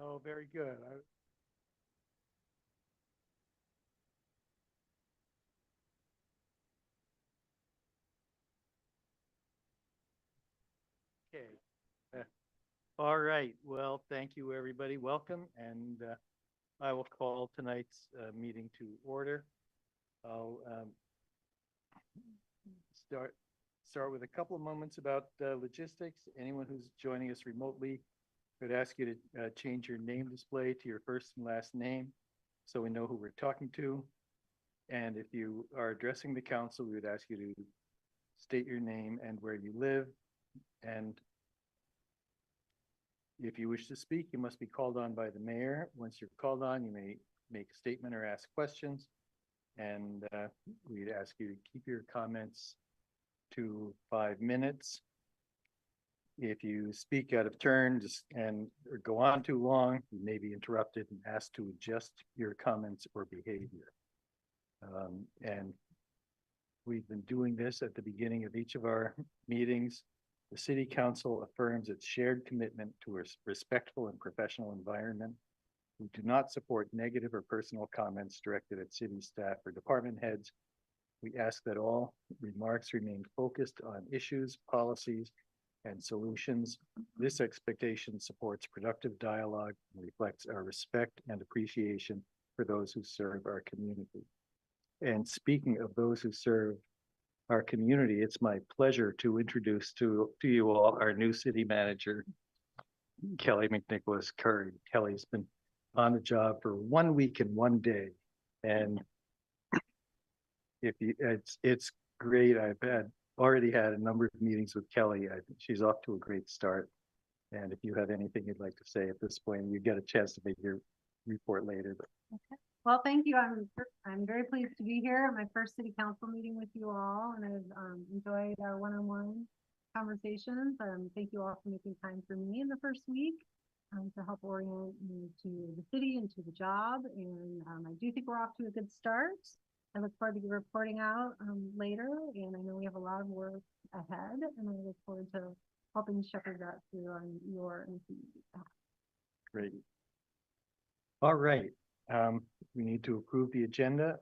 Oh, very good. Okay. Uh, All right. Well, thank you, everybody. Welcome. And I will call tonight's meeting to order. I'll start start with a couple of moments about logistics. Anyone who's joining us remotely, could ask you to change your name display to your first and last name so we know who we're talking to. And if you are addressing the council, we would ask you to state your name and where you live. And if you wish to speak, you must be called on by the mayor. Once you're called on, you may make a statement or ask questions. And we'd ask you to keep your comments to 5 minutes. If you speak out of turn or go on too long, you may be interrupted and asked to adjust your comments or behavior. And we've been doing this at the beginning of each of our meetings. The City Council affirms its shared commitment to a respectful and professional environment. We do not support negative or personal comments directed at city staff or department heads. We ask that all remarks remain focused on issues, policies, and solutions. This expectation supports productive dialogue and reflects our respect and appreciation for those who serve our community. And speaking of those who serve our community, it's my pleasure to introduce to you all our new city manager, Kelly McNicholas Curry. Kelly's been on the job for 1 week and 1 day, and it's great. I've already had a number of meetings with Kelly. I think she's off to a great start. And if you have anything you'd like to say at this point, you get a chance to make your report later. But okay. Well, thank you. I'm very pleased to be here at my first city council meeting with you all, and I've enjoyed our one-on-one conversations. Thank you all for making time for me in the first week to help orient me to the city and to the job. And I do think we're off to a good start. I look forward to reporting out later, and I know we have a lot of work ahead, and I look forward to helping shepherd that through on your and great. All right. We need to approve the agenda.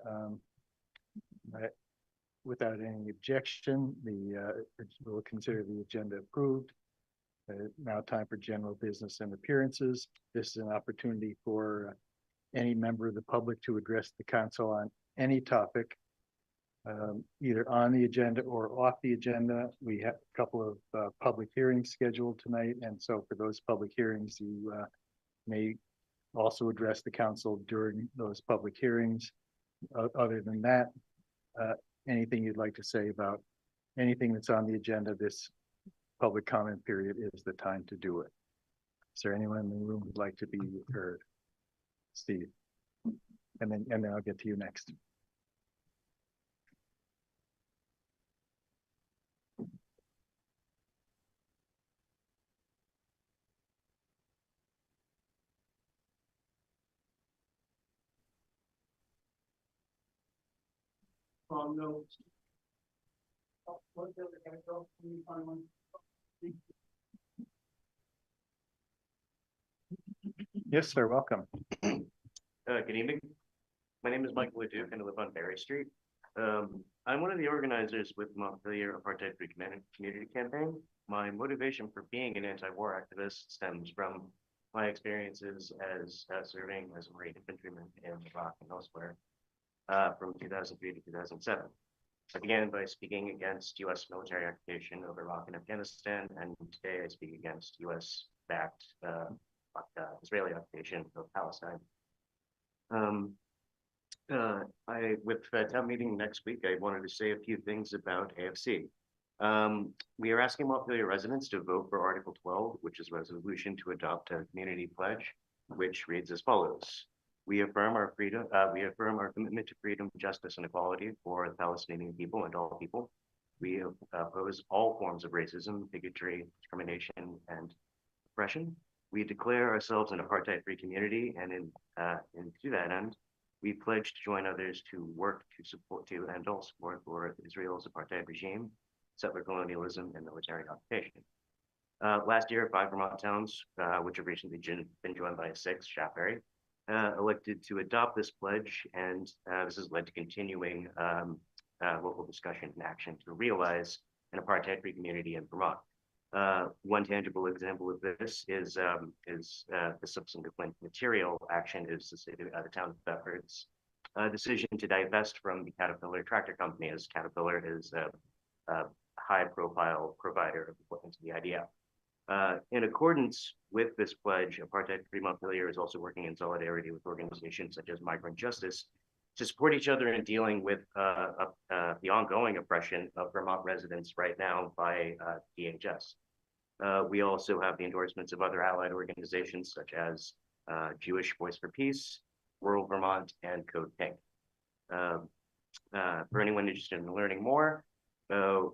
Without any objection, we'll consider the agenda approved. Now time for general business and appearances. This is an opportunity for any member of the public to address the council on any topic, either on the agenda or off the agenda. We have a couple of public hearings scheduled tonight, and so for those public hearings, you may also address the council during those public hearings. Other than that, anything you'd like to say about anything that's on the agenda, this public comment period is the time to do it. Is there anyone in the room who'd like to be heard? Steve, and then I'll get to you next. No. Yes, sir. Welcome. Good evening. My name is Michael Leduc and I live on Berry Street. I'm one of the organizers with Montpelier Apartheid-Free Community Campaign. My motivation for being an anti-war activist stems from my experiences as serving as a Marine infantryman in Iraq and elsewhere from 2003 to 2007. I began by speaking against U.S. military occupation of Iraq and Afghanistan, and today I speak against U.S.-backed Israeli occupation of Palestine. With town meeting next week, I wanted to say a few things about AFC. We are asking Montpelier residents to vote for Article 12, which is a resolution to adopt a community pledge, which reads as follows. We affirm our commitment to freedom, justice, and equality for the Palestinian people and all people. We oppose all forms of racism, bigotry, discrimination, and oppression. We declare ourselves an apartheid-free community, and to that end, we pledge to join others to work to end all support for Israel's apartheid regime, settler colonialism, and military occupation. Last year, 5 Vermont towns, which have recently been joined by a 6th, Shafberry, elected to adopt this pledge, and this has led to continuing local discussion and action to realize an apartheid-free community in Vermont. One tangible example of this is the subsequent material action is the town of Bedford's decision to divest from the Caterpillar Tractor Company, as Caterpillar is a high-profile provider of equipment to the IDF. In accordance with this pledge, Apartheid-Free Montpelier is also working in solidarity with organizations such as Migrant Justice to support each other in dealing with the ongoing oppression of Vermont residents right now by DHS. We also have the endorsements of other allied organizations such as Jewish Voice for Peace, Rural Vermont, and Code Pink. For anyone interested in learning more,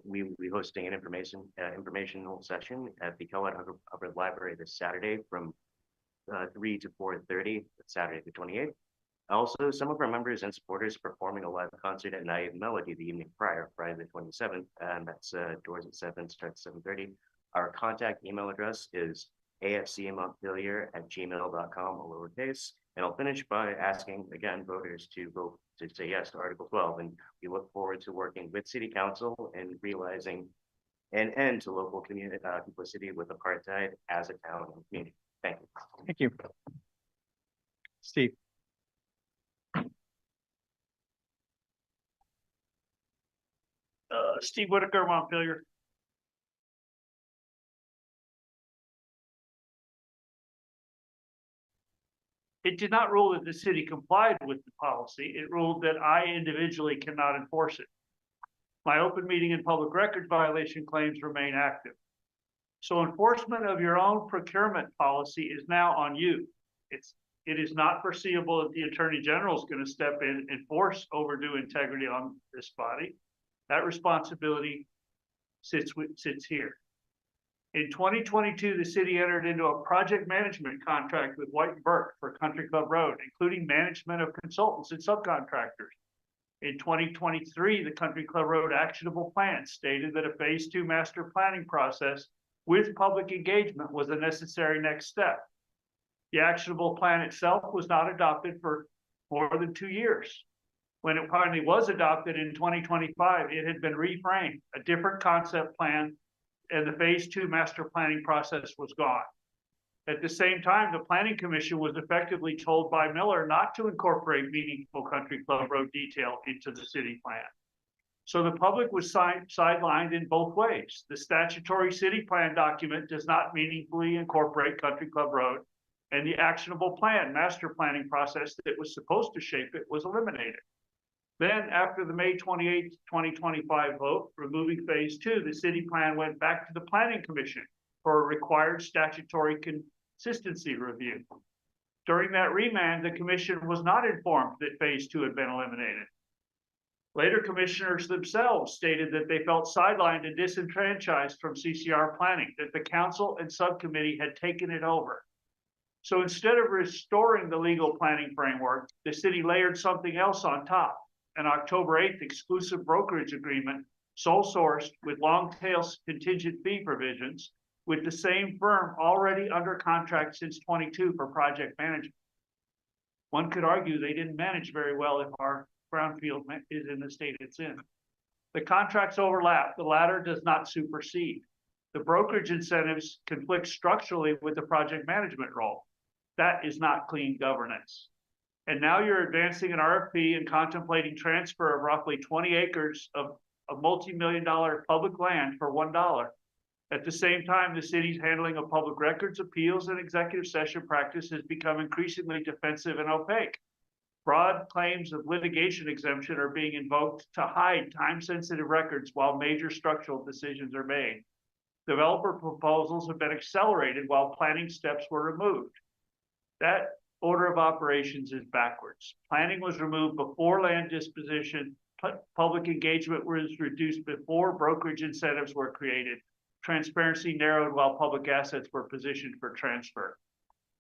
we will be hosting an informational session at the Kellogg Hubbard Library this Saturday from 3 to 4:30, Saturday the 28th. Also, some of our members and supporters performing a live concert at Naive Melody the evening prior, Friday the 27th, and that's doors at 7, starts 7:30. Our contact email address is afcmontpelier@gmail.com, all lowercase. And I'll finish by asking, again, voters to vote to say yes to Article 12. And we look forward to working with City Council and realizing an end to local community complicity with apartheid as a town and community. Thank you. Thank you. Steve. Steve Whitaker, Montpelier. It did not rule that the city complied with the policy. It ruled that I individually cannot enforce it. My open meeting and public records violation claims remain active. So enforcement of your own procurement policy is now on you. It is not foreseeable that the Attorney General is going to step in and enforce overdue integrity on this body. That responsibility sits here. In 2022, the city entered into a project management contract with White & Burke for Country Club Road, including management of consultants and subcontractors. In 2023, the Country Club Road actionable plan stated that a phase 2 master planning process with public engagement was a necessary next step. The actionable plan itself was not adopted for more than 2 years. When it finally was adopted in 2025, it had been reframed, a different concept plan, and the phase 2 master planning process was gone. At the same time, the Planning Commission was effectively told by Miller not to incorporate meaningful Country Club Road detail into the city plan. So the public was sidelined in both ways. The statutory city plan document does not meaningfully incorporate Country Club Road, and the actionable plan, master planning process that was supposed to shape it was eliminated. Then, after the May 28, 2025 vote, removing phase 2, the city plan went back to the Planning Commission for a required statutory consistency review. During that remand, the commission was not informed that phase 2 had been eliminated. Later, commissioners themselves stated that they felt sidelined and disenfranchised from CCR planning, that the council and subcommittee had taken it over. So instead of restoring the legal planning framework, the city layered something else on top. An October 8th exclusive brokerage agreement, sole sourced with long tail contingent fee provisions with the same firm already under contract since 22 for project management. One could argue they didn't manage very well if our brownfield is in the state it's in. The contracts overlap, the latter does not supersede. The brokerage incentives conflict structurally with the project management role. That is not clean governance. And now you're advancing an RFP and contemplating transfer of roughly 20 acres of multi-million-dollar public land for $1. At the same time, the city's handling of public records, appeals, and executive session practice has become increasingly defensive and opaque. Broad claims of litigation exemption are being invoked to hide time-sensitive records while major structural decisions are made. Developer proposals have been accelerated while planning steps were removed. That order of operations is backwards. Planning was removed before land disposition, public engagement was reduced before brokerage incentives were created, transparency narrowed while public assets were positioned for transfer.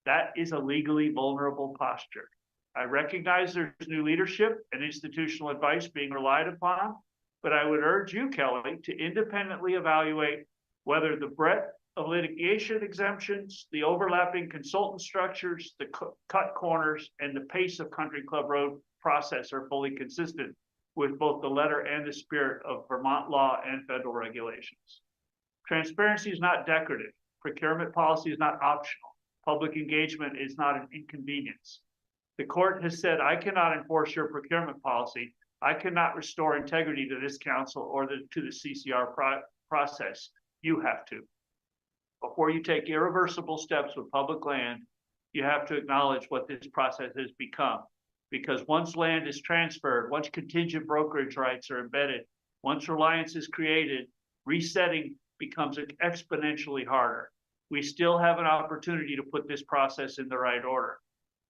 That is a legally vulnerable posture. I recognize there's new leadership and institutional advice being relied upon, but I would urge you, Kelly, to independently evaluate whether the breadth of litigation exemptions, the overlapping consultant structures, the cut corners, and the pace of Country Club Road process are fully consistent with both the letter and the spirit of Vermont law and federal regulations. Transparency is not decorative. Procurement policy is not optional. Public engagement is not an inconvenience. The court has said, I cannot enforce your procurement policy. I cannot restore integrity to this council or to the CCR process. You have to. Before you take irreversible steps with public land, you have to acknowledge what this process has become. Because once land is transferred, once contingent brokerage rights are embedded, once reliance is created, resetting becomes exponentially harder. We still have an opportunity to put this process in the right order.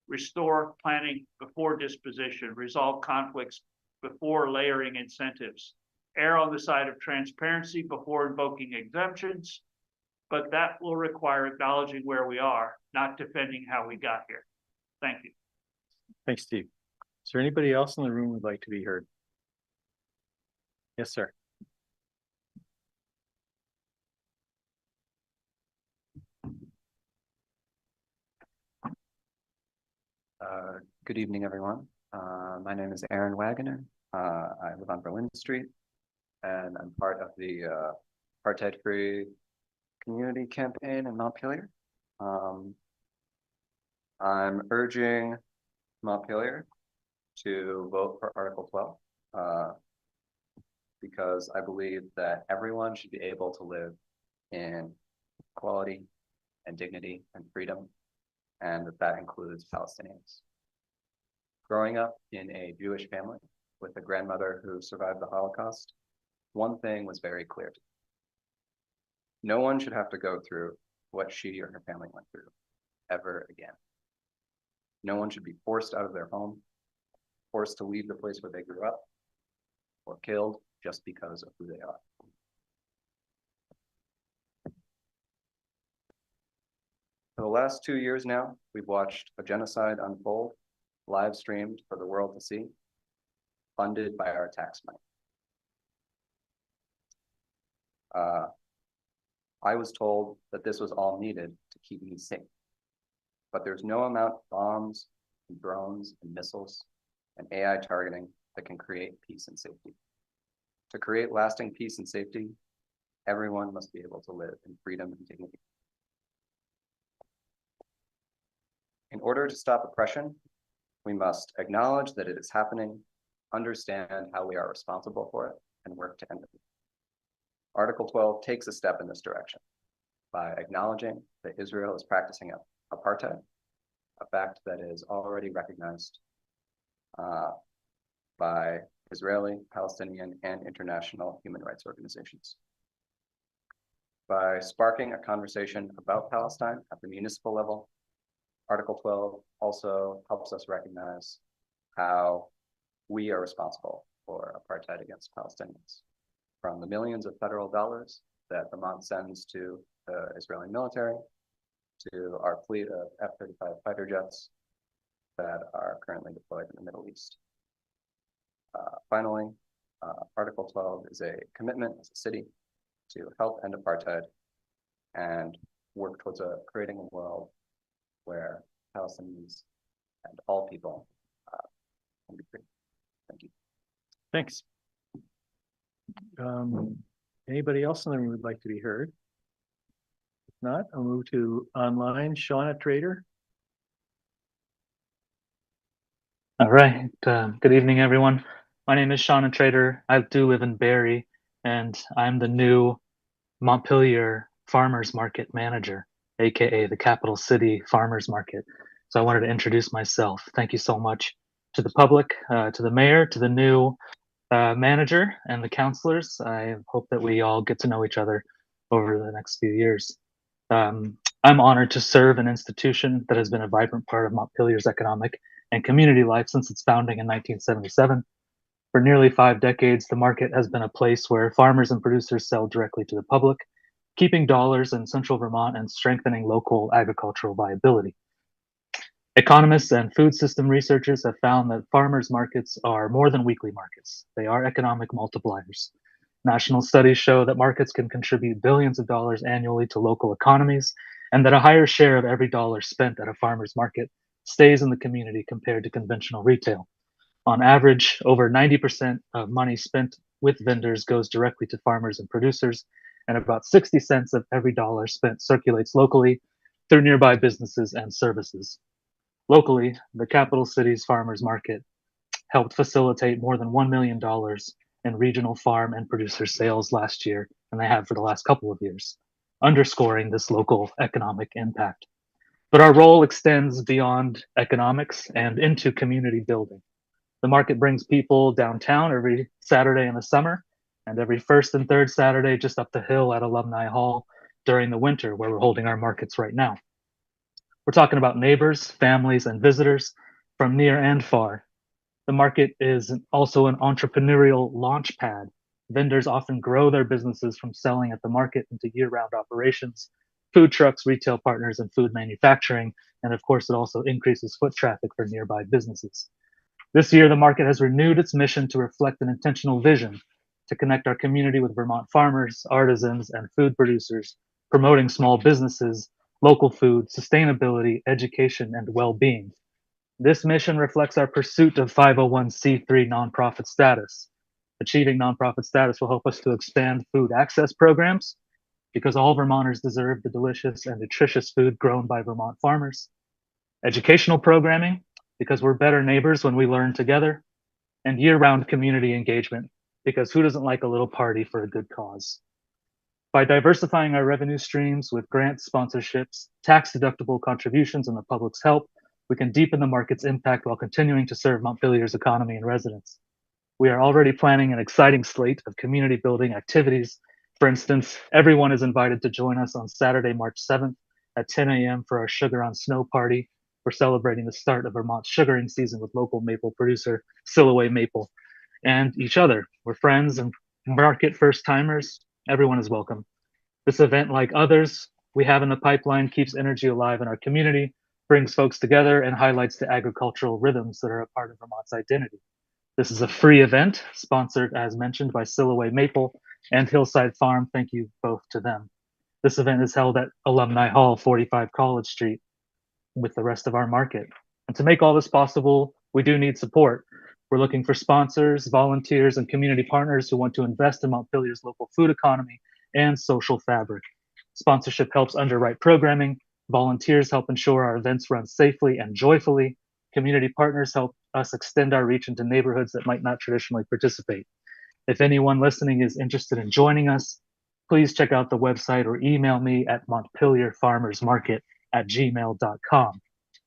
Restore planning before disposition, resolve conflicts before layering incentives, err on the side of transparency before invoking exemptions, but that will require acknowledging where we are, not defending how we got here. Thank you. Thanks, Steve. Is there anybody else in the room who'd like to be heard? Yes, sir. Good evening, everyone. My name is Aaron Wagoner. I live on Berlin Street, and I'm part of the apartheid-free community campaign in Montpelier. I'm urging Montpelier to vote for Article 12 because I believe that everyone should be able to live in equality and dignity and freedom, and that includes Palestinians. Growing up in a Jewish family with a grandmother who survived the Holocaust, one thing was very clear to me. No one should have to go through what she or her family went through ever again. No one should be forced out of their home, forced to leave the place where they grew up, or killed just because of who they are. For the last 2 years now, we've watched a genocide unfold, live streamed for the world to see, funded by our tax money. I was told that this was all needed to keep me safe, but there's no amount of bombs and drones and missiles and AI targeting that can create peace and safety. To create lasting peace and safety, everyone must be able to live in freedom and dignity. In order to stop oppression, we must acknowledge that it is happening, understand how we are responsible for it, and work to end it. Article 12 takes a step in this direction by acknowledging that Israel is practicing apartheid, a fact that is already recognized by Israeli, Palestinian, and international human rights organizations. By sparking a conversation about Palestine at the municipal level, Article 12 also helps us recognize how we are responsible for apartheid against Palestinians. From the millions of federal dollars that Vermont sends to the Israeli military, to our fleet of F-35 fighter jets that are currently deployed in the Middle East. Finally, Article 12 is a commitment as a city to help end apartheid and work towards creating a world where Palestinians and all people can be free. Thank you. Thanks. Anybody else in the room would like to be heard? If not, I'll move to online. Shauna Trader. All right. Good evening, everyone. My name is Shauna Trader. I do live in Barrie, and I'm the new Montpelier Farmers Market Manager, aka the Capital City Farmers Market. So I wanted to introduce myself. Thank you so much to the public, to the mayor, to the new manager, and the councilors. I hope that we all get to know each other over the next few years. I'm honored to serve an institution that has been a vibrant part of Montpelier's economic and community life since its founding in 1977. For nearly 5 decades, the market has been a place where farmers and producers sell directly to the public, keeping dollars in central Vermont and strengthening local agricultural viability. Economists and food system researchers have found that farmers markets are more than weekly markets. They are economic multipliers. National studies show that markets can contribute billions of dollars annually to local economies, and that a higher share of every dollar spent at a farmer's market stays in the community compared to conventional retail. On average, over 90% of money spent with vendors goes directly to farmers and producers, and about 60 cents of every dollar spent circulates locally through nearby businesses and services. Locally, the capital city's farmers market helped facilitate more than $1 million in regional farm and producer sales last year, and they have for the last couple of years, underscoring this local economic impact. But our role extends beyond economics and into community building. The market brings people downtown every Saturday in the summer, and every first and third Saturday just up the hill at Alumni Hall during the winter, where we're holding our markets right now. We're talking about neighbors, families, and visitors from near and far. The market is also an entrepreneurial launch pad. Vendors often grow their businesses from selling at the market into year-round operations, food trucks, retail partners, and food manufacturing. And of course, it also increases foot traffic for nearby businesses. This year, the market has renewed its mission to reflect an intentional vision to connect our community with Vermont farmers, artisans, and food producers, promoting small businesses, local food, sustainability, education, and well-being. This mission reflects our pursuit of 501c3 nonprofit status. Achieving nonprofit status will help us to expand food access programs because all Vermonters deserve the delicious and nutritious food grown by Vermont farmers. Educational programming because we're better neighbors when we learn together. And year-round community engagement because who doesn't like a little party for a good cause? By diversifying our revenue streams with grants, sponsorships, tax-deductible contributions, and the public's help, we can deepen the market's impact while continuing to serve Montpelier's economy and residents. We are already planning an exciting slate of community building activities. For instance, everyone is invited to join us on Saturday, March 7th at 10 a.m. for our Sugar on Snow party. We're celebrating the start of Vermont's sugaring season with local maple producer, Silloway Maple, and each other. We're friends and market first timers. Everyone is welcome. This event, like others we have in the pipeline, keeps energy alive in our community, brings folks together, and highlights the agricultural rhythms that are a part of Vermont's identity. This is a free event, sponsored, as mentioned, by Silloway Maple and Hillside Farm. Thank you both to them. This event is held at Alumni Hall, 45 College Street, with the rest of our market. And to make all this possible, we do need support. We're looking for sponsors, volunteers, and community partners who want to invest in Montpelier's local food economy and social fabric. Sponsorship helps underwrite programming. Volunteers help ensure our events run safely and joyfully. Community partners help us extend our reach into neighborhoods that might not traditionally participate. If anyone listening is interested in joining us, please check out the website or email me at montpelierfarmersmarket@gmail.com.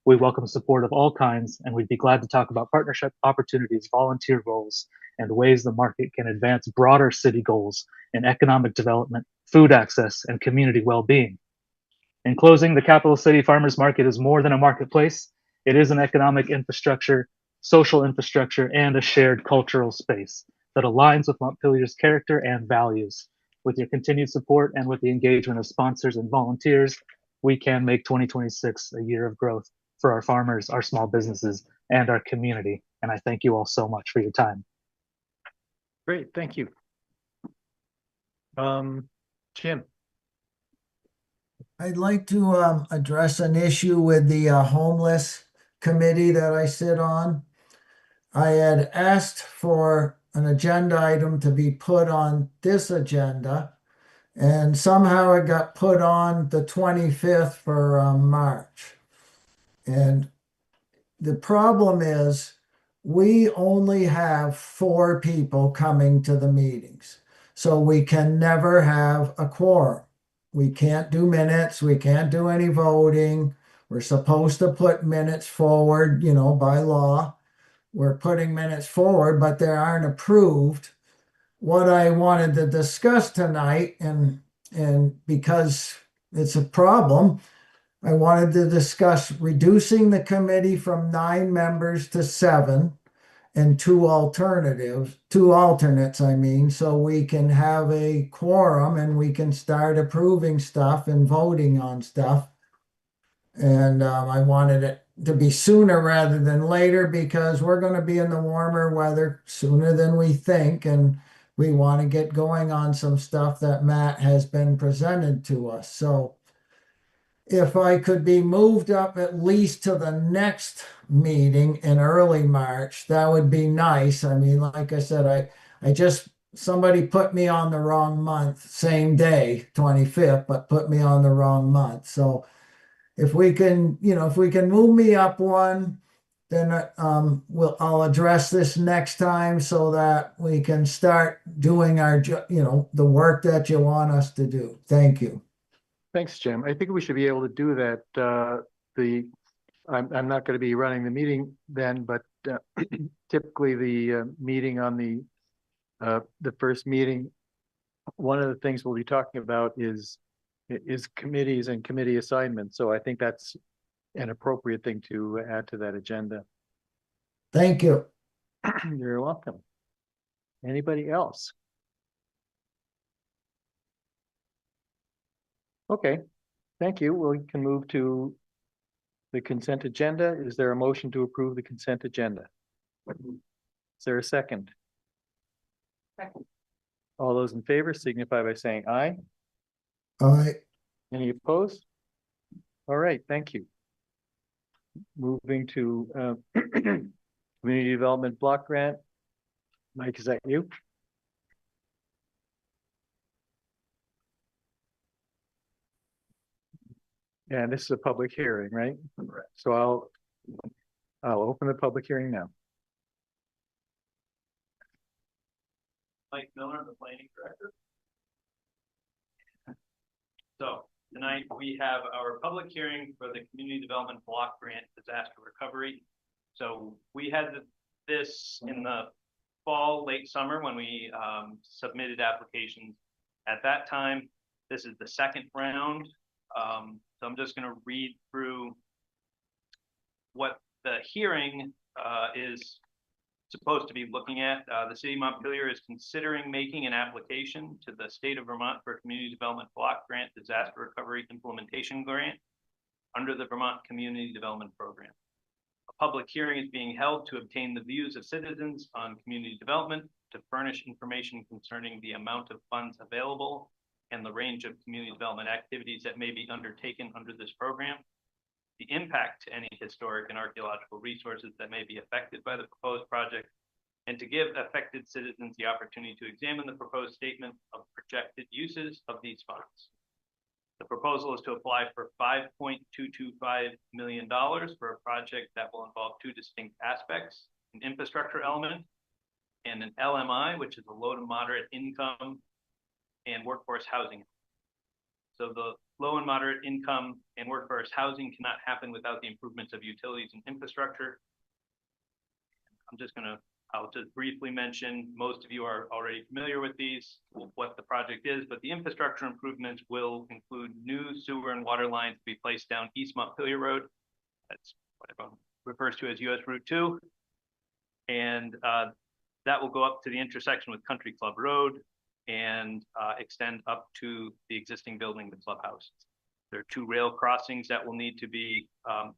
We welcome support of all kinds, and we'd be glad to talk about partnership opportunities, volunteer roles, and ways the market can advance broader city goals in economic development, food access, and community well-being. In closing, the Capital City Farmers Market is more than a marketplace. It is an economic infrastructure, social infrastructure, and a shared cultural space that aligns with Montpelier's character and values. With your continued support and with the engagement of sponsors and volunteers, we can make 2026 a year of growth for our farmers, our small businesses, and our community. And I thank you all so much for your time. Great, thank you. Jim. I'd like to address an issue with the homeless committee that I sit on. I had asked for an agenda item to be put on this agenda, and somehow it got put on the 25th for March. And the problem is we only have 4 people coming to the meetings, so we can never have a quorum. We can't do minutes. We can't do any voting. We're supposed to put minutes forward, by law. We're putting minutes forward, but they aren't approved. What I wanted to discuss tonight, and because it's a problem, I wanted to discuss reducing the committee from 9 members to 7 and 2 alternates, so we can have a quorum and we can start approving stuff and voting on stuff. And I wanted it to be sooner rather than later because we're going to be in the warmer weather sooner than we think. And we want to get going on some stuff that Matt has been presented to us. So if I could be moved up at least to the next meeting in early March, that would be nice. I mean, like I said, I just, somebody put me on the wrong month, same day, 25th, but put me on the wrong month. So if we can, if we can move me up one, then I'll address this next time so that we can start doing our, the work that you want us to do. Thank you. Thanks, Jim. I think we should be able to do that. I'm not going to be running the meeting then, but typically the meeting on the first meeting, one of the things we'll be talking about is committees and committee assignments. So I think that's an appropriate thing to add to that agenda. Thank you. You're welcome. Anybody else? Okay, thank you. We can move to the consent agenda. Is there a motion to approve the consent agenda? Is there a second? Second. All those in favor signify by saying aye. Aye. Any opposed? All right, thank you. Moving to Community Development Block Grant. Mike, is that you? And this is a public hearing, right? Correct. So I'll open the public hearing now. Mike Miller, the planning director. So tonight we have our public hearing for the Community Development Block Grant Disaster Recovery. So we had this in the fall, late summer when we submitted applications. At that time, this is the second round. So I'm just going to read through what the hearing is supposed to be looking at. The city of Montpelier is considering making an application to the state of Vermont for a Community Development Block Grant Disaster Recovery Implementation Grant under the Vermont Community Development Program. A public hearing is being held to obtain the views of citizens on community development, to furnish information concerning the amount of funds available and the range of community development activities that may be undertaken under this program, the impact to any historic and archaeological resources that may be affected by the proposed project, and to give affected citizens the opportunity to examine the proposed statement of projected uses of these funds. The proposal is to apply for $5.225 million for a project that will involve two distinct aspects: an infrastructure element and an LMI, which is a low to moderate income and workforce housing. So the low and moderate income and workforce housing cannot happen without the improvements of utilities and infrastructure. I'll just briefly mention, most of you are already familiar with these, what the project is, but the infrastructure improvements will include new sewer and water lines to be placed down East Montpelier Road. That's what everyone refers to as US Route 2. And that will go up to the intersection with Country Club Road and extend up to the existing building, the clubhouse. There are two rail crossings that will need to be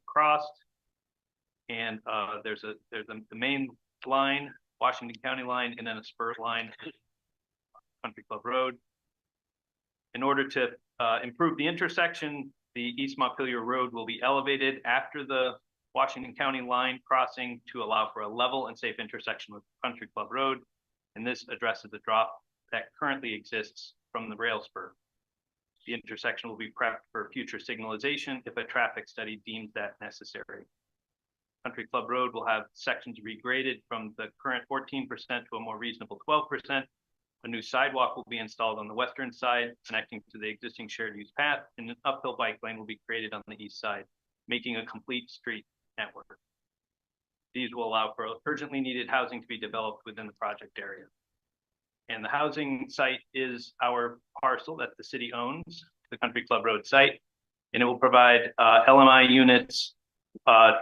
crossed. And there's the main line, Washington County line, and then a spur line, Country Club Road. In order to improve the intersection, the East Montpelier Road will be elevated after the Washington County line crossing to allow for a level and safe intersection with Country Club Road. And this addresses the drop that currently exists from the rail spur. The intersection will be prepped for future signalization if a traffic study deems that necessary. Country Club Road will have sections regraded from the current 14% to a more reasonable 12%. A new sidewalk will be installed on the western side, connecting to the existing shared use path, and an uphill bike lane will be created on the east side, making a complete street network. These will allow for urgently needed housing to be developed within the project area. And the housing site is our parcel that the city owns, the Country Club Road site, and it will provide LMI units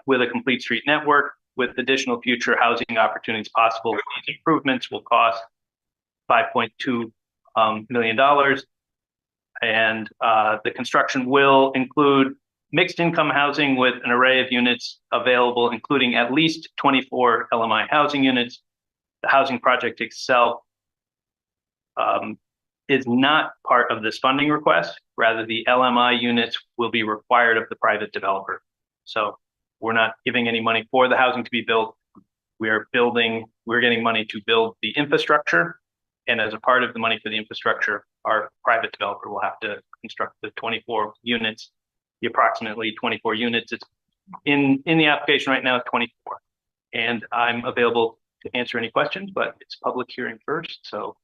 with a complete street network with additional future housing opportunities possible. These improvements will cost $5.2 million. And the construction will include mixed income housing with an array of units available, including at least 24 LMI housing units. The housing project itself is not part of this funding request. Rather, the LMI units will be required of the private developer. So we're not giving any money for the housing to be built. We're getting money to build the infrastructure. And as a part of the money for the infrastructure, our private developer will have to construct the 24 units, the approximately 24 units. It's in the application right now, 24. And I'm available to answer any questions, but it's public hearing first. So.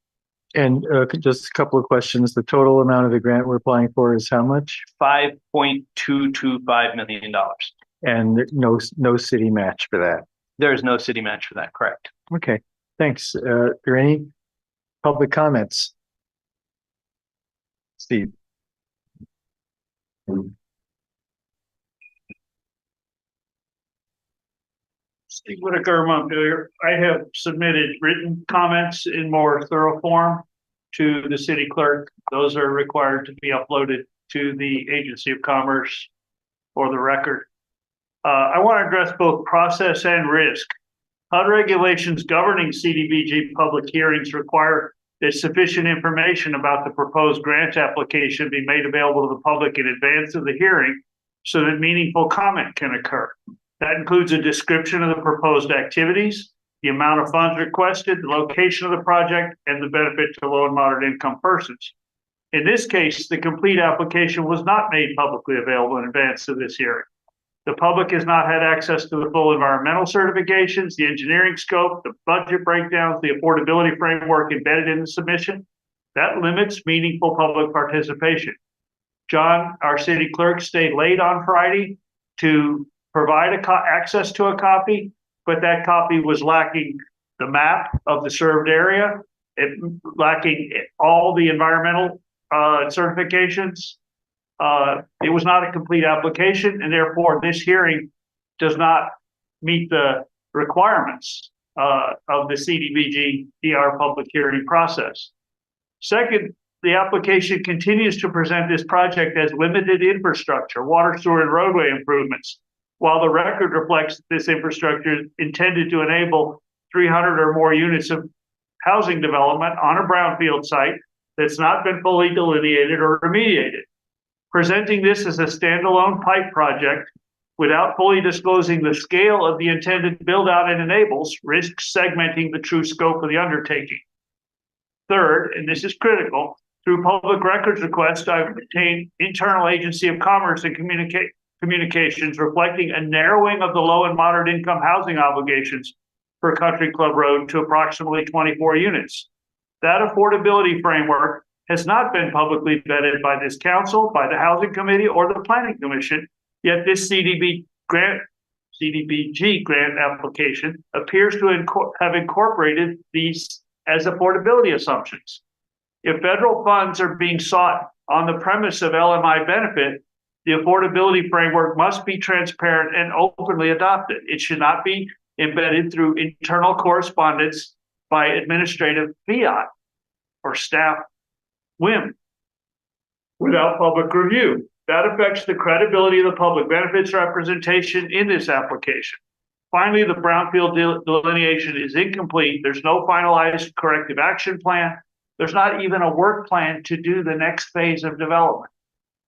And just a couple of questions. The total amount of the grant we're applying for is how much? $5.225 million. And no city match for that. There is no city match for that, correct? Okay, thanks. Are there any public comments? Steve. Steve Whitaker, Montpelier. I have submitted written comments in more thorough form to the city clerk. Those are required to be uploaded to the Agency of Commerce for the record. I want to address both process and risk. HUD regulations governing CDBG public hearings require that sufficient information about the proposed grant application be made available to the public in advance of the hearing so that meaningful comment can occur. That includes a description of the proposed activities, the amount of funds requested, the location of the project, and the benefit to low and moderate income persons. In this case, the complete application was not made publicly available in advance of this hearing. The public has not had access to the full environmental certifications, the engineering scope, the budget breakdowns, the affordability framework embedded in the submission. That limits meaningful public participation. John, our city clerk, stayed late on Friday to provide access to a copy, but that copy was lacking the map of the served area, lacking all the environmental certifications. It was not a complete application, and therefore this hearing does not meet the requirements of the CDBG DR public hearing process. Second, the application continues to present this project as limited infrastructure, water, sewer, and roadway improvements, while the record reflects that this infrastructure is intended to enable 300 or more units of housing development on a brownfield site that's not been fully delineated or remediated. Presenting this as a standalone pipe project without fully disclosing the scale of the intended build out and enables risks segmenting the true scope of the undertaking. Third, and this is critical, through public records request, I've obtained internal Agency of Commerce and communications reflecting a narrowing of the low and moderate income housing obligations for Country Club Road to approximately 24 units. That affordability framework has not been publicly vetted by this council, by the Housing Committee, or the Planning Commission, yet this CDBG grant application appears to have incorporated these as affordability assumptions. If federal funds are being sought on the premise of LMI benefit, the affordability framework must be transparent and openly adopted. It should not be embedded through internal correspondence by administrative fiat or staff whim without public review. That affects the credibility of the public benefits representation in this application. Finally, the brownfield delineation is incomplete. There's no finalized corrective action plan. There's not even a work plan to do the next phase of development.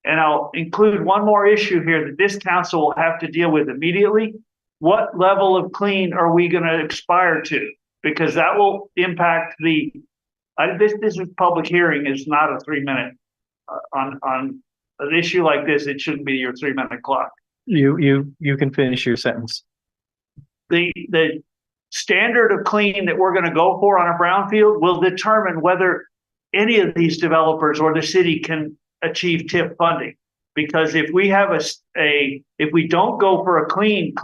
And I'll include one more issue here that this council will have to deal with immediately. What level of clean are we going to expire to? Because that will impact this is public hearing is not a 3-minute on an issue like this. It shouldn't be your 3-minute clock. You can finish your sentence. The standard of clean that we're going to go for on a brownfield will determine whether any of these developers or the city can achieve TIF funding. Because if we have if we don't go for a clean,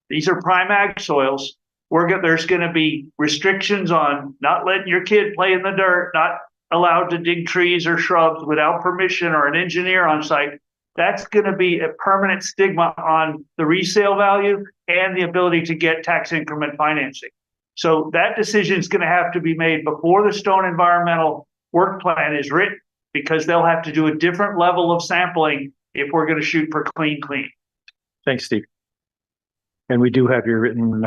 these are prime ag soils, there's going to be restrictions on not letting your kid play in the dirt, not allowed to dig trees or shrubs without permission or an engineer on site. That's going to be a permanent stigma on the resale value and the ability to get tax increment financing. So that decision is going to have to be made before the Stone Environmental Work Plan is written, because they'll have to do a different level of sampling if we're going to shoot for clean. Thanks, Steve. And we do have your written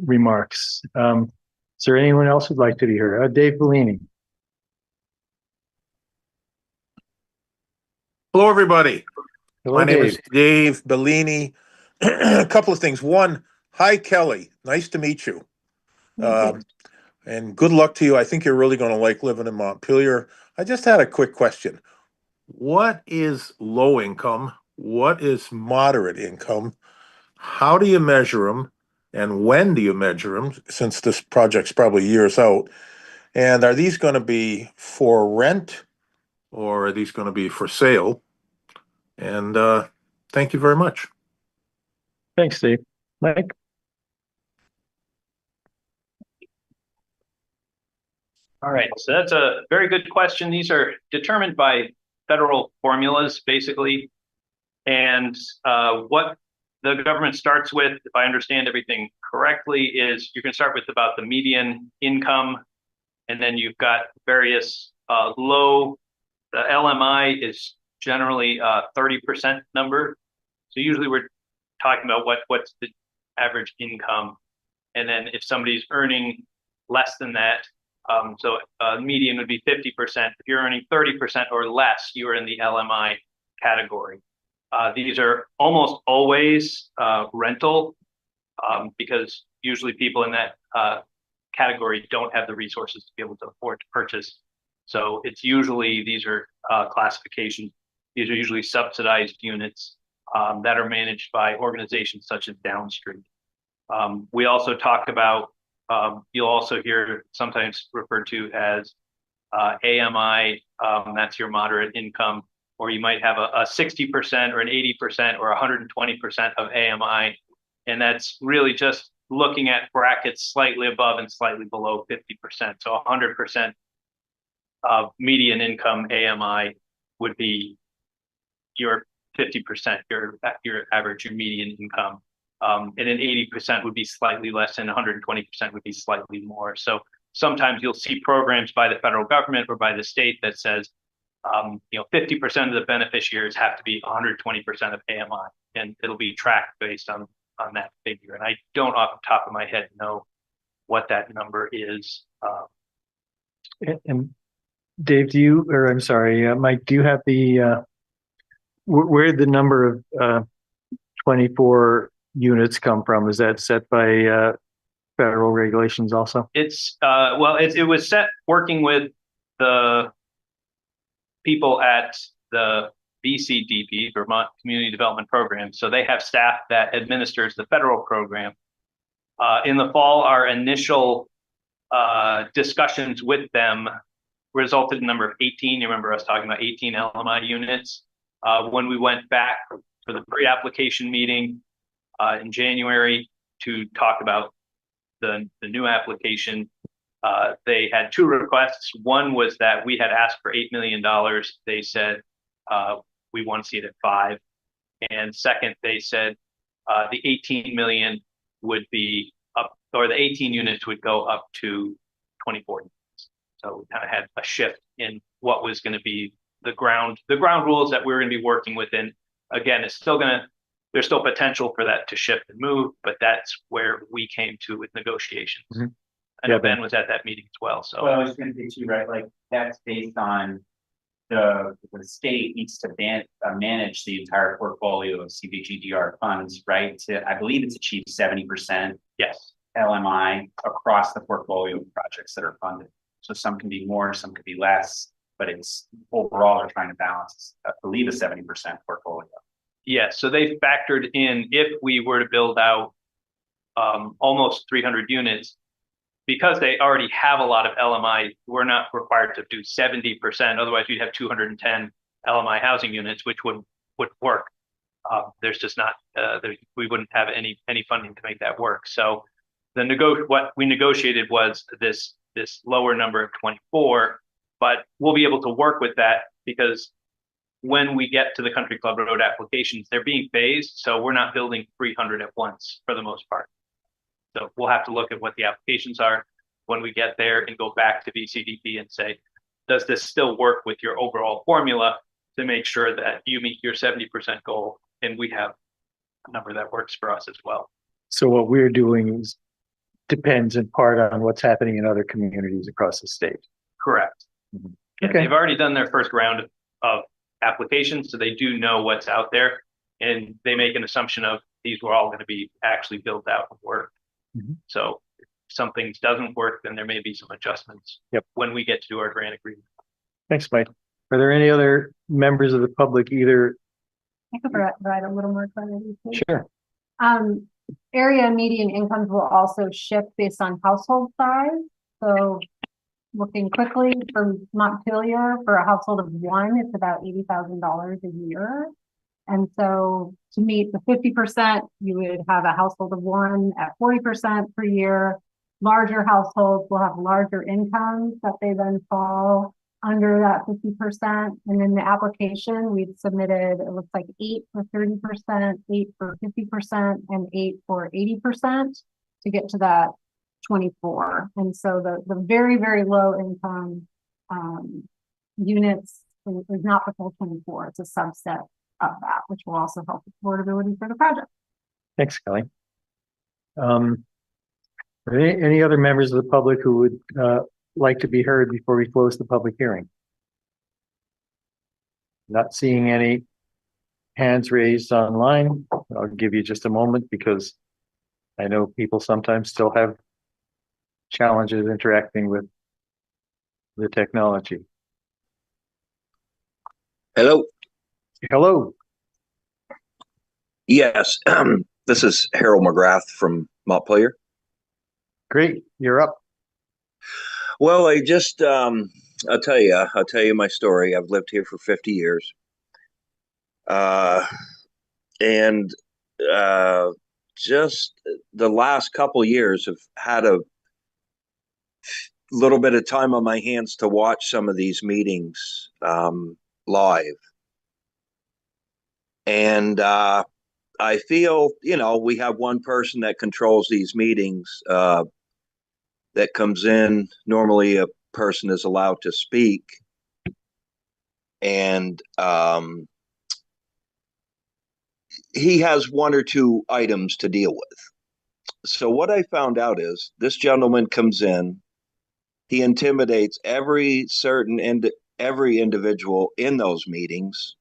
remarks. Is there anyone else who'd like to be heard? Dave Bellini. Hello, everybody. Hello, My name Dave. is Dave Bellini. A couple of things. One, hi, Kelly. Nice to meet you. And good luck to you. I think you're really going to like living in Montpelier. I just had a quick question. What is low income? What is moderate income? How do you measure them? And when do you measure them? Since this project's probably years out. And are these going to be for rent or are these going to be for sale? And thank you very much. Thanks, Dave. Mike? All right, so that's a very good question. These are determined by federal formulas, basically. And what the government starts with, if I understand everything correctly, is you can start with about the median income, and then you've got various low, the LMI is generally 30% number. So usually we're talking about what's the average income. And then if somebody's earning less than that, so median would be 50%. If you're earning 30% or less, you are in the LMI category. These are almost always rental because usually people in that category don't have the resources to be able to afford to purchase. So it's usually, these are classifications. These are usually subsidized units that are managed by organizations such as Downstreet. We also talk about, you'll also hear sometimes referred to as AMI, that's your moderate income, or you might have a 60% or an 80% or 120% of AMI. And that's really just looking at brackets slightly above and slightly below 50%. So 100% of median income AMI would be your 50%, your average, your median income. And then 80% would be slightly less and 120% would be slightly more. So sometimes you'll see programs by the federal government or by the state that says, 50% of the beneficiaries have to be 120% of AMI, and it'll be tracked based on that figure. And I don't off the top of my head know what that number is. And Dave, Mike, do you have the, where the number of 24 units come from? Is that set by federal regulations also? It's, it was set working with the people at the VCDP, Vermont Community Development Program. So they have staff that administers the federal program. In the fall, our initial discussions with them resulted in a number of 18. You remember us talking about 18 LMI units. When we went back for the pre-application meeting in January to talk about the new application, they had two requests. One was that we had asked for $8 million. They said, we want to see it at 5. And second, they said the 18 million would be up, or the 18 units would go up to 24 units. So we kind of had a shift in what was going to be the ground rules that we're going to be working within. Again, it's still there's still potential for that to shift and move, but that's where we came to with negotiations. Mm-hmm. I know Ben was at that meeting as well. So I was going to say too, right? Like that's based on the state needs to manage the entire portfolio of CBGDR funds, right? To, I believe it's achieved 70%. Yes. LMI across the portfolio of projects that are funded. So some can be more, some could be less, but it's overall they're trying to balance, I believe, a 70% portfolio. Yes. So they factored in if we were to build out almost 300 units, because they already have a lot of LMI, we're not required to do 70%. Otherwise, we'd have 210 LMI housing units, which wouldn't work. There's just not, we wouldn't have any funding to make that work. So what we negotiated was this lower number of 24, but we'll be able to work with that because when we get to the Country Club Road applications, they're being phased. So we're not building 300 at once for the most part. So we'll have to look at what the applications are when we get there and go back to VCDP and say, does this still work with your overall formula to make sure that you meet your 70% goal? And we have a number that works for us as well. So what we're doing is depends in part on what's happening in other communities across the state. Correct. Mhm. Yeah, Okay. they've already done their first round of applications, so they do know what's out there. And they make an assumption of these were all going to be actually built out and work. Mhm. So if some things doesn't work, then there may be some adjustments. Yep. When we get to do our grant agreement. Thanks, Mike. Are there any other members of the public either? I could provide a little more clarity. Please. Sure. Area median incomes will also shift based on household size. So looking quickly for Montpelier, for a household of one, it's about $80,000 a year. And so to meet the 50%, you would have a household of one at 40% per year. Larger households will have larger incomes that they then fall under that 50%. And in the application, we've submitted, it looks like 8 for 30%, 8 for 50%, and 8 for 80% to get to that 24. And so the very, very low income units is not the full 24, it's a subset of that, which will also help with affordability for the project. Thanks, Kelly. Are there any other members of the public who would like to be heard before we close the public hearing? Not seeing any hands raised online. I'll give you just a moment because I know people sometimes still have challenges interacting with the technology. Hello. Hello. Yes, this is Harold McGrath from Montpelier. Great, you're up. Well, I just, I'll tell you my story. I've lived here for 50 years. And just the last couple years have had a little bit of time on my hands to watch some of these meetings live. And I feel, we have one person that controls these meetings that comes in. Normally a person is allowed to speak. And he has one or two items to deal with. So what I found out is this gentleman comes in, he intimidates every individual in those meetings.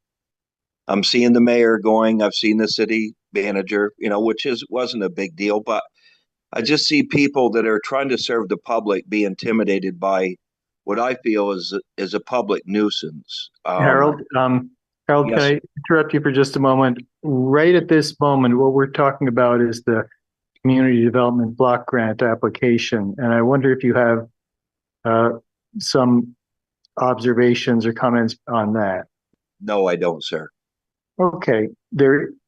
I'm seeing the mayor going, I've seen the city manager, which wasn't a big deal, but I just see people that are trying to serve the public be intimidated by what I feel is a public nuisance. Harold, Harold, yes. can I interrupt you for just a moment? Right at this moment, what we're talking about is the Community Development Block Grant application. And I wonder if you have some observations or comments on that. No, I don't, sir. Okay,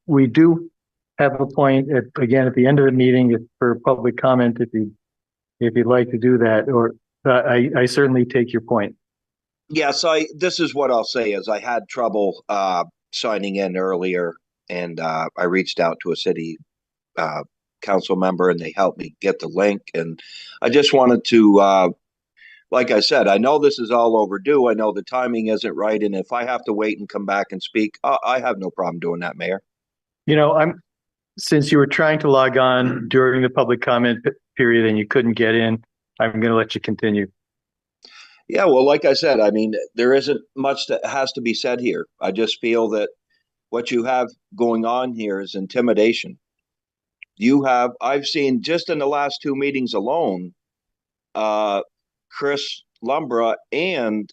we do have a point again at the end of the meeting for public comment if you'd like to do that, or I certainly take your point. Yes, this is what I'll say is I had trouble signing in earlier, and I reached out to a city council member and they helped me get the link. And I just wanted to, like I said, I know this is all overdue. I know the timing isn't right. And if I have to wait and come back and speak, I have no problem doing that, Mayor. Since you were trying to log on during the public comment period and you couldn't get in, I'm going to let you continue. Yeah, well, like I said, I mean, there isn't much that has to be said here. I just feel that what you have going on here is intimidation. I've seen just in the last two meetings alone, Chris Lumbra and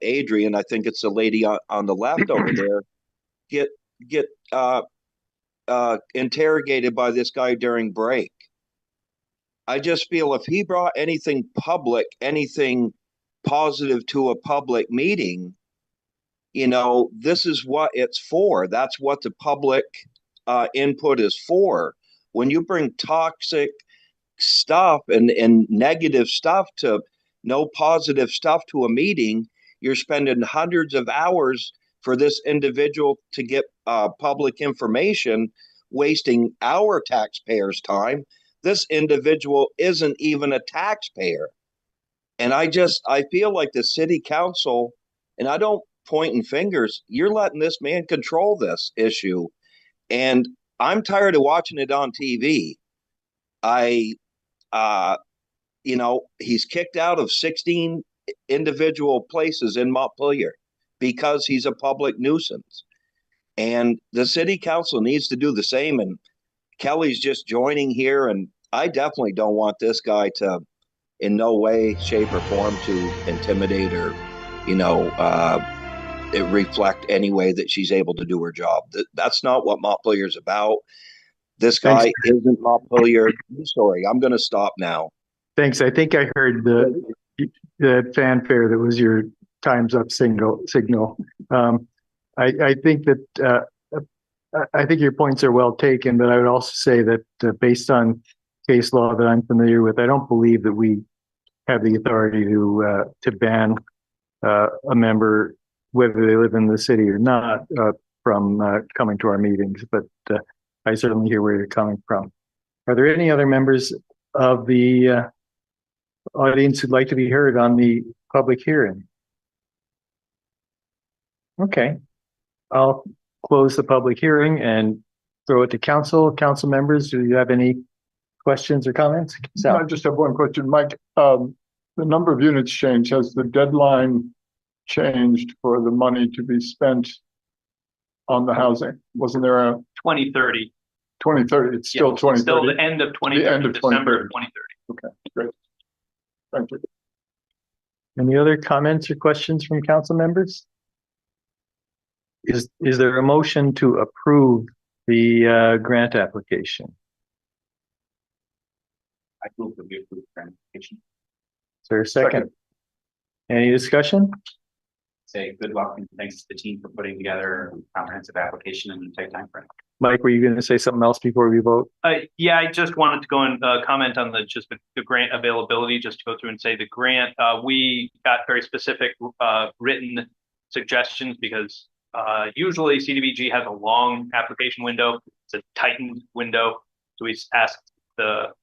Adrian, I think it's the lady on the left over there, get interrogated by this guy during break. I just feel if he brought anything public, anything positive to a public meeting, this is what it's for. That's what the public input is for. When you bring toxic stuff and negative stuff to no positive stuff to a meeting, you're spending hundreds of hours for this individual to get public information, wasting our taxpayers' time. This individual isn't even a taxpayer. And I feel like the city council, and I don't pointing fingers, you're letting this man control this issue. And I'm tired of watching it on TV. I You know, he's kicked out of 16 individual places in Montpelier because he's a public nuisance. And the city council needs to do the same. And Kelly's just joining here. And I definitely don't want this guy to, in no way, shape, or form, to intimidate or, you know, it reflect any way that she's able to do her job. That's not what Montpelier's about. This guy Thanks. isn't Montpelier. Sorry, I'm going to stop now. Thanks. I think I heard the fanfare that was your time's up signal. I think that I think your points are well taken, but I would also say that based on case law that I'm familiar with, I don't believe that we have the authority to ban a member, whether they live in the city or not, from coming to our meetings. But I certainly hear where you're coming from. Are there any other members of the audience who'd like to be heard on the public hearing? Okay, I'll close the public hearing and throw it to council. Council members, do you have any questions or comments? Sal? I just have one question, Mike. The number of units changed. Has the deadline changed for the money to be spent on the housing? Wasn't there a 2030. 2030? It's still 2030. Still the end of 2030. The end of December 2030. 2030. Okay, great. Thank you. Any other comments or questions from council members? Is there a motion to approve the grant application? I move that we approve the application. Is there a second? Any discussion? Say good luck and thanks to the team for putting together a comprehensive application in a tight time frame. Mike, were you going to say something else before we vote? Yeah, I just wanted to go and comment on the grant availability, just to go through and say the grant, we got very specific written suggestions because usually CDBG has a long application window. It's a tightened window. So we asked the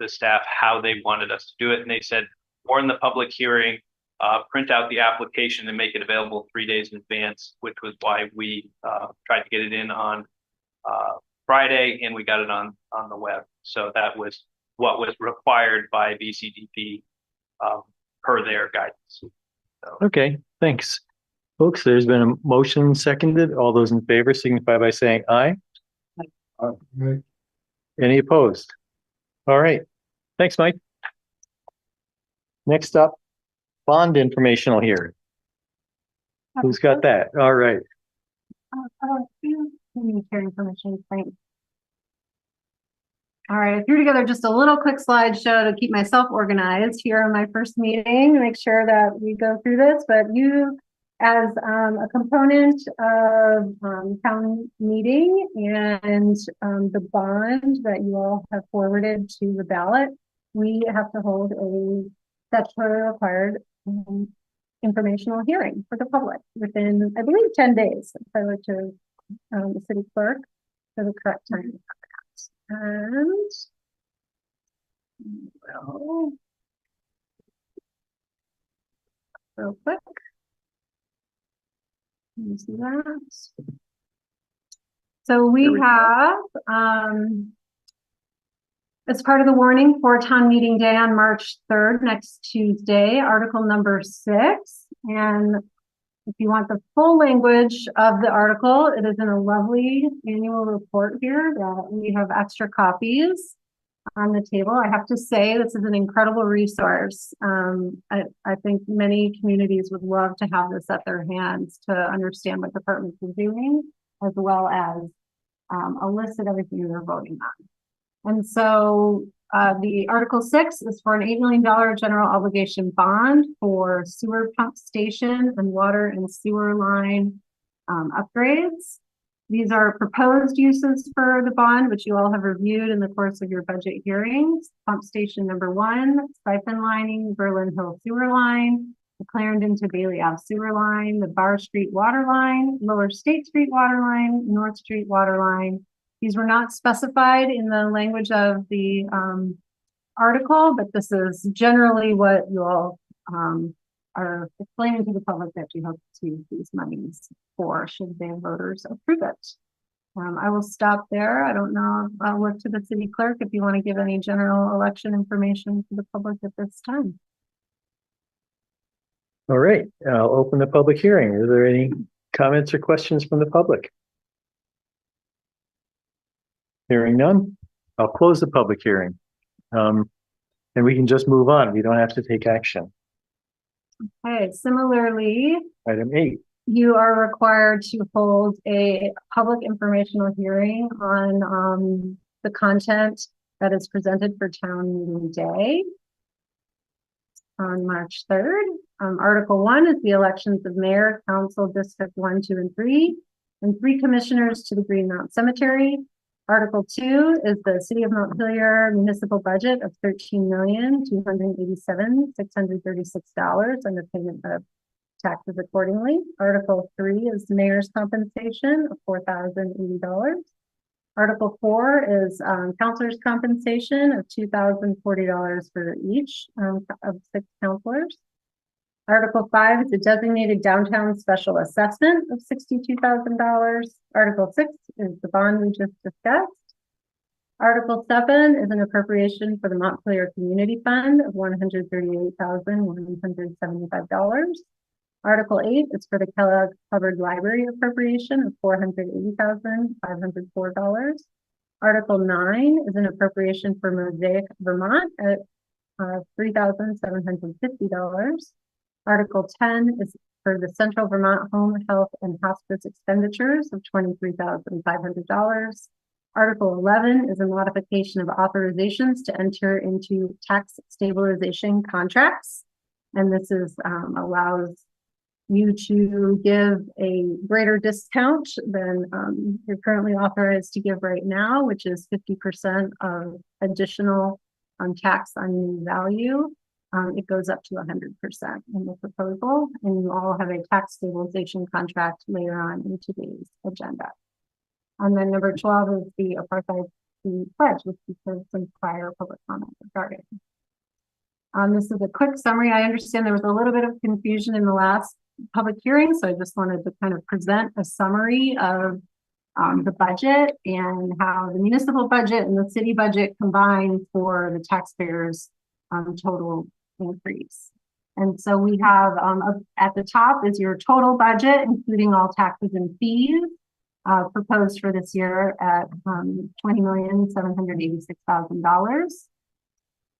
staff how they wanted us to do it. And they said, warn the public hearing, print out the application and make it available 3 days in advance, which was why we tried to get it in on Friday, and we got it on the web. So that was what was required by BCDP per their guidance. So. Okay, thanks. Folks, there's been a motion seconded. All those in favor signify by saying aye. Right. Any opposed? All right. Thanks, Mike. Next up, bond informational here. Who's got that? All right. Sharing permission, thanks. All right, I threw together just a little quick slideshow to keep myself organized here on my first meeting, make sure that we go through this, but you, as a component of town meeting and the bond that you all have forwarded to the ballot, we have to hold a statutory required informational hearing for the public within, I believe, 10 days. If I were to the city clerk for the correct time. And well, real quick. Let me see that. So we have as part of the warning for town meeting day on March 3rd, next Tuesday, article number 6. And if you want the full language of the article, it is in a lovely annual report here that we have extra copies on the table. I have to say, this is an incredible resource. I think many communities would love to have this at their hands to understand what departments are doing, as well as a list of everything they're voting on. And so the Article 6 is for an $8 million general obligation bond for sewer pump station and water and sewer line upgrades. These are proposed uses for the bond, which you all have reviewed in the course of your budget hearings. Pump station number 1, siphon lining, Berlin Hill sewer line, the Clarendon to Bailey Ave sewer line, the Bar Street water line, Lower State Street water line, North Street water line. These were not specified in the language of the article, but this is generally what you all are explaining to the public that you hope to use these monies for, should the voters approve it. I will stop there. I don't know. I'll look to the city clerk if you want to give any general election information to the public at this time. All right, I'll open the public hearing. Are there any comments or questions from the public? Hearing none, I'll close the public hearing. And we can just move on. We don't have to take action. Okay, similarly, Item 8. you are required to hold a public informational hearing on the content that is presented for town meeting day on March 3rd. Article 1 is the elections of mayor, council, district 1, 2, and 3, and 3 commissioners to the Green Mountain Cemetery. Article 2 is the City of Montpelier municipal budget of $13,287,636 and the payment of taxes accordingly. Article 3 is the mayor's compensation of $4,080. Article 4 is councilors' compensation of $2,040 for each of 6 councilors. Article 5 is the designated downtown special assessment of $62,000. Article 6 is the bond we just discussed. Article 7 is an appropriation for the Montpelier Community Fund of $138,175. Article 8 is for the Kellogg Hubbard Library appropriation of $480,504. Article 9 is an appropriation for Mosaic Vermont at $3,750. Article 10 is for the Central Vermont Home Health and Hospice expenditures of $23,500. Article 11 is a modification of authorizations to enter into tax stabilization contracts. And this is allows you to give a greater discount than you're currently authorized to give right now, which is 50% of additional tax on new value. It goes up to 100% in the proposal, and you all have a tax stabilization contract later on in today's agenda. And then number 12 is the apartheid pledge, which we heard some prior public comment regarding. This is a quick summary. I understand there was a little bit of confusion in the last public hearing, so I just wanted to kind of present a summary of the budget and how the municipal budget and the city budget combine for the taxpayers' total increase. And so we have at the top is your total budget, including all taxes and fees, proposed for this year at $20,786,000.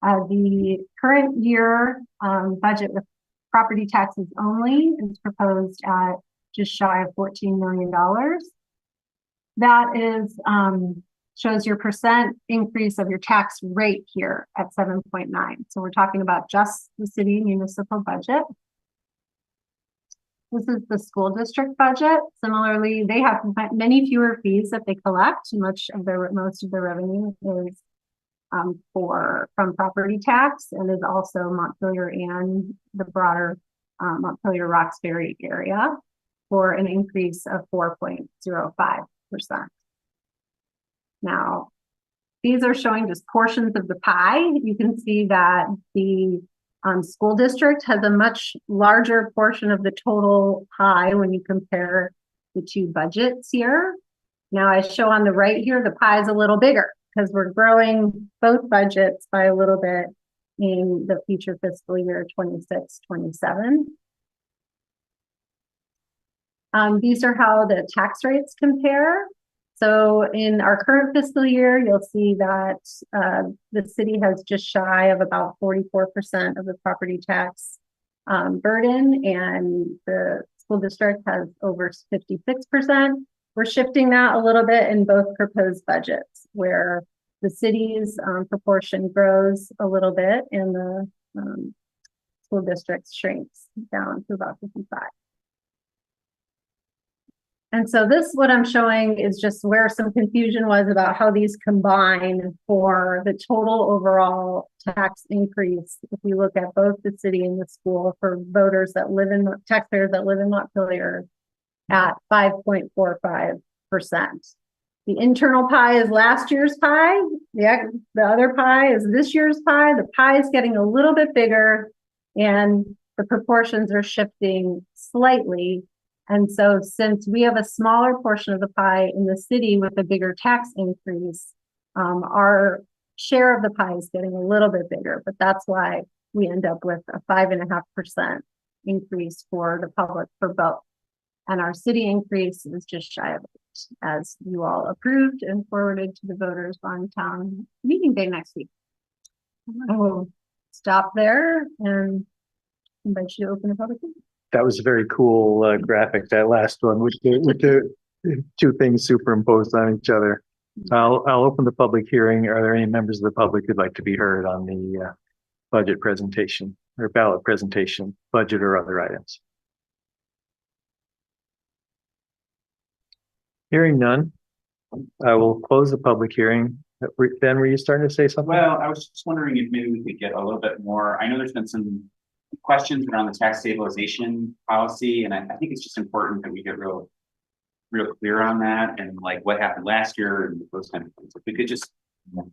The current year budget with property taxes only is proposed at just shy of $14 million. That is shows your percent increase of your tax rate here at 7.9. So we're talking about just the city municipal budget. This is the school district budget. Similarly, they have many fewer fees that they collect. Most of their revenue is from property tax, and is also Montpelier and the broader Montpelier Roxbury area for an increase of 4.05%. Now, these are showing just portions of the pie. You can see that the school district has a much larger portion of the total pie when you compare the two budgets here. Now, I show on the right here, the pie is a little bigger because we're growing both budgets by a little bit in the future fiscal year 26-27. These are how the tax rates compare. So in our current fiscal year, you'll see that the city has just shy of about 44% of the property tax burden, and the school district has over 56%. We're shifting that a little bit in both proposed budgets, where the city's proportion grows a little bit and the school district shrinks down to about 55. And so what I'm showing is just where some confusion was about how these combine for the total overall tax increase. If you look at both the city and the school for taxpayers that live in Montpelier at 5.45%. The internal pie is last year's pie. The other pie is this year's pie. The pie is getting a little bit bigger and the proportions are shifting slightly. And so since we have a smaller portion of the pie in the city with a bigger tax increase, our share of the pie is getting a little bit bigger, but that's why we end up with a 5.5% increase for the public for both. And our city increase is just shy of it, as you all approved and forwarded to the voters on town meeting day next week. I will stop there and invite you to open a public hearing. That was a very cool graphic, that last one, with the two things superimposed on each other. I'll open the public hearing. Are there any members of the public who'd like to be heard on the budget presentation or ballot presentation, budget or other items? Hearing none, I will close the public hearing. Ben, were you starting to say something? Well, I was just wondering if maybe we could get a little bit more. I know there's been some questions around the tax stabilization policy, and I think it's just important that we get real clear on that and like what happened last year and those kind of things. If we could just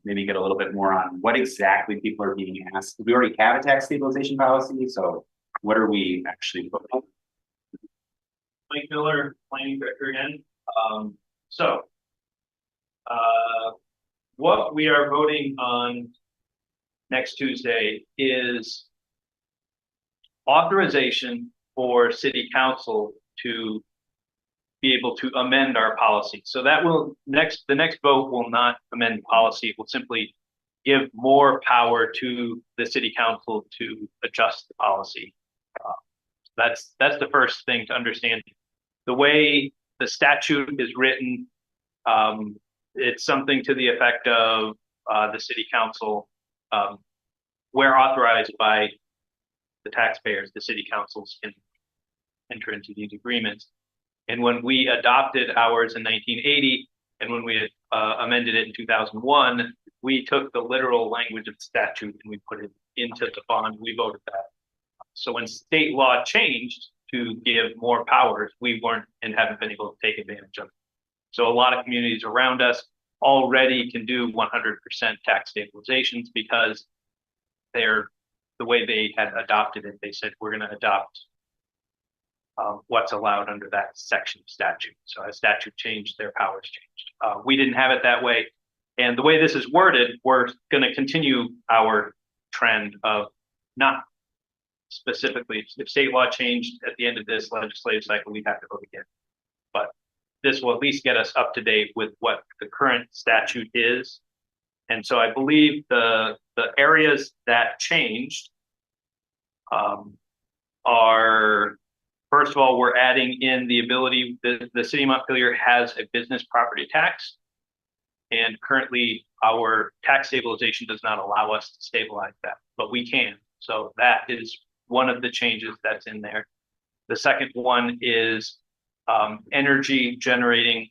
maybe get a little bit more on what exactly people are being asked. We already have a tax stabilization policy, so what are we actually putting? Mike Miller, planning director again. What we are voting on next Tuesday is authorization for city council to be able to amend our policy. So that will the next vote will not amend policy. It will simply give more power to the city council to adjust the policy. That's the first thing to understand. The way the statute is written, it's something to the effect of the city council, where authorized by the taxpayers, the city councils can enter into these agreements. And when we adopted ours in 1980, and when we amended it in 2001, we took the literal language of the statute and we put it into the bond. We voted that. So when state law changed to give more powers, we weren't and haven't been able to take advantage of it. So a lot of communities around us already can do 100% tax stabilizations because they're the way they had adopted it. They said, we're going to adopt what's allowed under that section of statute. So as statute changed, their powers changed. We didn't have it that way. And the way this is worded, we're going to continue our trend of not specifically, if state law changed at the end of this legislative cycle, we'd have to vote again. But this will at least get us up to date with what the current statute is. And so I believe the areas that changed are, first of all, we're adding in the ability, the city of Montpelier has a business property tax. And currently our tax stabilization does not allow us to stabilize that, but we can. So that is one of the changes that's in there. The second one is energy generating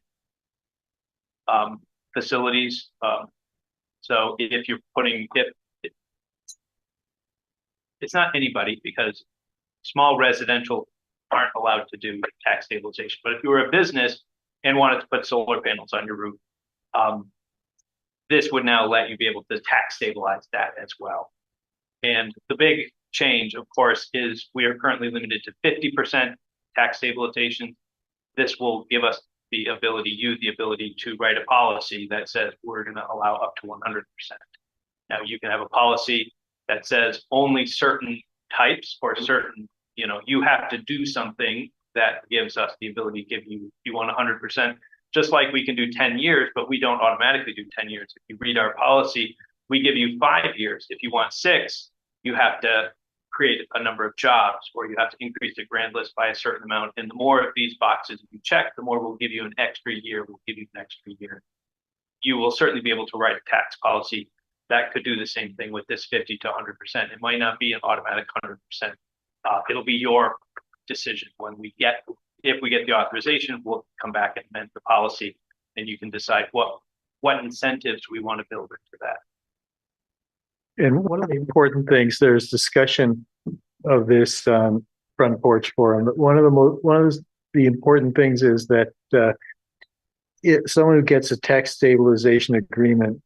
facilities. So if you're putting, it's not anybody, because small residential aren't allowed to do tax stabilization. But if you were a business and wanted to put solar panels on your roof, this would now let you be able to tax stabilize that as well. And the big change, of course, is we are currently limited to 50% tax stabilization. This will give us the ability, to write a policy that says we're going to allow up to 100%. Now you can have a policy that says only certain types or certain, you have to do something that gives us the ability to give you, you want 100%, just like we can do 10 years, but we don't automatically do 10 years. If you read our policy, we give you 5 years. If you want 6, you have to create a number of jobs, or you have to increase the grand list by a certain amount. And the more of these boxes you check, the more we'll give you an extra year. We'll give you an extra year. You will certainly be able to write a tax policy that could do the same thing with this 50 to 100%. It might not be an automatic 100%. It'll be your decision when if we get the authorization, we'll come back and amend the policy, and you can decide what incentives we want to build into that. And one of the important things, there's discussion of this front porch forum. But one of the important things is that someone who gets a tax stabilization agreement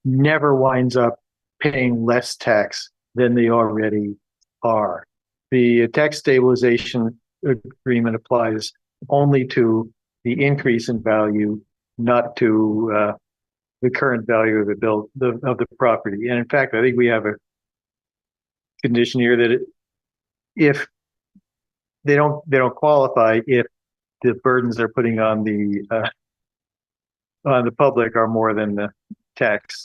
never winds up paying less tax than they already are. The tax stabilization agreement applies only to the increase in value, not to the current value of of the property. And in fact, I think we have a condition here that if they don't qualify if the burdens they're putting on the public are more than the tax.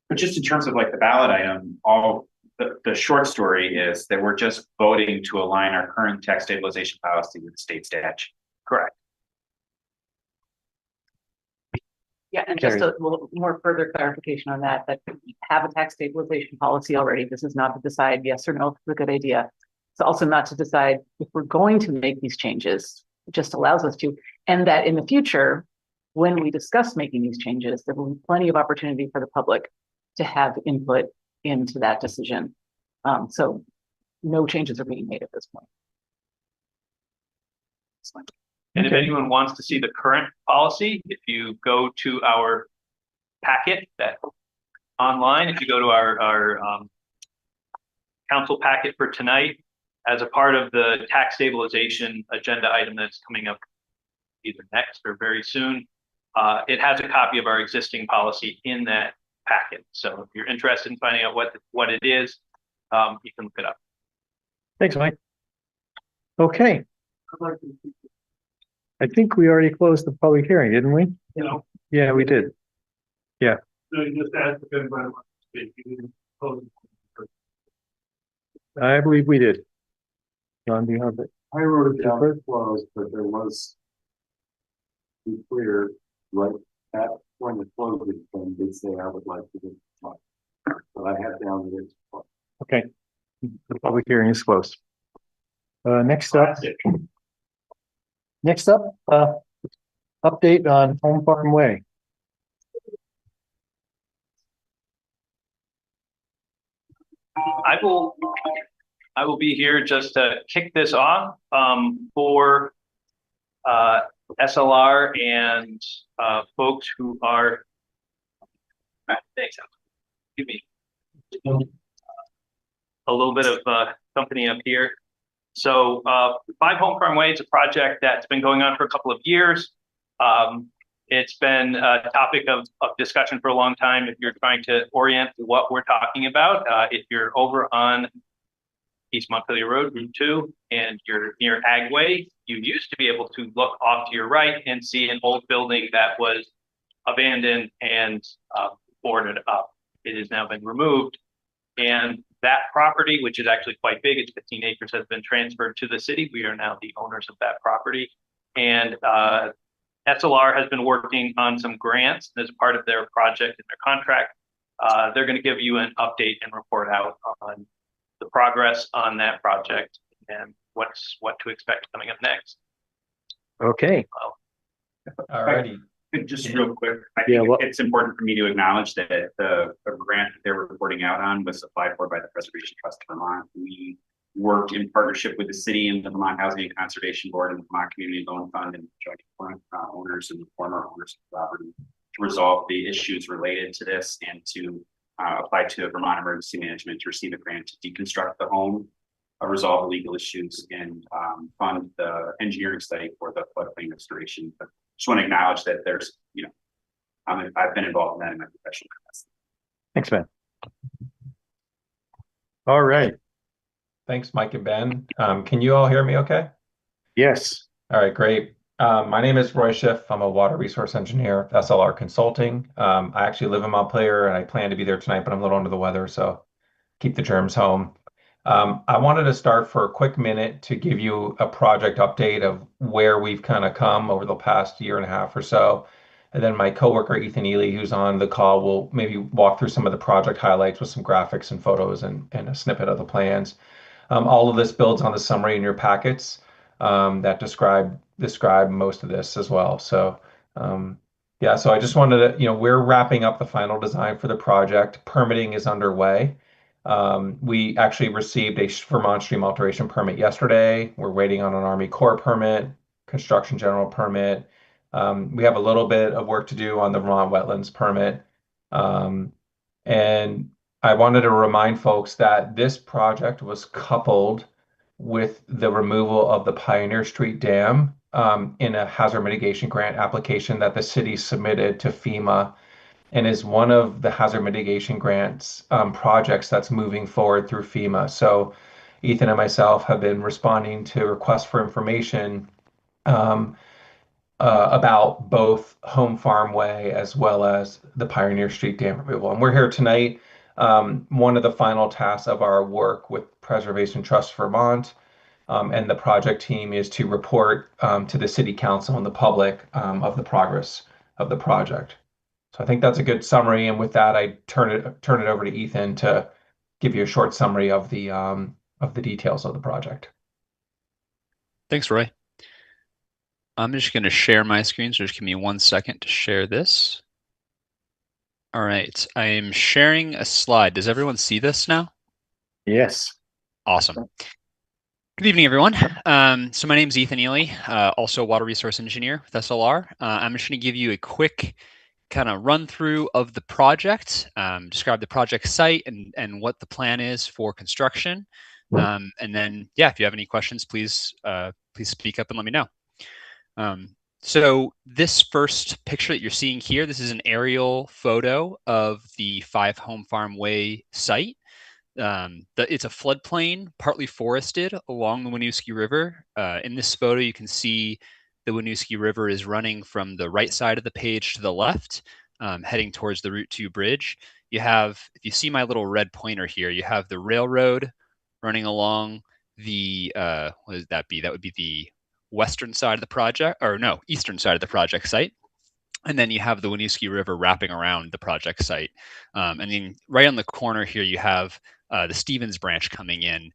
But just in terms of like the ballot item, the short story is that we're just voting to align our current tax stabilization policy with the state statute. Correct. Yeah, and just a little more further clarification on that we have a tax stabilization policy already. This is not to decide yes or no if it's a good idea. It's also not to decide if we're going to make these changes. It just allows us to, and that in the future, when we discuss making these changes, there will be plenty of opportunity for the public to have input into that decision. So no changes are being made at this point. And if anyone wants to see the current policy, if you go to our packet that online, if you go to our council packet for tonight, as a part of the tax stabilization agenda item that's coming up either next or very soon, it has a copy of our existing policy in that packet. So if you're interested in finding out what it is, you can look it up. Thanks, Mike. Okay. I think we already closed the public hearing, didn't we? No. Yeah, we did. Yeah. So you just asked if anybody wants to speak. You didn't close it. I believe we did. John, do you have it? I wrote it down as closed, but there was, to be clear, right at when the closing thing did say I would like to do it. But I had down that it's closed. Okay. The public hearing is closed. Next up, update on Home Farm Way. I will be here just to kick this off for SLR and folks who are. Thanks. Give me a little bit of company up here. So 5 Home Farm Way is a project that's been going on for a couple of years. It's been a topic of discussion for a long time. If you're trying to orient what we're talking about, if you're over on East Montpelier Road, Route 2, and you're near Agway, you used to be able to look off to your right and see an old building that was abandoned and boarded up. It has now been removed. And that property, which is actually quite big, it's 15 acres, has been transferred to the city. We are now the owners of that property. And SLR has been working on some grants as part of their project and their contract. They're going to give you an update and report out on the progress on that project and what to expect coming up next. Okay. Alrighty. Just real quick, I think it's important for me to acknowledge that the grant that they're reporting out on was applied for by the Preservation Trust of Vermont. We worked in partnership with the city and the Vermont Housing and Conservation Board and the Vermont Community Loan Fund and joint owners and former owners of the property to resolve the issues related to this and to apply to Vermont Emergency Management to receive a grant to deconstruct the home, resolve the legal issues, and fund the engineering study for the floodplain restoration. But just want to acknowledge that there's, I've been involved in that in my professional capacity. Thanks, Ben. All right. Thanks, Mike and Ben. Can you all hear me okay? Yes. All right, great. My name is Roy Schiff. I'm a water resource engineer at SLR Consulting. I actually live in Montpelier and I plan to be there tonight, but I'm a little under the weather, so keep the germs home. I wanted to start for a quick minute to give you a project update of where we've kind of come over the past year and a half or so. And then my coworker, Ethan Ely, who's on the call, will maybe walk through some of the project highlights with some graphics and photos and a snippet of the plans. All of this builds on the summary in your packets that describe most of this as well. So yeah, so I just wanted to, we're wrapping up the final design for the project. Permitting is underway. We actually received a Vermont Stream Alteration permit yesterday. We're waiting on an Army Corps permit, construction general permit. We have a little bit of work to do on the Vermont Wetlands permit. And I wanted to remind folks that this project was coupled with the removal of the Pioneer Street Dam in a hazard mitigation grant application that the city submitted to FEMA, and is one of the hazard mitigation grants projects that's moving forward through FEMA. So Ethan and myself have been responding to requests for information about both Home Farm Way as well as the Pioneer Street Dam removal. And we're here tonight. One of the final tasks of our work with Preservation Trust Vermont and the project team is to report to the City Council and the public of the progress of the project. So I think that's a good summary. And with that, I turn it over to Ethan to give you a short summary of the details of the project. Thanks, Roy. I'm just going to share my screen, so just give me 1 second to share this. All right, I am sharing a slide. Does everyone see this now? Yes. Awesome. Good evening, everyone. So my name is Ethan Ely, also a water resource engineer with SLR. I'm just going to give you a quick kind of run through of the project, describe the project site and what the plan is for construction. And then, yeah, if you have any questions, please speak up and let me know. So this first picture that you're seeing here, this is an aerial photo of the 5 Home Farm Way site. It's a floodplain, partly forested along the Winooski River. In this photo, you can see the Winooski River is running from the right side of the page to the left, heading towards the Route 2 bridge. You have, if you see my little red pointer here, you have the railroad running along the, what would that be? That would be the western side of the project, or no, eastern side of the project site. And then you have the Winooski River wrapping around the project site. And then right on the corner here, you have the Stevens branch coming in.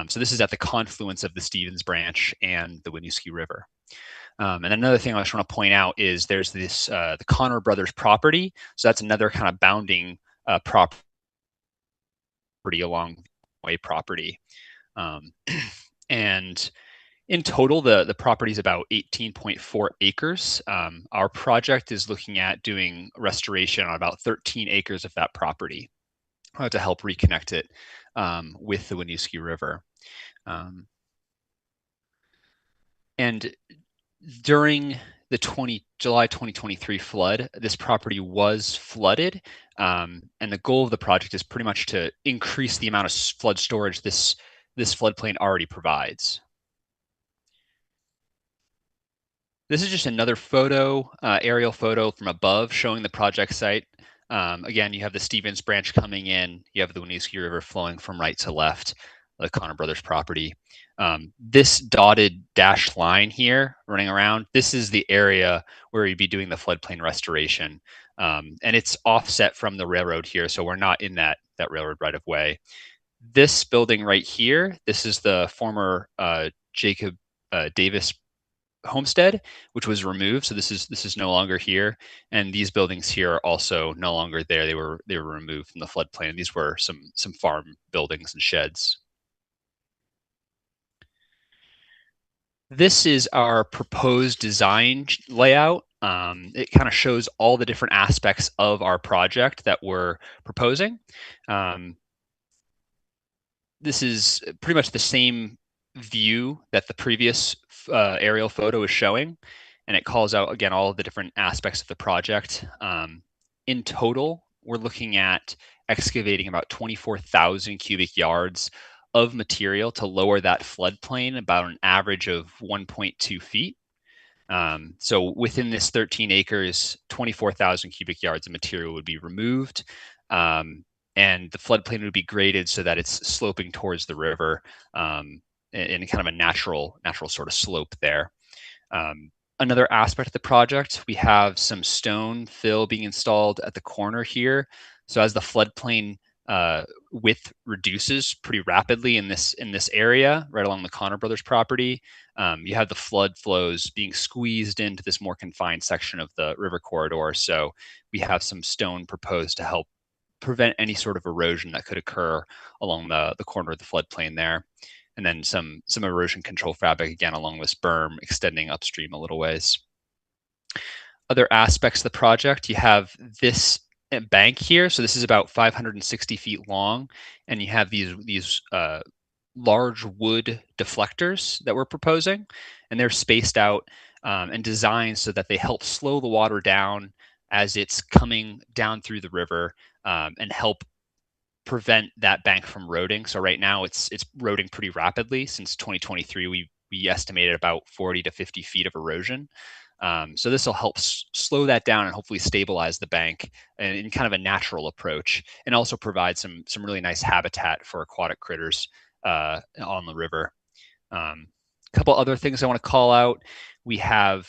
So this is at the confluence of the Stevens branch and the Winooski River. And another thing I just want to point out is there's this, the Connor Brothers property. So that's another kind of bounding property along the way property. And in total, the property is about 18.4 acres. Our project is looking at doing restoration on about 13 acres of that property to help reconnect it with the Winooski River. And during the July 2023 flood, this property was flooded. And the goal of the project is pretty much to increase the amount of flood storage this floodplain already provides. This is just another photo, aerial photo from above showing the project site. Again, you have the Stevens branch coming in. You have the Winooski River flowing from right to left, the Connor Brothers property. This dotted dashed line here running around, this is the area where you'd be doing the floodplain restoration. And it's offset from the railroad here, so we're not in that railroad right of way. This building right here, this is the former Jacob Davis homestead, which was removed. So this is no longer here. And these buildings here are also no longer there. They were removed from the floodplain. These were some farm buildings and sheds. This is our proposed design layout. It kind of shows all the different aspects of our project that we're proposing. This is pretty much the same view that the previous aerial photo is showing, and it calls out again all of the different aspects of the project. In total, we're looking at excavating about 24,000 cubic yards of material to lower that floodplain about an average of 1.2 feet. So within this 13 acres, 24,000 cubic yards of material would be removed. And the floodplain would be graded so that it's sloping towards the river in kind of a natural sort of slope there. Another aspect of the project, we have some stone fill being installed at the corner here. So as the floodplain width reduces pretty rapidly in this area, right along the Connor Brothers property, you have the flood flows being squeezed into this more confined section of the river corridor. So we have some stone proposed to help prevent any sort of erosion that could occur along the corner of the floodplain there. And then some erosion control fabric again along this berm extending upstream a little ways. Other aspects of the project, you have this bank here. So this is about 560 feet long, and you have these large wood deflectors that we're proposing, and they're spaced out and designed so that they help slow the water down as it's coming down through the river and help prevent that bank from eroding. So right now it's eroding pretty rapidly. Since 2023, we estimated about 40 to 50 feet of erosion. So this will help slow that down and hopefully stabilize the bank in kind of a natural approach, and also provide some really nice habitat for aquatic critters on the river. A couple other things I want to call out. We have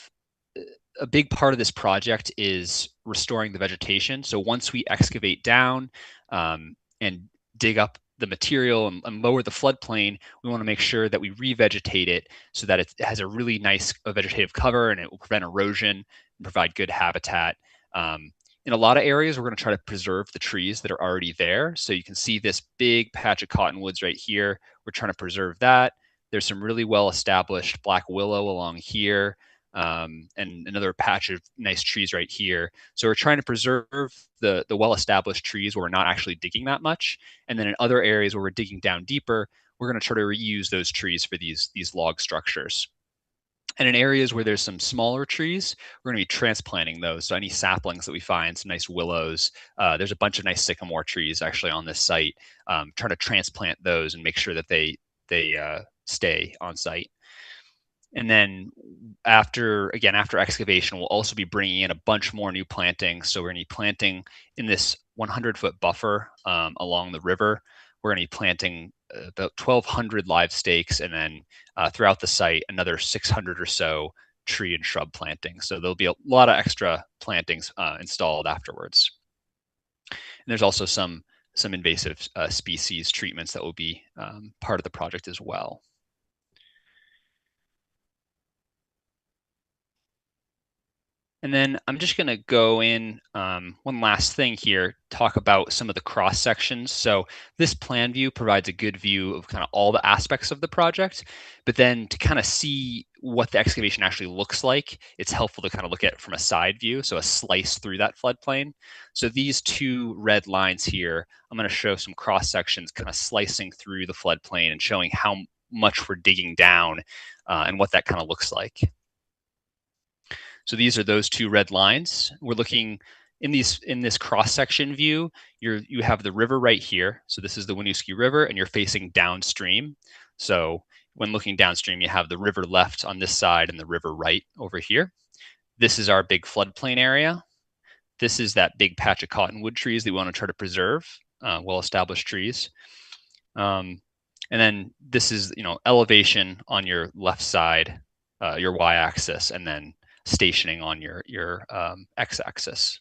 a big part of this project is restoring the vegetation. So once we excavate down and dig up the material and lower the floodplain, we want to make sure that we revegetate it so that it has a really nice vegetative cover and it will prevent erosion and provide good habitat. In a lot of areas, we're going to try to preserve the trees that are already there. So you can see this big patch of cottonwoods right here. We're trying to preserve that. There's some really well-established black willow along here. And another patch of nice trees right here. So we're trying to preserve the well-established trees where we're not actually digging that much. And then in other areas where we're digging down deeper, we're going to try to reuse those trees for these log structures. And in areas where there's some smaller trees, we're going to be transplanting those. So any saplings that we find, some nice willows, there's a bunch of nice sycamore trees actually on this site. Trying to transplant those and make sure that they stay on site. And then after excavation, we'll also be bringing in a bunch more new plantings. So we're going to be planting in this 100-foot buffer along the river. We're going to be planting about 1,200 live stakes, and then throughout the site, another 600 or so tree and shrub plantings. So there'll be a lot of extra plantings installed afterwards. And there's also some invasive species treatments that will be part of the project as well. And then I'm just going to go in one last thing here, talk about some of the cross sections. So this plan view provides a good view of kind of all the aspects of the project, but then to kind of see what the excavation actually looks like, it's helpful to kind of look at it from a side view, so a slice through that floodplain. So these two red lines here, I'm going to show some cross sections kind of slicing through the floodplain and showing how much we're digging down and what that kind of looks like. So these are those two red lines. We're looking in this cross-section view, you have the river right here. So this is the Winooski River, and you're facing downstream. So when looking downstream, you have the river left on this side and the river right over here. This is our big floodplain area. This is that big patch of cottonwood trees that we want to try to preserve, well-established trees. And then this is, elevation on your left side, your y-axis, and then stationing on your x-axis.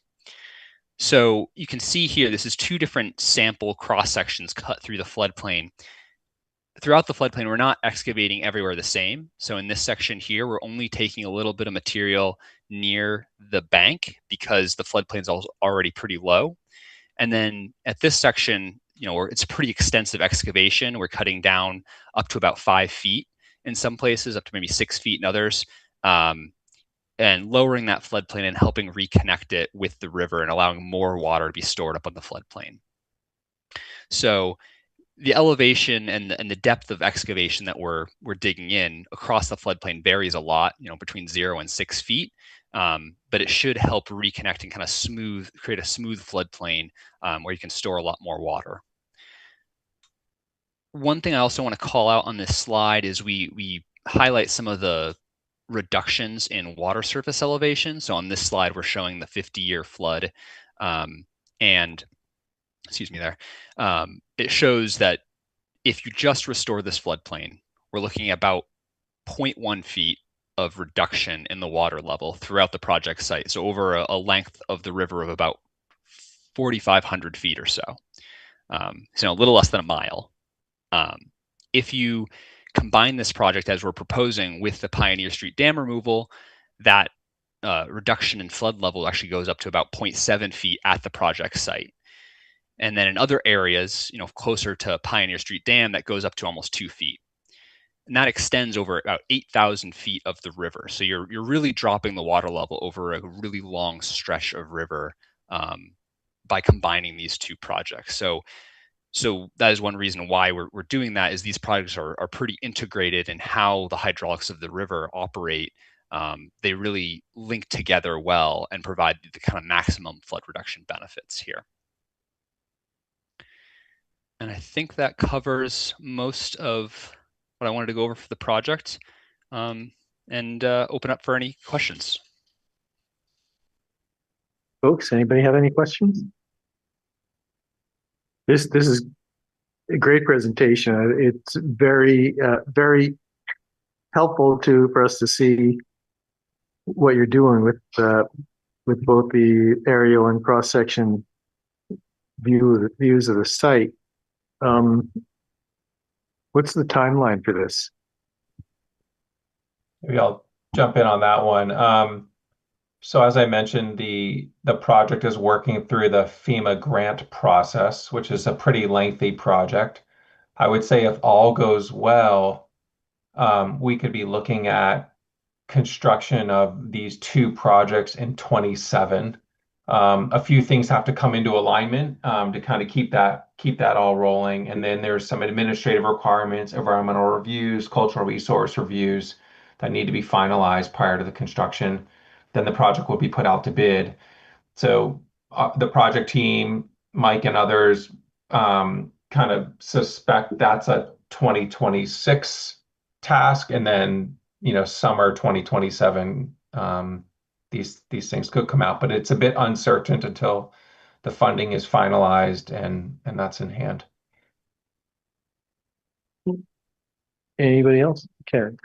So you can see here, this is two different sample cross sections cut through the floodplain. Throughout the floodplain, we're not excavating everywhere the same. So in this section here, we're only taking a little bit of material near the bank because the floodplain is already pretty low. And then at this section, it's a pretty extensive excavation. We're cutting down up to about 5 feet in some places, up to maybe 6 feet in others. And lowering that floodplain and helping reconnect it with the river and allowing more water to be stored up on the floodplain. So the elevation and the depth of excavation that we're digging in across the floodplain varies a lot, between 0 and 6 feet. But it should help reconnect and kind of create a smooth floodplain where you can store a lot more water. One thing I also want to call out on this slide is we highlight some of the reductions in water surface elevation. So on this slide, we're showing the 50-year flood. And excuse me there. It shows that if you just restore this floodplain, we're looking at about 0.1 feet of reduction in the water level throughout the project site. So over a length of the river of about 4,500 feet or so. So a little less than a mile. If you combine this project as we're proposing with the Pioneer Street Dam removal, that reduction in flood level actually goes up to about 0.7 feet at the project site. And then in other areas, closer to Pioneer Street Dam, that goes up to almost 2 feet. And that extends over about 8,000 feet of the river. So you're really dropping the water level over a really long stretch of river by combining these two projects. So So that is one reason why we're doing that, is these projects are pretty integrated in how the hydraulics of the river operate. They really link together well and provide the kind of maximum flood reduction benefits here. And I think that covers most of what I wanted to go over for the project, and open up for any questions. Folks, anybody have any questions? This is a great presentation. It's very helpful for us to see what you're doing with both the aerial and cross section views of the site. What's the timeline for this? Maybe I'll jump in on that one. So as I mentioned, the project is working through the FEMA grant process, which is a pretty lengthy project. I would say if all goes well, we could be looking at construction of these two projects in 27. A few things have to come into alignment to kind of keep that all rolling. And then there's some administrative requirements, environmental reviews, cultural resource reviews that need to be finalized prior to the construction. Then the project will be put out to bid. So the project team, Mike and others, kind of suspect that's a 2026 task, and then summer 2027, these things could come out, but it's a bit uncertain until the funding is finalized and that's in hand. Anybody else? Karen,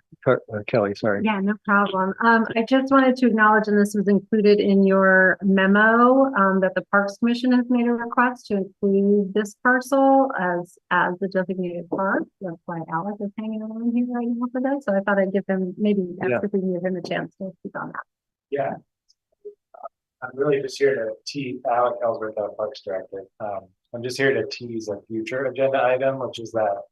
Kelly, sorry. Yeah, no problem. I just wanted to acknowledge, and this was included in your memo, that the Parks Commission has made a request to include this parcel as the designated park. That's why Alec is hanging around here right now for that. So I thought I'd give him, maybe ask if we can give him a chance to speak on that. Yeah. I'm really just here to tease Alec Ellsworth, our Parks Director. I'm just here to tease a future agenda item, which is that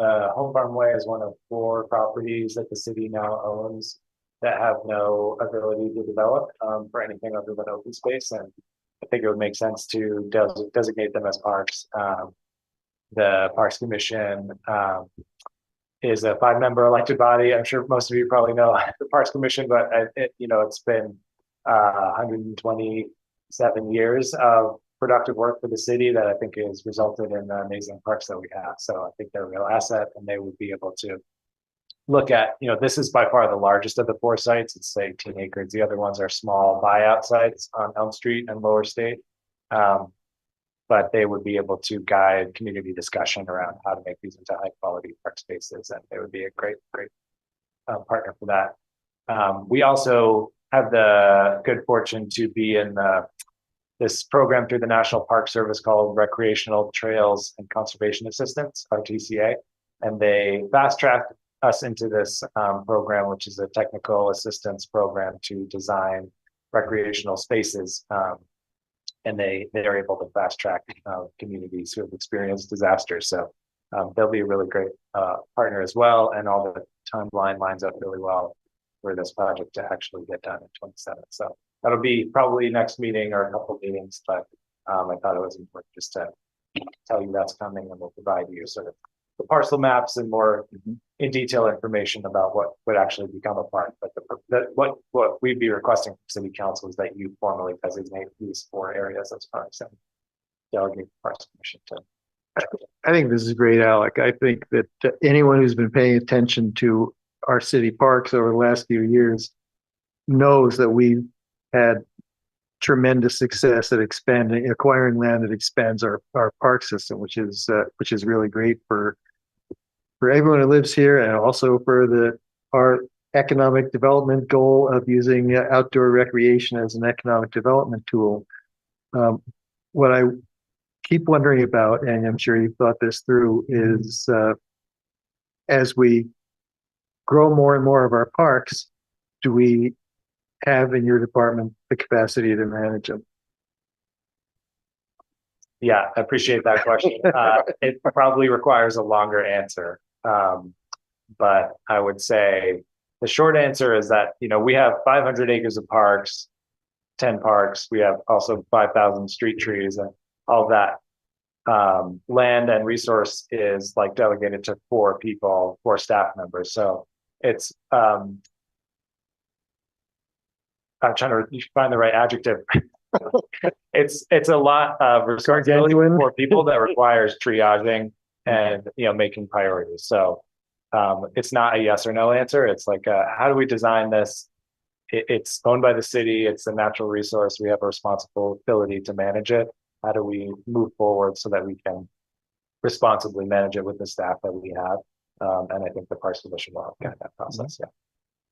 Home Farm Way is one of 4 properties that the city now owns that have no ability to develop for anything other than open space. And I think it would make sense to designate them as parks. The Parks Commission is a 5-member elected body. I'm sure most of you probably know the Parks Commission, but it's been 127 years of productive work for the city that I think has resulted in the amazing parks that we have. So I think they're a real asset, and they would be able to look at, this is by far the largest of the 4 sites. It's 18 acres. The other ones are small buyout sites on Elm Street and Lower State. But they would be able to guide community discussion around how to make these into high quality park spaces. And they would be a great partner for that. We also have the good fortune to be in this program through the National Park Service called Recreational Trails and Conservation Assistance, RTCA, and they fast-tracked us into this program, which is a technical assistance program to design recreational spaces, and they're able to fast-track communities who have experienced disasters. So they'll be a really great partner as well, and all the timeline lines up really well for this project to actually get done in 27. So that'll be probably next meeting or a couple of meetings, but I thought it was important just to tell you that's coming, and we'll provide you sort of the parcel maps and more in detail information about what would actually become a park. But what we'd be requesting from City Council is that you formally designate these 4 areas as parks and delegate the Parks Commission to. I think this is great, Alec. I think that anyone who's been paying attention to our city parks over the last few years knows that we've had tremendous success at acquiring land that expands our park system, which is really great for everyone who lives here, and also for our economic development goal of using outdoor recreation as an economic development tool. What I keep wondering about, and I'm sure you've thought this through, is as we grow more and more of our parks, do we have in your department the capacity to manage them? Yeah, I appreciate that question. It probably requires a longer answer. But I would say the short answer is that, we have 500 acres of parks, 10 parks. We have also 5,000 street trees and all of that. land and resource is like delegated to 4 people, 4 staff members. So it's, I'm trying to find the right adjective. It's a lot of responsibility for people that requires triaging and, you know, making priorities. So it's not a yes or no answer. It's like, how do we design this? It's owned by the city. It's a natural resource. We have a responsibility to manage it. How do we move forward so that we can responsibly manage it with the staff that we have? And I think the Parks Commission will help guide that process. Yeah.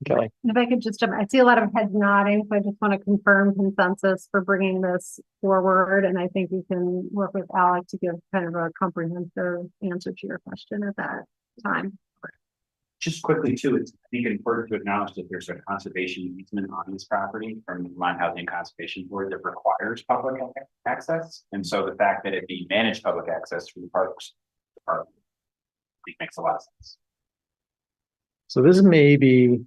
Kelly. And if I could just jump, I see a lot of heads nodding, so I just want to confirm consensus for bringing this forward. And I think we can work with Alec to give kind of a comprehensive answer to your question at that time. Just quickly too, it's I think important to acknowledge that there's a conservation easement on this property from the Vermont Housing Conservation Board that requires public access. And so the fact that it be managed public access through the Parks Department, I think makes a lot of sense. So this may be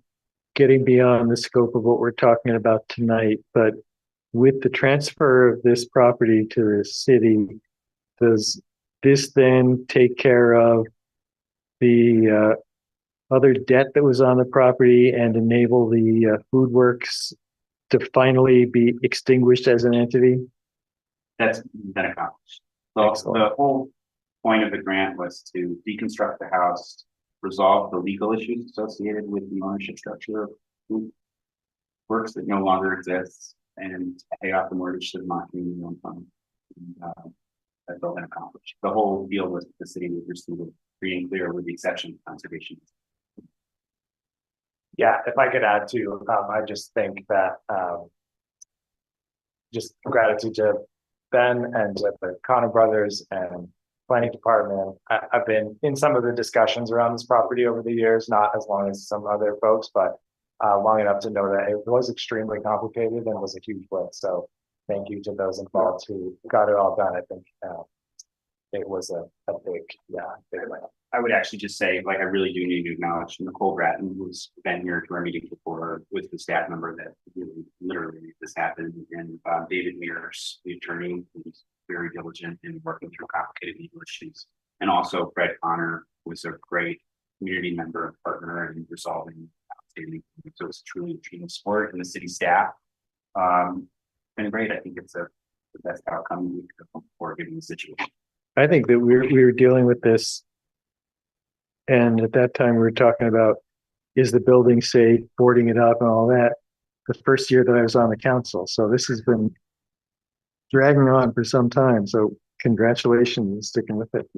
getting beyond the scope of what we're talking about tonight, but with the transfer of this property to the city, does this then take care of the other debt that was on the property and enable the food works to finally be extinguished as an entity? That's been accomplished. So the whole point of the grant was to deconstruct the house, resolve the legal issues associated with the ownership structure of food works that no longer exists, and pay off the mortgage to the Montpelier loan fund. That's all been accomplished. The whole deal was the city would receive it free and clear with the exception of conservation. Yeah, if I could add to, I just think that just gratitude to Ben and to the Connor brothers and planning department. I've been in some of the discussions around this property over the years, not as long as some other folks, but long enough to know that it was extremely complicated and was a huge lift. So thank you to those involved who got it all done. I think it was a big lift. I would actually just say, like, I really do need to acknowledge Nicole Bratton, who's been here to our meeting before, with the staff member that really literally made this happen, and David Mears, the attorney, who's very diligent in working through complicated legal issues, and also Fred Connor was a great community member and partner in resolving outstanding. So it's truly a team sport, and the city staff been great. I think it's the best outcome we could hope for given the situation. I think that we were dealing with this, and at that time we were talking about, is the building safe, boarding it up and all that, the first year that I was on the council. So this has been dragging on for some time. So congratulations on sticking with it.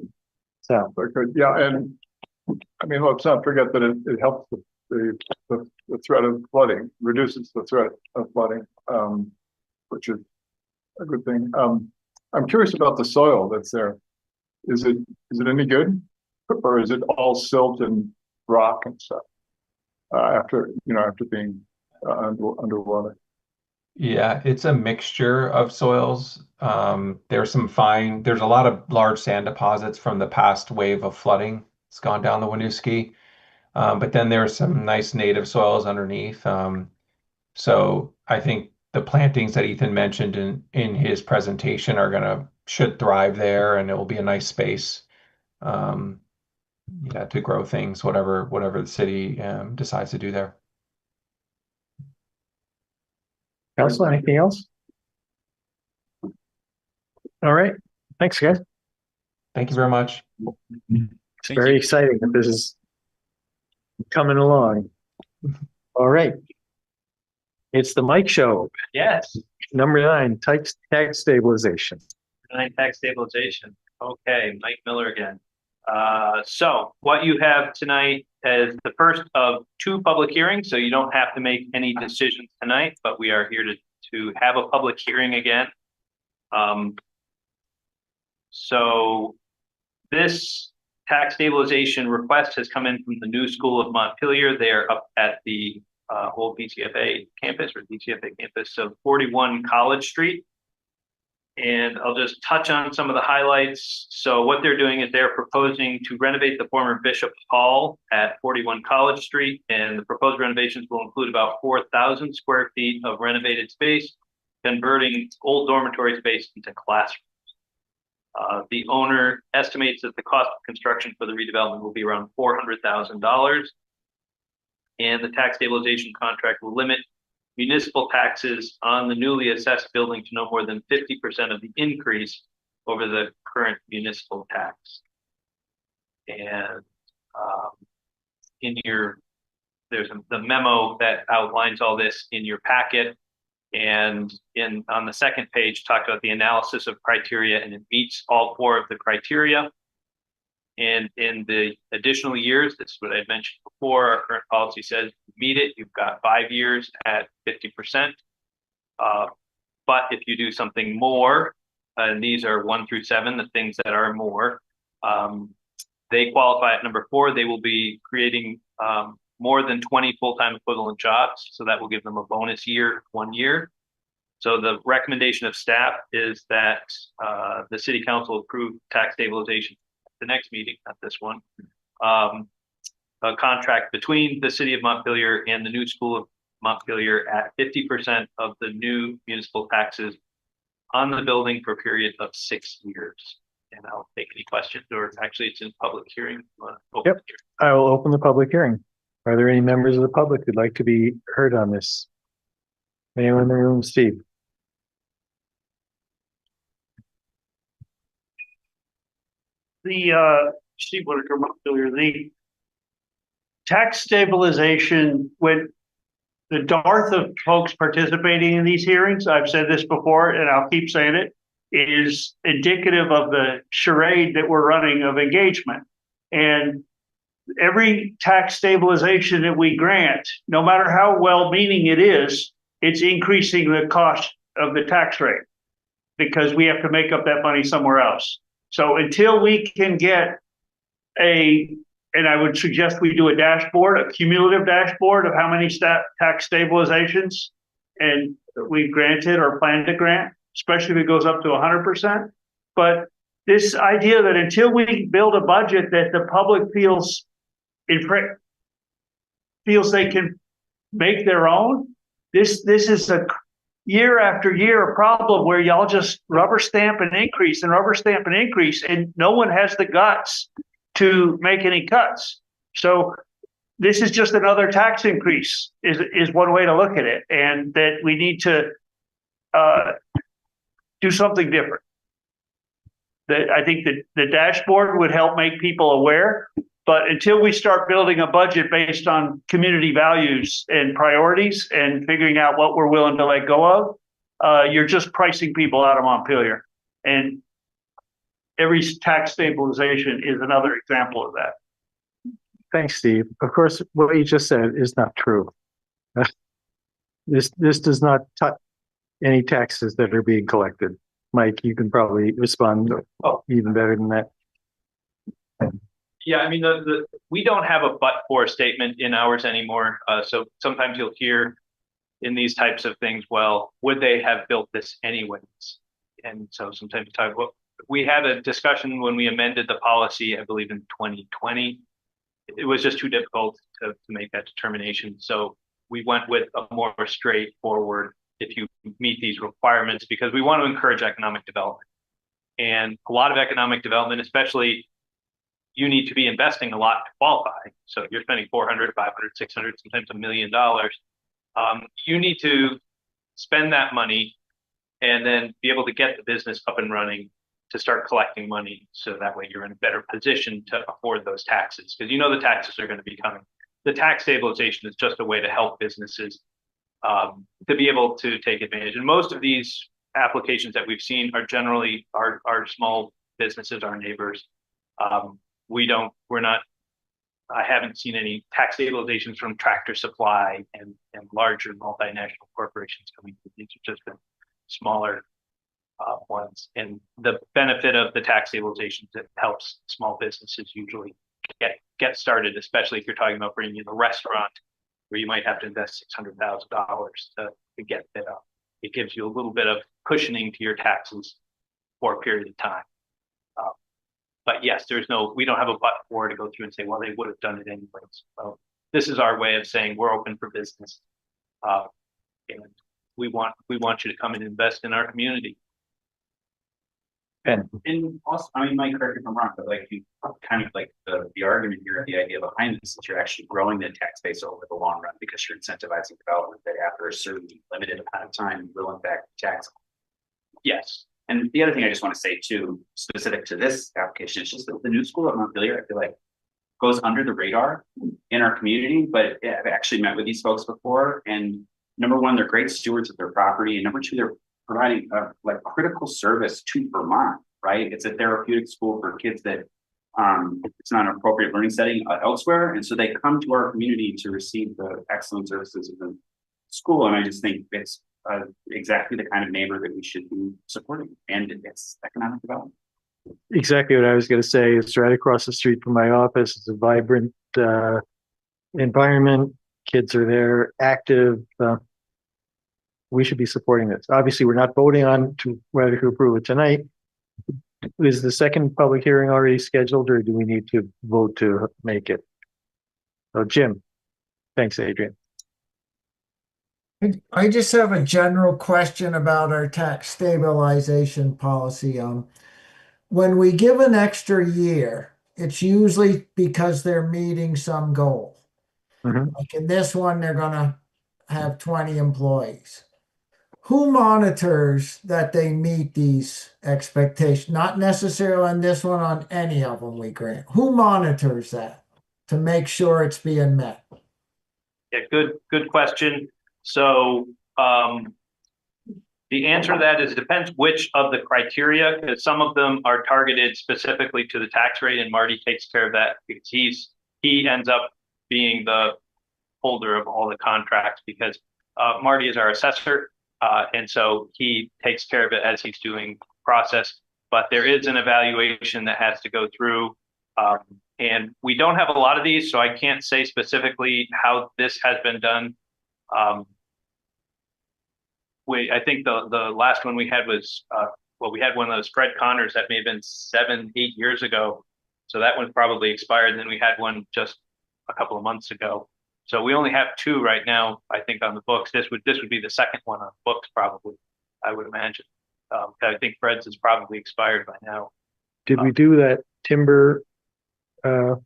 So yeah, and I mean, let's not forget that it helps the threat of flooding, reduces the threat of flooding, which is a good thing. I'm curious about the soil that's there. Is it any good, or is it all silt and rock and stuff after being underwater? Yeah, it's a mixture of soils. There's a lot of large sand deposits from the past wave of flooding. It's gone down the Winooski. But then there's some nice native soils underneath. So I think the plantings that Ethan mentioned in his presentation should thrive there, and it will be a nice space to grow things, whatever the city decides to do there. Council, anything else? All right. Thanks, guys. Thank you very much. It's very exciting that this is coming along. All right. It's the Mike Show. Yes. Number 9, tax stabilization. Tax stabilization. Okay, Mike Miller again. So what you have tonight is the first of 2 public hearings, so you don't have to make any decisions tonight, but we are here to have a public hearing again. So this tax stabilization request has come in from the New School of Montpelier. They're up at the old DCFA campus, so 41 College Street. And I'll just touch on some of the highlights. So what they're doing is they're proposing to renovate the former Bishop Hall at 41 College Street. And the proposed renovations will include about 4,000 square feet of renovated space, converting old dormitory space into classrooms. The owner estimates that the cost of construction for the redevelopment will be around $400,000. And the tax stabilization contract will limit municipal taxes on the newly assessed building to no more than 50% of the increase over the current municipal tax. And there's the memo that outlines all this in your packet. And on the second page, talked about the analysis of criteria, and it meets all 4 of the criteria. And in the additional years, this is what I mentioned before, our current policy says meet it, you've got 5 years at 50%. But if you do something more, and these are 1 through 7, the things that are more, they qualify at number 4. They will be creating more than 20 full-time equivalent jobs. So that will give them a bonus year, 1 year. So the recommendation of staff is that the city council approve tax stabilization at the next meeting, not this one. A contract between the city of Montpelier and the new school of Montpelier at 50% of the new municipal taxes on the building for a period of 6 years. And I'll take any questions, or actually it's in public hearing. Yep, I will open the public hearing. Are there any members of the public who'd like to be heard on this? Anyone in the room? Steve? Steve Whitaker, Montpelier, the tax stabilization, when the dearth of folks participating in these hearings, I've said this before and I'll keep saying it, is indicative of the charade that we're running of engagement. And every tax stabilization that we grant, no matter how well-meaning it is, it's increasing the cost of the tax rate because we have to make up that money somewhere else. So until we can get and I would suggest we do a dashboard, a cumulative dashboard of how many tax stabilizations and we've granted or plan to grant, especially if it goes up to 100%. But this idea that until we build a budget that the public feels they can make their own, this is a year after year a problem where y'all just rubber stamp an increase and rubber stamp an increase, and no one has the guts to make any cuts. So this is just another tax increase is one way to look at it, and that we need to do something different. That I think that the dashboard would help make people aware, but until we start building a budget based on community values and priorities and figuring out what we're willing to let go of, you're just pricing people out of Montpelier. And every tax stabilization is another example of that. Thanks, Steve. Of course, what you just said is not true. This does not touch any taxes that are being collected. Mike, you can probably respond even better than that. Yeah, I mean, we don't have a but-for statement in ours anymore. So sometimes you'll hear in these types of things, well, would they have built this anyways? And so sometimes we had a discussion when we amended the policy, I believe in 2020. It was just too difficult to make that determination. So we went with a more straightforward, if you meet these requirements, because we want to encourage economic development. And a lot of economic development, especially, you need to be investing a lot to qualify. So you're spending $400, $500, $600, sometimes $1 million. You need to spend that money and then be able to get the business up and running to start collecting money. So that way you're in a better position to afford those taxes, because you know the taxes are going to be coming. The tax stabilization is just a way to help businesses to be able to take advantage. And most of these applications that we've seen are generally our small businesses, our neighbors. I haven't seen any tax stabilizations from Tractor Supply and larger multinational corporations coming through. These have just been smaller ones. And the benefit of the tax stabilization is it helps small businesses usually get started, especially if you're talking about bringing in a restaurant where you might have to invest $600,000 to get that up. It gives you a little bit of cushioning to your taxes for a period of time. But yes, we don't have a but for to go through and say, well, they would have done it anyways. Well, this is our way of saying we're open for business. And we want you to come and invest in our community. Ben, And also, I mean, Mike, correct me if I'm wrong, but like you kind of like the argument here, the idea behind this is that you're actually growing the tax base over the long run because you're incentivizing development that after a certain limited amount of time will in fact be taxed. Yes. And the other thing I just want to say too, specific to this application, is just that the new school at Montpelier, I feel like goes under the radar in our community, but I've actually met with these folks before. And number one, they're great stewards of their property. And number two, they're providing like critical service to Vermont, right? It's a therapeutic school for kids that it's not an appropriate learning setting elsewhere. And so they come to our community to receive the excellent services of the school. And I just think it's exactly the kind of neighbor that we should be supporting, and it's economic development. exactly what I was going to say. It's right across the street from my office. It's a vibrant environment. Kids are there, active. We should be supporting this. Obviously, we're not voting on to whether to approve it tonight. Is the second public hearing already scheduled, or do we need to vote to make it? Oh, Jim. Thanks, Adrian. I just have a general question about our tax stabilization policy. When we give an extra year, it's usually because they're meeting some goal. Mhm. Like in this one, they're gonna have 20 employees. Who monitors that they meet these expectations? Not necessarily on this one, on any of them we grant. Who monitors that to make sure it's being met? Yeah, good question. So the answer to that is it depends which of the criteria, because some of them are targeted specifically to the tax rate, and Marty takes care of that because he ends up being the holder of all the contracts because Marty is our assessor, and so he takes care of it as he's doing process. But there is an evaluation that has to go through, and we don't have a lot of these, so I can't say specifically how this has been done. I think the last one we had was, we had one of those Fred Connors that may have been 7-8 years ago. So that one's probably expired. And then we had one just a couple of months ago. So we only have 2 right now, I think, on the books. This would be the second one on the books, probably, I would imagine. I think Fred's is probably expired by now. Did we do that timber? The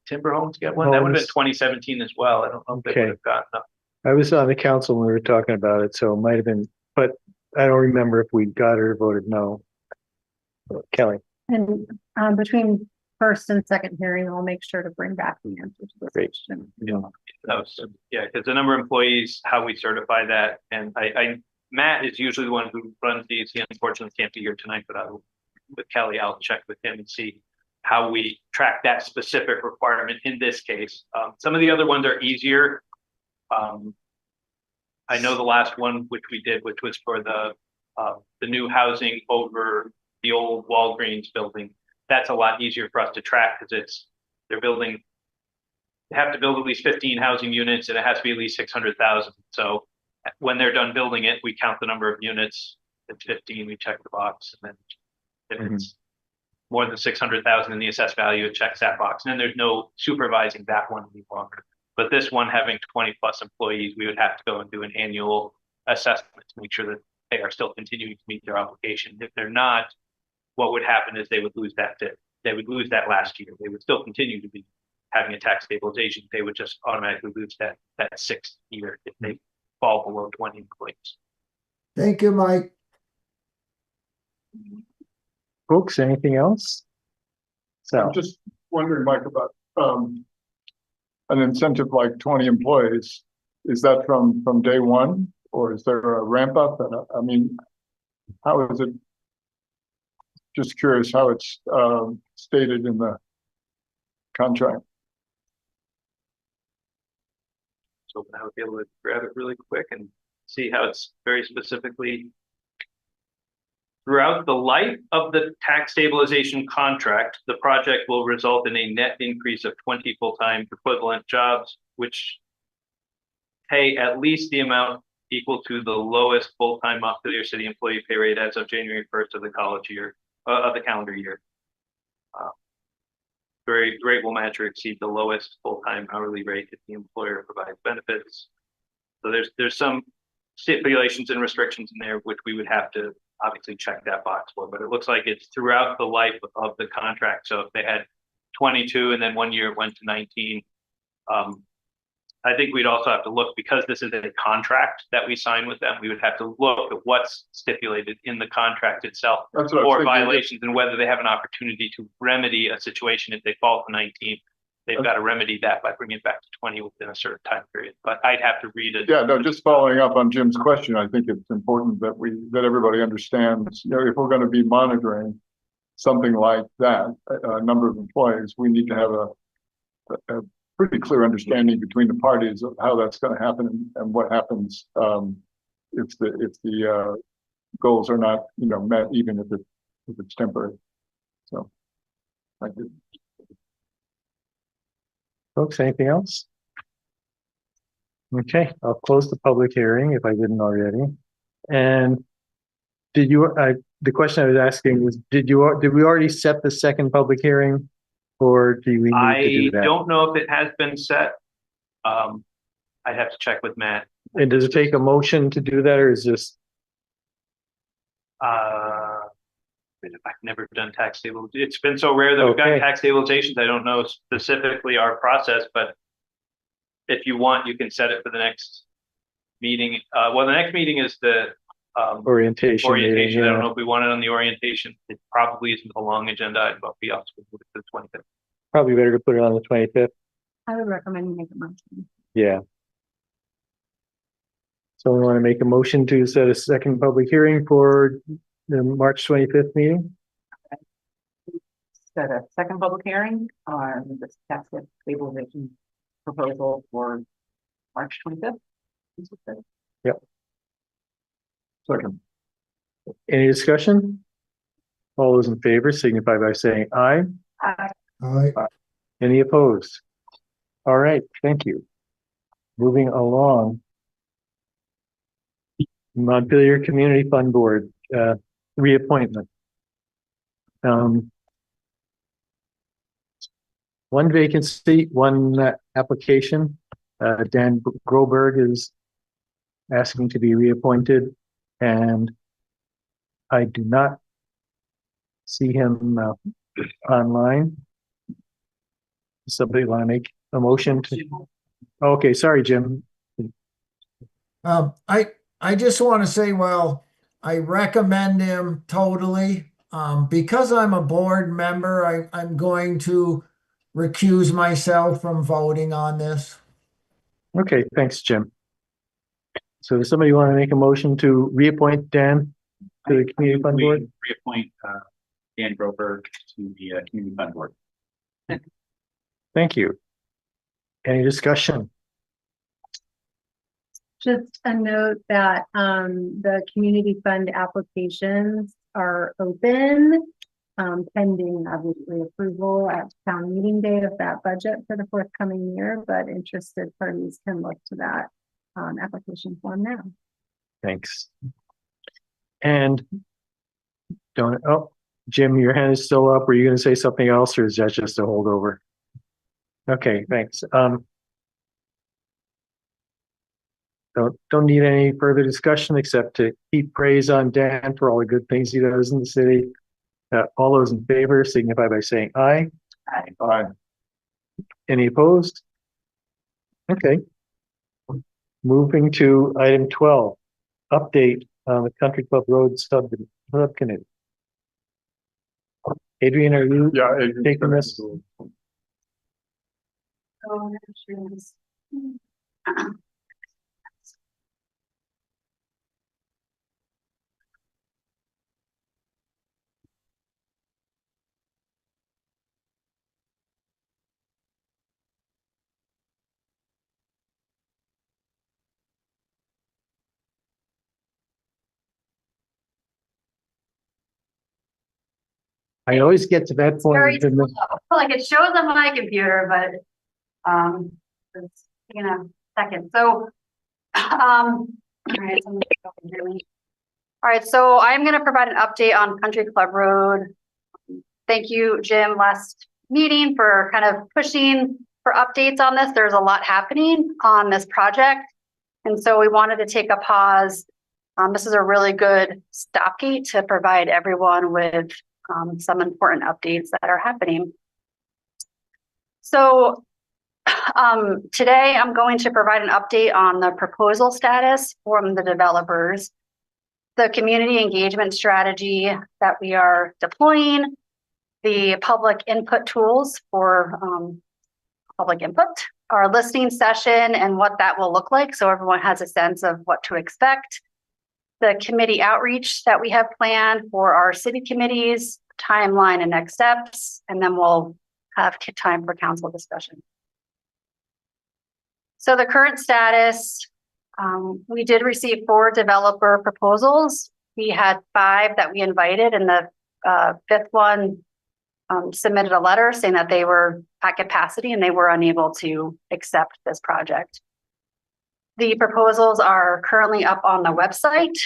Timber Homes get one? That would have been 2017 as well. I don't know if they would have gotten up. I was on the council when we were talking about it, so it might have been, but I don't remember if we got it or voted no. Kelly. And between first and second hearing, I'll make sure to bring back the answer to this question. Because the number of employees, how we certify that, and Matt is usually the one who runs these. He unfortunately can't be here tonight, but with Kelly, I'll check with him and see how we track that specific requirement in this case. Some of the other ones are easier. I know the last one which we did, which was for the new housing over the old Walgreens building. That's a lot easier for us to track because they have to build at least 15 housing units and it has to be at least 600,000. So when they're done building it, we count the number of units. It's 15, we check the box, and then if it's more than 600,000 in the assessed value, it checks that box. And then there's no supervising that one any longer. But this one having 20 plus employees, we would have to go and do an annual assessment to make sure that they are still continuing to meet their obligation. If they're not, what would happen is they would lose that last year. They would still continue to be having a tax stabilization. They would just automatically lose that 6th year if they fall below 20 employees. Thank you, Mike. Folks, anything else? So I'm just wondering, Mike, about an incentive like 20 employees. Is that from day one, or is there a ramp up? And I mean, how is it? Just curious how it's stated in the contract. So I would be able to grab it really quick and see how it's very specifically. Throughout the life of the tax stabilization contract, the project will result in a net increase of 20 full-time equivalent jobs, which pay at least the amount equal to the lowest full-time Montpelier City employee pay rate as of January 1st of the calendar year. Very rate will match or exceed the lowest full-time hourly rate if the employer provides benefits. So there's some stipulations and restrictions in there which we would have to obviously check that box for, but it looks like it's throughout the life of the contract. So if they had 22 and then 1 year it went to 19, I think we'd also have to look, because this is a contract that we sign with them, we would have to look at what's stipulated in the contract itself That's what I was for thinking. violations, and whether they have an opportunity to remedy a situation if they fall to 19. They've got to remedy that by bringing it back to 20 within a certain time period. But I'd have to read it. Yeah, no, just following up on Jim's question, I think it's important that everybody understands, if we're going to be monitoring something like that, a number of employees, we need to have a pretty clear understanding between the parties of how that's going to happen and what happens if the goals are not, met, even if it's temporary. So, thank you. Folks, anything else? Okay, I'll close the public hearing if I didn't already. And the question I was asking was, did we already set the second public hearing, or do we need to do that? I don't know if it has been set. I'd have to check with Matt. And does it take a motion to do that, or is just? I've never done tax stable. It's been so rare that we've done tax stabilizations. I don't know specifically our process, but if you want, you can set it for the next meeting. Well, the next meeting is the orientation. Meeting, I don't know if we want it on the orientation. It probably isn't a long agenda item, but we also would move it to the 25th. Probably better to put it on the 25th. I would recommend you make a motion. Yeah. So we want to make a motion to set a second public hearing for the March 25th meeting. Set a second public hearing on the tax stabilization proposal for March 25th. Yep. Second. Any discussion? All those in favor signify by saying aye. Aye. Aye. Any opposed? All right, thank you. Moving along. Montpelier Community Fund Board, reappointment. One vacancy, one application. Dan Groberg is asking to be reappointed, and I do not see him online. Somebody want to make a motion to? Okay, sorry, Jim. I just want to say, well, I recommend him totally. Because I'm a board member, I'm going to recuse myself from voting on this. Okay, thanks, Jim. So does somebody want to make a motion to reappoint Dan to the Community Fund Board? Reappoint Dan Groberg to the Community Fund Board. Thank you. Any discussion? Just a note that the community fund applications are open, pending obviously approval at town meeting day of that budget for the forthcoming year, but interested parties can look to that application form now. Thanks. And Jim, your hand is still up. Were you going to say something else, or is that just a holdover? Okay, thanks. Don't need any further discussion except to heap praise on Dan for all the good things he does in the city. All those in favor signify by saying aye. Aye. Aye. Any opposed? Okay. Moving to item 12, update on the Country Club Road subcommittee. Adrian, are you taking this? I always get to that point. Like it shows on my computer, but it's taking a second. So all right, so I'm going to provide an update on Country Club Road. Thank you, Jim, last meeting for kind of pushing for updates on this. There's a lot happening on this project. And so we wanted to take a pause This is a really good stopgate to provide everyone with some important updates that are happening. So today I'm going to provide an update on the proposal status from the developers, the community engagement strategy that we are deploying, the public input tools for public input, our listening session and what that will look like so everyone has a sense of what to expect, the committee outreach that we have planned for our city committees, timeline and next steps, and then we'll have time for council discussion. So the current status, we did receive 4 developer proposals. We had 5 that we invited, and the 5th one submitted a letter saying that they were at capacity and they were unable to accept this project. The proposals are currently up on the website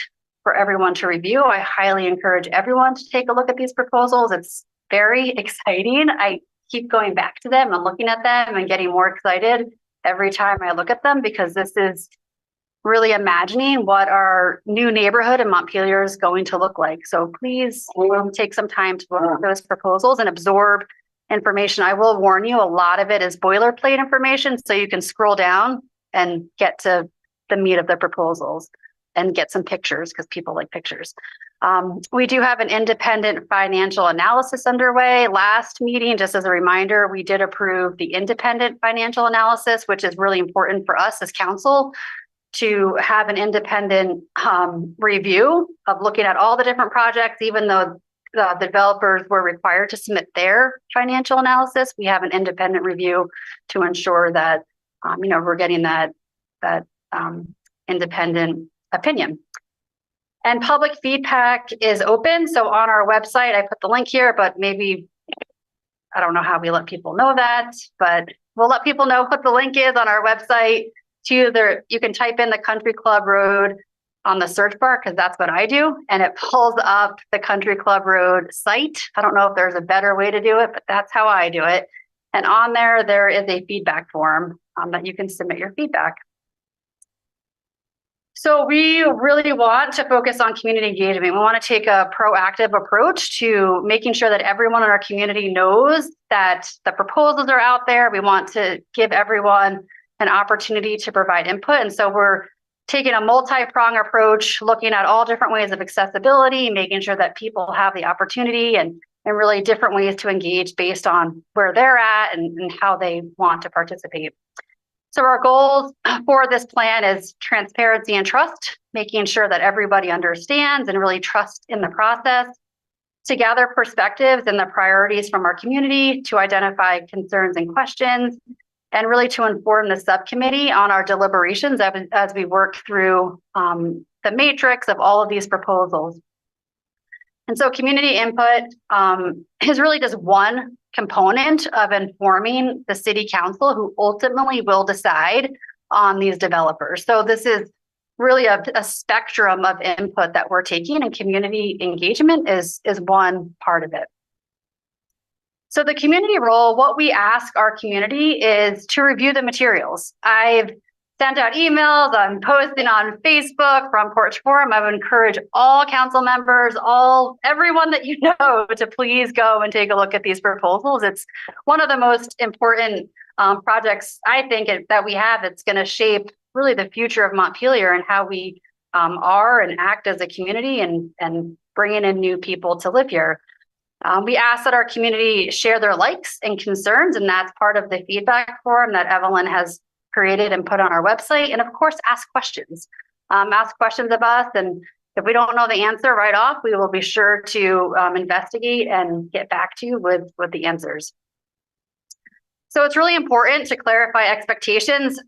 for everyone to review. I highly encourage everyone to take a look at these proposals. It's very exciting. I keep going back to them and looking at them and getting more excited every time I look at them, because this is really imagining what our new neighborhood in Montpelier is going to look like. So please take some time to look at those proposals and absorb information. I will warn you, a lot of it is boilerplate information, so you can scroll down and get to the meat of the proposals and get some pictures because people like pictures. We do have an independent financial analysis underway. Last meeting, just as a reminder, we did approve the independent financial analysis, which is really important for us as council to have an independent review of looking at all the different projects. Even though the developers were required to submit their financial analysis, we have an independent review to ensure that we're getting that independent opinion. And public feedback is open. So on our website, I put the link here, but maybe, I don't know how we let people know that, but we'll let people know what the link is on our website. You can type in the Country Club Road on the search bar, because that's what I do, and it pulls up the Country Club Road site. I don't know if there's a better way to do it, but that's how I do it. And on there is a feedback form that you can submit your feedback. So we really want to focus on community engagement. We want to take a proactive approach to making sure that everyone in our community knows that the proposals are out there. We want to give everyone an opportunity to provide input. And so we're taking a multi-pronged approach, looking at all different ways of accessibility, making sure that people have the opportunity and really different ways to engage based on where they're at and how they want to participate. So our goals for this plan is transparency and trust, making sure that everybody understands and really trusts in the process, to gather perspectives and the priorities from our community, to identify concerns and questions, and really to inform the subcommittee on our deliberations as we work through the matrix of all of these proposals. And so community input is really just one component of informing the city council, who ultimately will decide on these developers. So this is really a spectrum of input that we're taking, and community engagement is one part of it. So the community role, what we ask our community is to review the materials. I've sent out emails, I'm posting on Facebook, Front Porch Forum. I would encourage all council members, everyone that you know, to please go and take a look at these proposals. It's one of the most important projects, I think, that we have. It's going to shape really the future of Montpelier and how we are and act as a community and bringing in new people to live here. We ask that our community share their likes and concerns, and that's part of the feedback form that Evelyn has created and put on our website. And of course, ask questions. Ask questions of us, and if we don't know the answer right off, we will be sure to investigate and get back to you with the answers. So it's really important to clarify expectations.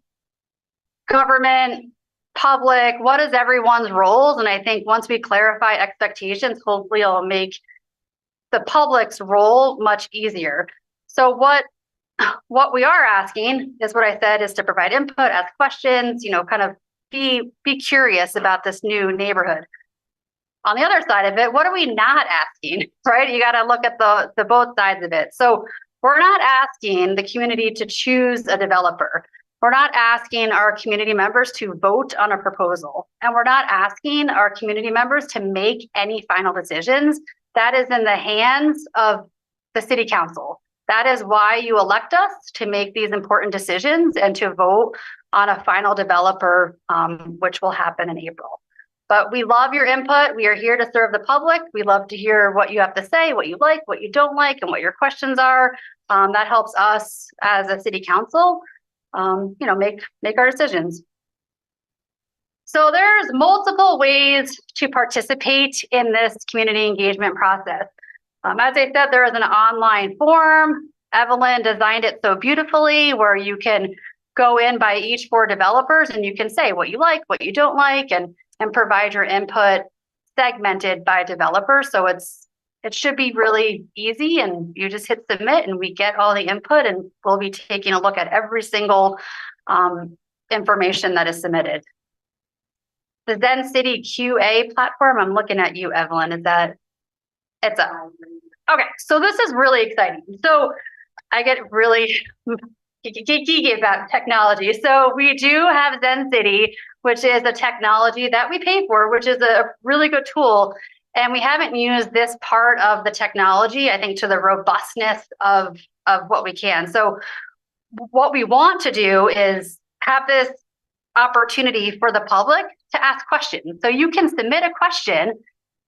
Government, public, what is everyone's roles? And I think once we clarify expectations, hopefully it'll make the public's role much easier. So what we are asking is what I said, is to provide input, ask questions, kind of be curious about this new neighborhood. On the other side of it, what are we not asking, right? You got to look at the both sides of it. So we're not asking the community to choose a developer. We're not asking our community members to vote on a proposal, and we're not asking our community members to make any final decisions. That is in the hands of the city council. That is why you elect us, to make these important decisions and to vote on a final developer, which will happen in April. But we love your input. We are here to serve the public. We love to hear what you have to say, what you like, what you don't like, and what your questions are. That helps us as a city council, make our decisions. So there's multiple ways to participate in this community engagement process. As I said, there is an online form. Evelyn designed it so beautifully, where you can go in by each 4 developers and you can say what you like, what you don't like, and provide your input segmented by developer. So it should be really easy, and you just hit submit and we get all the input, and we'll be taking a look at every single information that is submitted. The Zen City QA platform, I'm looking at you, Evelyn, okay, so this is really exciting. So I get really geeky about technology. So we do have Zen City, which is a technology that we pay for, which is a really good tool. And we haven't used this part of the technology, I think, to the robustness of what we can. So what we want to do is have this opportunity for the public to ask questions. So you can submit a question,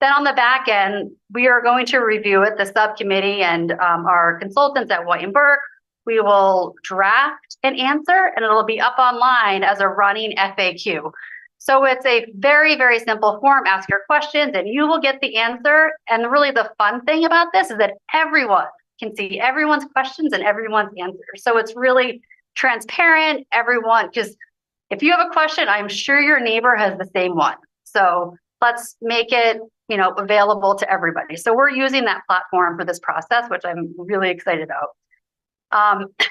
then on the back end, we are going to review it, the subcommittee and our consultants at White & Burke. We will draft an answer, and it'll be up online as a running FAQ. So it's a very, very simple form. Ask your questions and you will get the answer. And really the fun thing about this is that everyone can see everyone's questions and everyone's answers. So it's really transparent, everyone, because if you have a question, I'm sure your neighbor has the same one. So let's make it, available to everybody. So we're using that platform for this process, which I'm really excited about.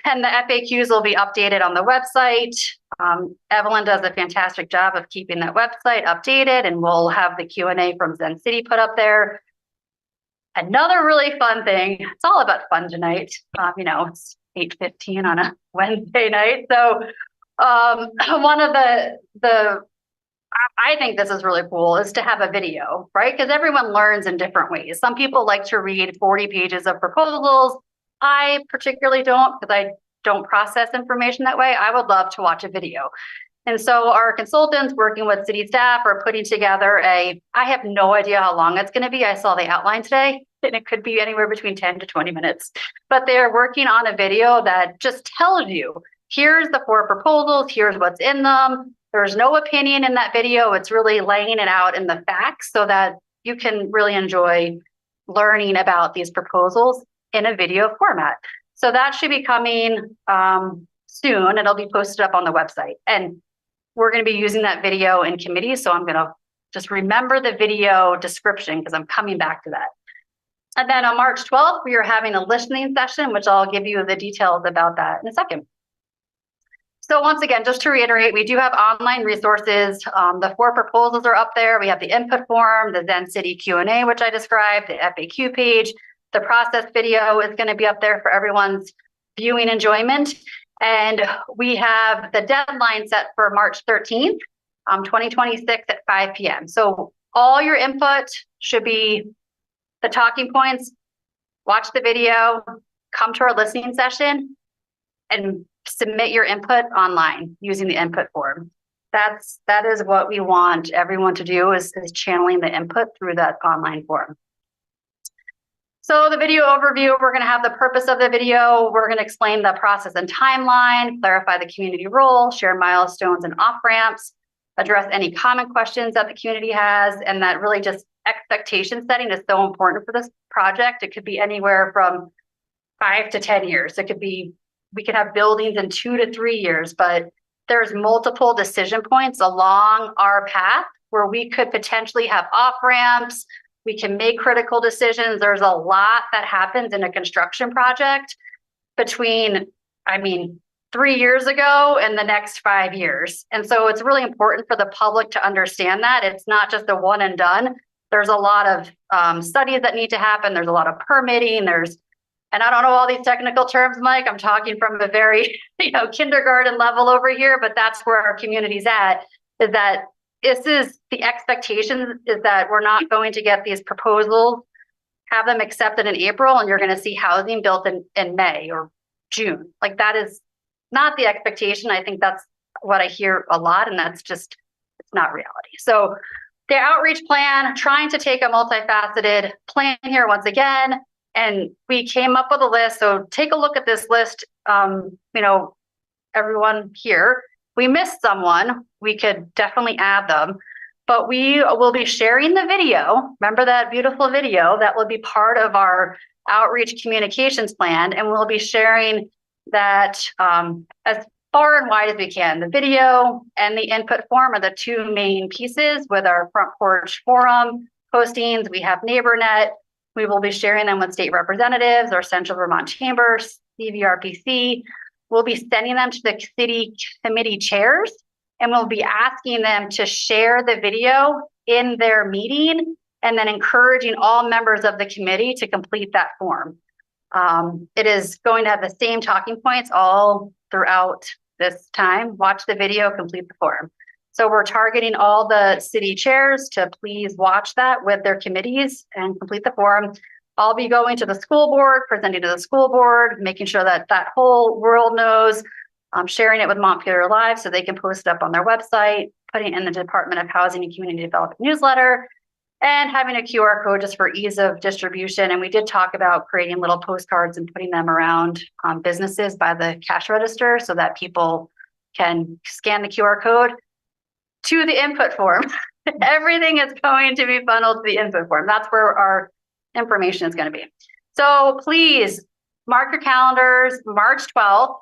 And the FAQs will be updated on the website. Evelyn does a fantastic job of keeping that website updated, and we'll have the Q&A from Zen City put up there. Another really fun thing, it's all about fun tonight. It's 8:15 on a Wednesday night. So one of I think this is really cool, is to have a video, right? Because everyone learns in different ways. Some people like to read 40 pages of proposals. I particularly don't, because I don't process information that way. I would love to watch a video. And so our consultants working with city staff are putting together I have no idea how long it's going to be. I saw the outline today, and it could be anywhere between 10 to 20 minutes. But they're working on a video that just tells you, here's the 4 proposals, here's what's in them. There's no opinion in that video. It's really laying it out in the facts so that you can really enjoy learning about these proposals in a video format. So that should be coming soon. It'll be posted up on the website. And we're going to be using that video in committee. So I'm going to just remember the video description, because I'm coming back to that. And then on March 12th, we are having a listening session, which I'll give you the details about that in a second. So once again, just to reiterate, we do have online resources. The 4 proposals are up there. We have the input form, the Zen City Q&A, which I described, the FAQ page. The process video is going to be up there for everyone's viewing enjoyment. And we have the deadline set for March 13th, 2026 at 5 p.m. So all your input should be the talking points. Watch the video, come to our listening session, and submit your input online using the input form. That is what we want everyone to do, is channeling the input through that online form. So the video overview, we're going to have the purpose of the video. We're going to explain the process and timeline, clarify the community role, share milestones and off-ramps, address any common questions that the community has, and that really just expectation setting is so important for this project. It could be anywhere from 5 to 10 years. It could be, we could have buildings in 2 to 3 years, but there's multiple decision points along our path where we could potentially have off-ramps. We can make critical decisions. There's a lot that happens in a construction project between, 3 years ago and the next 5 years. And so it's really important for the public to understand that it's not just a one and done. There's a lot of studies that need to happen. There's a lot of permitting. There's and I don't know all these technical terms, Mike, I'm talking from a very, kindergarten level over here, but that's where our community's at, is that this is the expectation is that we're not going to get these proposals, have them accepted in April, and you're going to see housing built in May or June. Like, that is not the expectation. I think that's what I hear a lot, and that's just, it's not reality. So the outreach plan, trying to take a multifaceted plan here once again, and we came up with a list. So take a look at this list. Everyone here, we missed someone, we could definitely add them, but we will be sharing the video. Remember that beautiful video that will be part of our outreach communications plan, and we'll be sharing that as far and wide as we can. The video and the input form are the two main pieces with our front porch forum postings. We have NeighborNet. We will be sharing them with state representatives, our Central Vermont Chamber, CVRPC. We'll be sending them to the city committee chairs, and we'll be asking them to share the video in their meeting, and then encouraging all members of the committee to complete that form. It is going to have the same talking points all throughout this time. Watch the video, complete the form. So we're targeting all the city chairs to please watch that with their committees and complete the form. I'll be going to the school board, presenting to the school board, making sure that that whole world knows. I'm sharing it with Montpelier Live so they can post it up on their website, putting it in the Department of Housing and Community Development newsletter, and having a QR code just for ease of distribution. And we did talk about creating little postcards and putting them around businesses by the cash register so that people can scan the QR code to the input form. Everything is going to be funneled to the input form. That's where our information is going to be. So please mark your calendars, March 12th,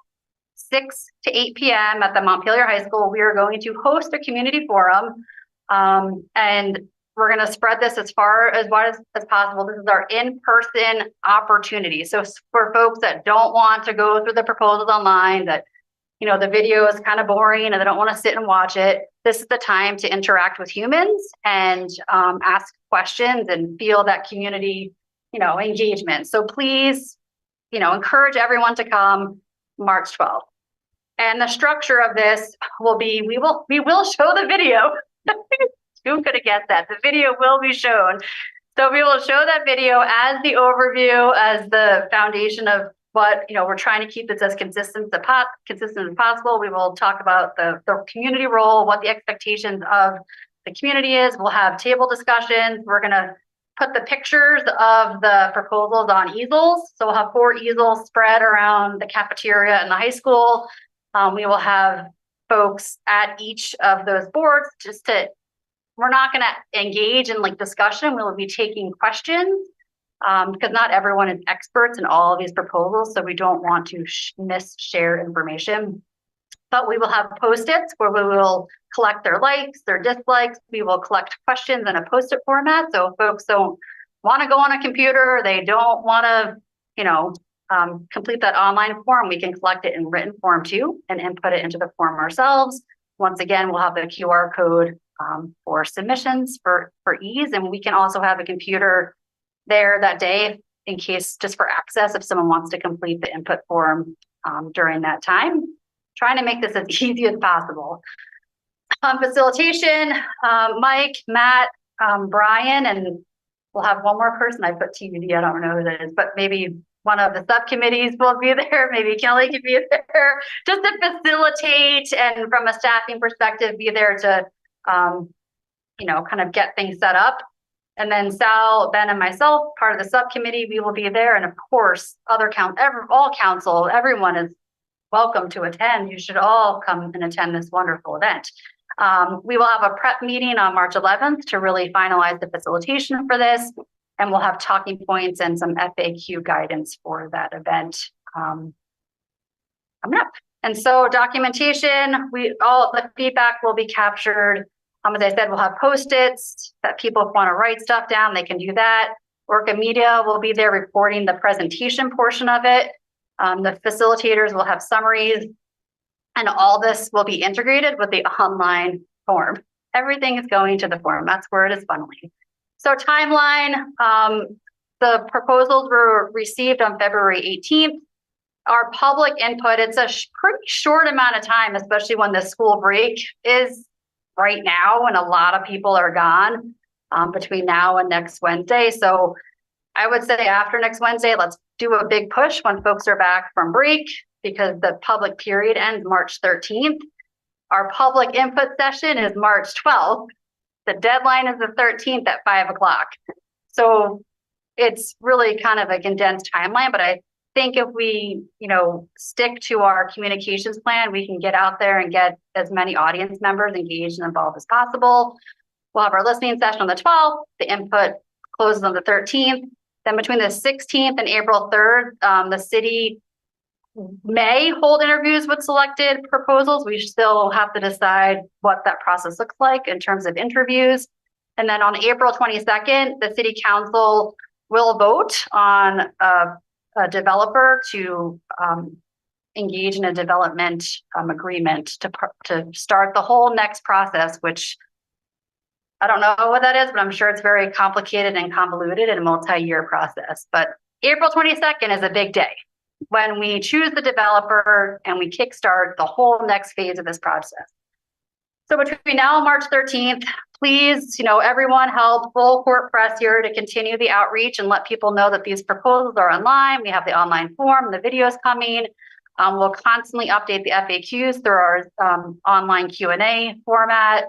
6 to 8 p.m. at the Montpelier High School. We are going to host a community forum, and we're going to spread this as far as wide as possible. This is our in-person opportunity. So for folks that don't want to go through the proposals online, that the video is kind of boring and they don't want to sit and watch it, this is the time to interact with humans and ask questions and feel that community, engagement. So please, encourage everyone to come March 12th. And the structure of this will be, we will show the video. Who could have guessed that? The video will be shown. So we will show that video as the overview, as the foundation of what, we're trying to keep this as consistent as possible. We will talk about the community role, what the expectations of the community is. We'll have table discussions. We're going to put the pictures of the proposals on easels. So we'll have 4 easels spread around the cafeteria and the high school. We will have folks at each of those boards we're not going to engage in discussion. We'll be taking questions because not everyone is experts in all of these proposals. So we don't want to share information, but we will have Post-its where we will collect their likes, their dislikes. We will collect questions in a Post-it format. So if folks don't want to go on a computer, they don't want to, complete that online form, we can collect it in written form too and input it into the form ourselves. Once again, we'll have the QR code for submissions for ease. And we can also have a computer there that day in case, just for access, if someone wants to complete the input form during that time. Trying to make this as easy as possible. Facilitation, Mike, Matt, Brian, and we'll have one more person. I put TBD, I don't know who that is, but maybe one of the subcommittees will be there. Maybe Kelly could be there just to facilitate and from a staffing perspective, be there to, kind of get things set up. And then Sal, Ben, and myself, part of the subcommittee, we will be there. And of course, all council, everyone is welcome to attend. You should all come and attend this wonderful event. We will have a prep meeting on March 11th to really finalize the facilitation for this. And we'll have talking points and some FAQ guidance for that event coming up. And so documentation, all the feedback will be captured. As I said, we'll have Post-its that people want to write stuff down, they can do that. Orca Media will be there reporting the presentation portion of it. The facilitators will have summaries, and all this will be integrated with the online form. Everything is going to the form. That's where it is funneling. So timeline, the proposals were received on February 18th. Our public input, it's a pretty short amount of time, especially when the school break is right now and a lot of people are gone between now and next Wednesday. So I would say after next Wednesday, let's do a big push when folks are back from break, because the public period ends March 13th. Our public input session is March 12th. The deadline is the 13th at 5 o'clock. So it's really kind of a condensed timeline, but I think if we, stick to our communications plan, we can get out there and get as many audience members engaged and involved as possible. We'll have our listening session on the 12th. The input closes on the 13th. Then between the 16th and April 3rd, the city may hold interviews with selected proposals. We still have to decide what that process looks like in terms of interviews. And then on April 22nd, the city council will vote on a developer to engage in a development agreement to start the whole next process, which I don't know what that is, but I'm sure it's very complicated and convoluted and a multi-year process. But April 22nd is a big day when we choose the developer and we kickstart the whole next phase of this process. So between now and March 13th, please, everyone help full court press here to continue the outreach and let people know that these proposals are online. We have the online form, the videos coming. We'll constantly update the FAQs through our online Q&A format.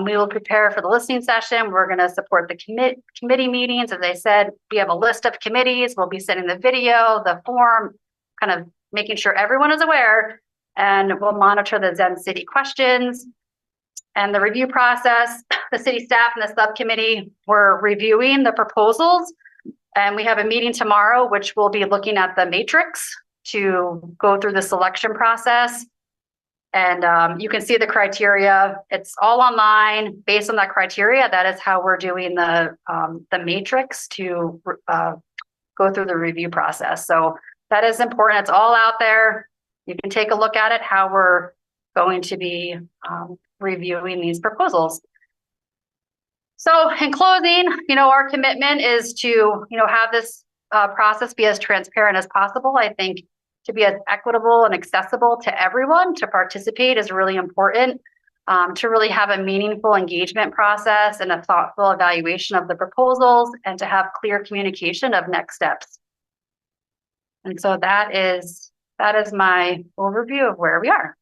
We will prepare for the listening session. We're going to support the committee meetings. As I said, we have a list of committees. We'll be sending the video, the form, kind of making sure everyone is aware, and we'll monitor the Zen City questions and the review process. The city staff and the subcommittee were reviewing the proposals, and we have a meeting tomorrow, which will be looking at the matrix to go through the selection process. And you can see the criteria. It's all online. Based on that criteria, that is how we're doing the matrix to go through the review process. So that is important. It's all out there. You can take a look at it, how we're going to be reviewing these proposals. So in closing, our commitment is to, have this process be as transparent as possible. I think to be as equitable and accessible to everyone to participate is really important, to really have a meaningful engagement process and a thoughtful evaluation of the proposals, and to have clear communication of next steps. And so that is my overview of where we are.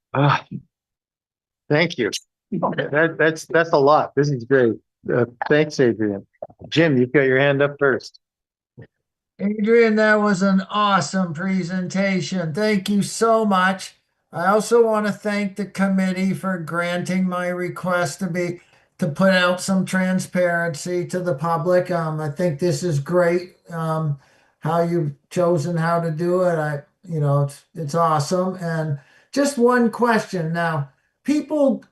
Thank you. That's a lot. This is great. Thanks, Adrian. Jim, you've got your hand up first. Adrian, that was an awesome presentation. Thank you so much. I also want to thank the committee for granting my request to put out some transparency to the public. I think this is great. How you've chosen how to do it. It's awesome. And just one question now. People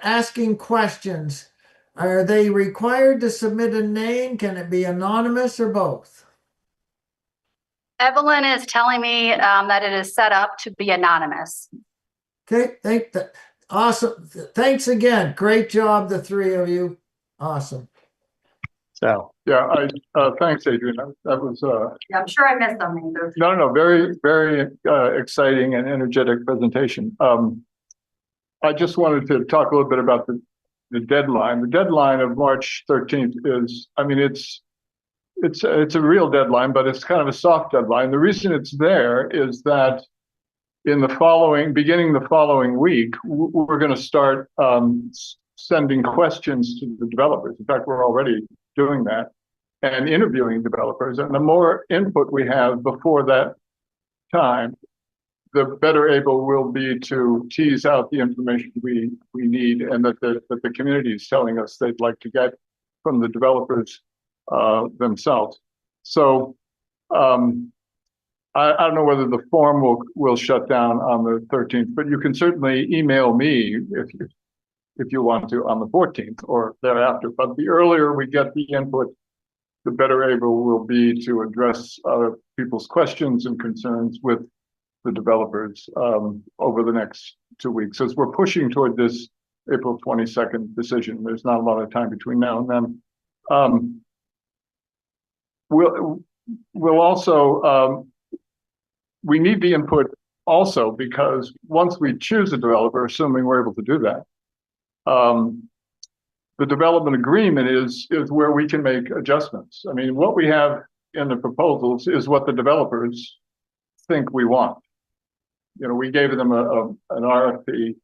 asking questions. Are they required to submit a name? Can it be anonymous or both? Evelyn is telling me that it is set up to be anonymous. Okay, awesome. Thanks again. Great job, the three of you. Awesome. So Yeah, thanks, Adrian. That was Yeah, I'm sure I missed something. no, very, very exciting and energetic presentation. I just wanted to talk a little bit about the deadline. The deadline of March 13th is, it's a real deadline, but it's kind of a soft deadline. The reason it's there is that beginning the following week, we're going to start sending questions to the developers. In fact, we're already doing that and interviewing developers. And the more input we have before that time, the better able we'll be to tease out the information we need, and that the community is telling us they'd like to get from the developers themselves. So I don't know whether the form will shut down on the 13th, but you can certainly email me if you want to on the 14th or thereafter. But the earlier we get the input, the better able we'll be to address people's questions and concerns with the developers over the next 2 weeks. As we're pushing toward this April 22nd decision, there's not a lot of time between now and then. we'll also, we need the input also because once we choose a developer, assuming we're able to do that, the development agreement is where we can make adjustments. I mean, what we have in the proposals is what the developers think we want. You know, we gave them an RFP.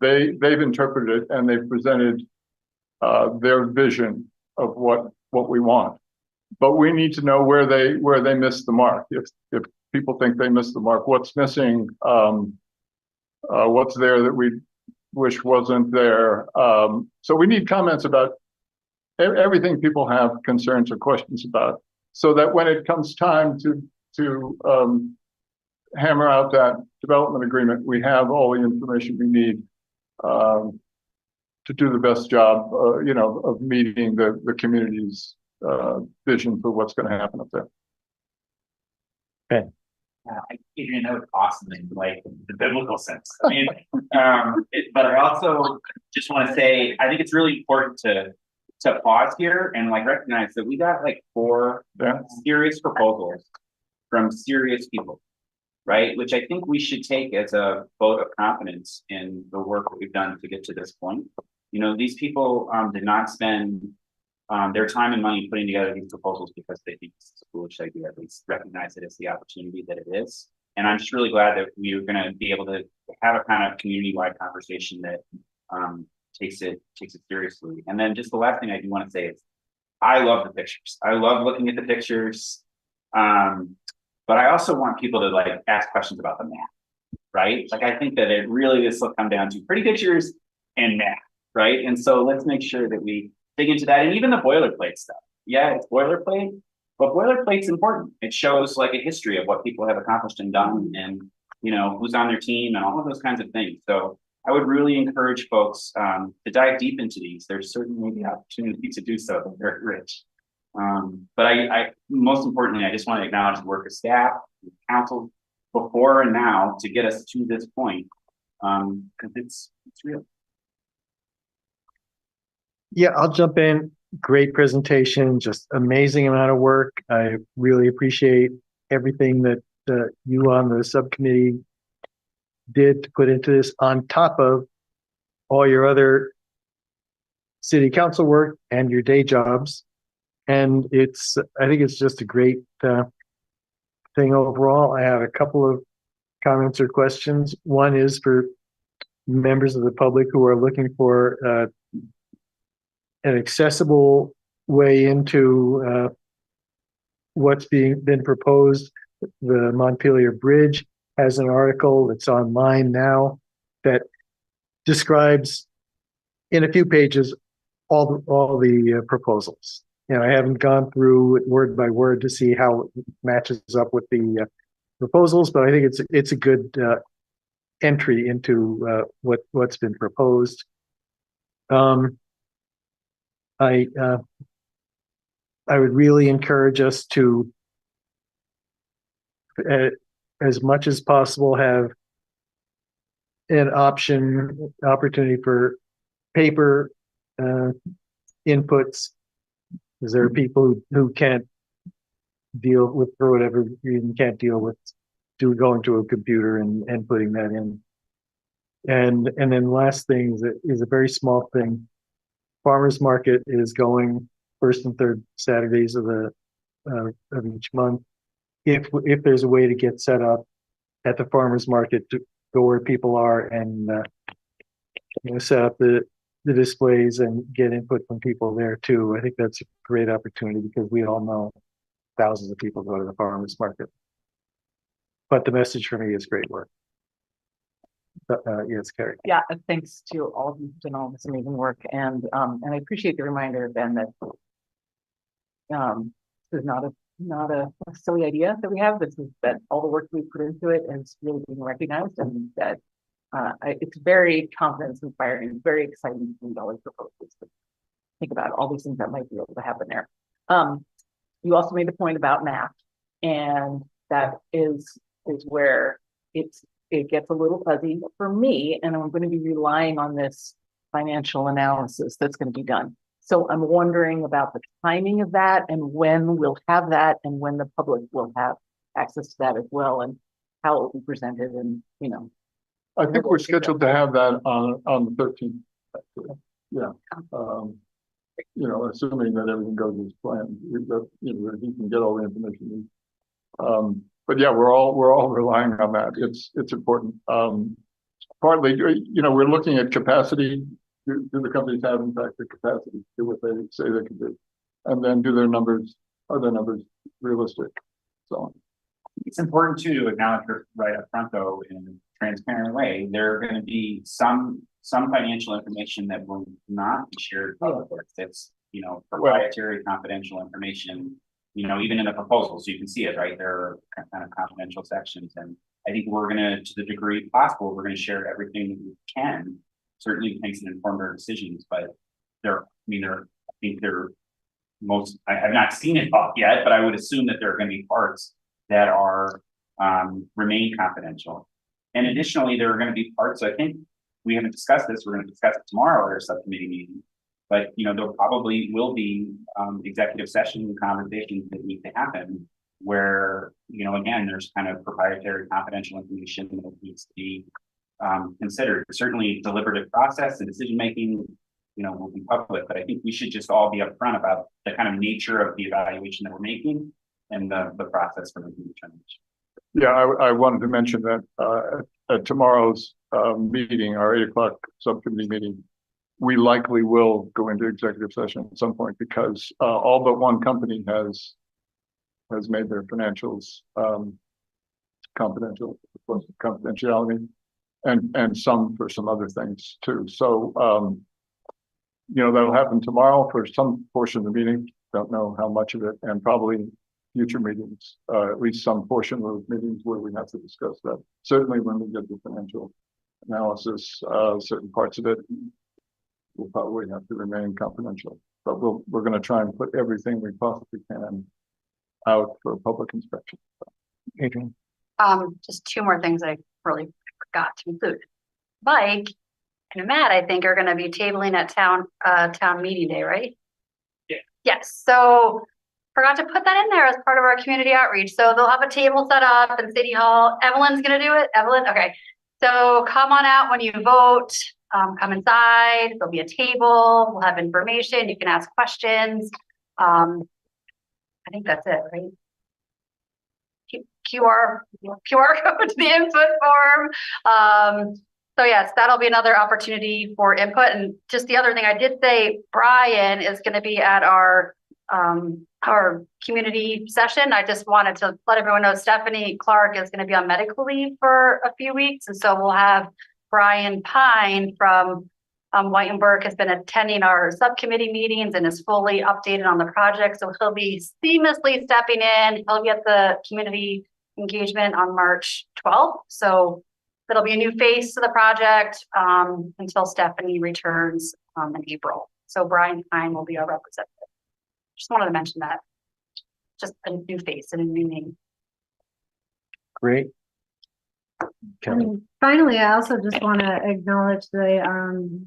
They've interpreted it and they've presented their vision of what we want. But we need to know where they missed the mark. If people think they missed the mark, what's missing, what's there that we wish wasn't there. So we need comments about everything people have concerns or questions about, so that when it comes time to hammer out that development agreement, we have all the information we need to do the best job, you know, of meeting the community's vision for what's going to happen up there. Okay. Adrian, that was awesome in like the biblical sense. I mean, but I also just want to say, I think it's really important to pause here and like recognize that we got like 4 serious proposals from serious people, right? Which I think we should take as a vote of confidence in the work that we've done to get to this point. You know, these people did not spend their time and money putting together these proposals because they think this is a foolish idea. At least recognize it as the opportunity that it is. And I'm just really glad that we're going to be able to have a kind of community-wide conversation that takes it seriously. And then just the last thing I do want to say is, I love the pictures. I love looking at the pictures. But I also want people to like ask questions about the map, right? Like I think that it really is will come down to pretty pictures and math, right? And so let's make sure that we dig into that, and even the boilerplate stuff. Yeah, it's boilerplate, but boilerplate's important. It shows like a history of what people have accomplished and done, and you know who's on their team and all of those kinds of things. So I would really encourage folks to dive deep into these. There's certainly the opportunity to do so. They're very rich. But I most importantly, I just want to acknowledge the work of staff, council, before and now to get us to this point, because it's real. Yeah, I'll jump in. Great presentation, just amazing amount of work. I really appreciate everything that you on the subcommittee did to put into this on top of all your other city council work and your day jobs. And I think it's just a great thing overall. I have a couple of comments or questions. One is for members of the public who are looking for an accessible way into what's been proposed. The Montpelier Bridge has an article that's online now that describes in a few pages all the proposals. And I haven't gone through it word by word to see how it matches up with the proposals, but I think it's a good entry into what's been proposed. I would really encourage us to, as much as possible, have an opportunity for paper inputs, because there are people who can't deal with, for whatever reason, can't deal with going to a computer and putting that in. And then last thing is a very small thing. Farmers market is going first and third Saturdays of each month. If there's a way to get set up at the farmers market to go where people are and set up the displays and get input from people there too, I think that's a great opportunity, because we all know thousands of people go to the farmers market. But the message for me is great work. Yes, Carrie. Yeah, and thanks to all of you for doing all this amazing work, and I appreciate the reminder, Ben, that this is not a silly idea that we have. This is that all the work we put into it is really being recognized, and that it's very confidence inspiring, very exciting to see all these proposals. Think about all these things that might be able to happen there. You also made the point about math, and that is where it gets a little fuzzy for me, and I'm going to be relying on this financial analysis that's going to be done. So I'm wondering about the timing of that and when we'll have that and when the public will have access to that as well and how it will be presented and, you know. I think we're scheduled to have that on the 13th. Yeah. Assuming that everything goes as planned, that he can get all the information. But yeah, we're all relying on that. It's important. Partly, we're looking at capacity. Do the companies have in fact the capacity to do what they say they can do? And then are their numbers realistic? So on. It's important too to acknowledge right up front, though, in a transparent way, there are going to be some financial information that will not be shared publicly. It's proprietary, confidential information. Even in the proposal, so you can see it, right? There are kind of confidential sections, and I think we're gonna, to the degree possible, we're gonna share everything that we can. Certainly, makes it inform our decisions, but I have not seen it all yet, but I would assume that there are going to be parts that are remain confidential. And additionally, there are going to be parts, I think we haven't discussed this, we're going to discuss it tomorrow at our subcommittee meeting, but there probably will be executive session conversations that need to happen where, again, there's kind of proprietary confidential information that needs to be considered. Certainly deliberative process and decision-making, will be public, but I think we should just all be upfront about the kind of nature of the evaluation that we're making and the process for making determination. Yeah, I wanted to mention that at tomorrow's meeting, our 8 o'clock subcommittee meeting, we likely will go into executive session at some point because all but one company has made their financials confidentiality, and some for some other things too. So that'll happen tomorrow for some portion of the meeting. Don't know how much of it, and probably future meetings, at least some portion of meetings where we have to discuss that. Certainly when we get the financial analysis, certain parts of it will probably have to remain confidential. But we're going to try and put everything we possibly can out for public inspection. Adrian? Just 2 more things I really forgot to include. Mike and Matt, I think, are going to be tabling at town meeting day, right? Yeah. Yes. So forgot to put that in there as part of our community outreach. So they'll have a table set up in City Hall. Evelyn's going to do it. Evelyn, okay. So come on out when you vote. Come inside. There'll be a table. We'll have information. You can ask questions. I think that's it, right? QR code to the input form. So yes, that'll be another opportunity for input. And just the other thing I did say, Brian is going to be at our community session. I just wanted to let everyone know Stephanie Clark is going to be on medical leave for a few weeks. And so we'll have Brian Pine from White and Burke has been attending our subcommittee meetings and is fully updated on the project. So he'll be seamlessly stepping in. He'll be at the community engagement on March 12th. So it'll be a new face to the project until Stephanie returns in April. So Brian Pine will be our representative. Just wanted to mention that. Just a new face and a new name. Great. And finally, I also just want to acknowledge the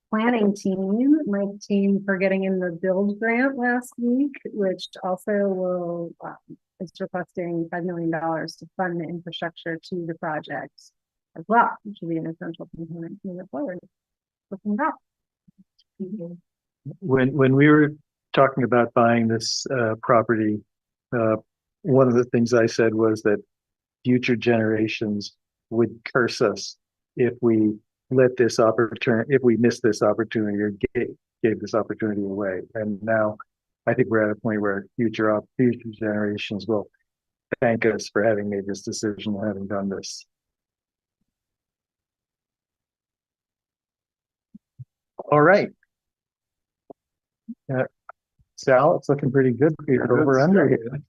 planning team, my team, for getting in the build grant last week, which also will is requesting $5 million to fund the infrastructure to the project as well, which will be an essential component moving forward. Looking back. When we were talking about buying this property, one of the things I said was that future generations would curse us if we let this opportunity, if we missed this opportunity or gave this opportunity away. And now I think we're at a point where future generations will thank us for having made this decision and having done this. All right. Sal, it's looking pretty good for your over under here.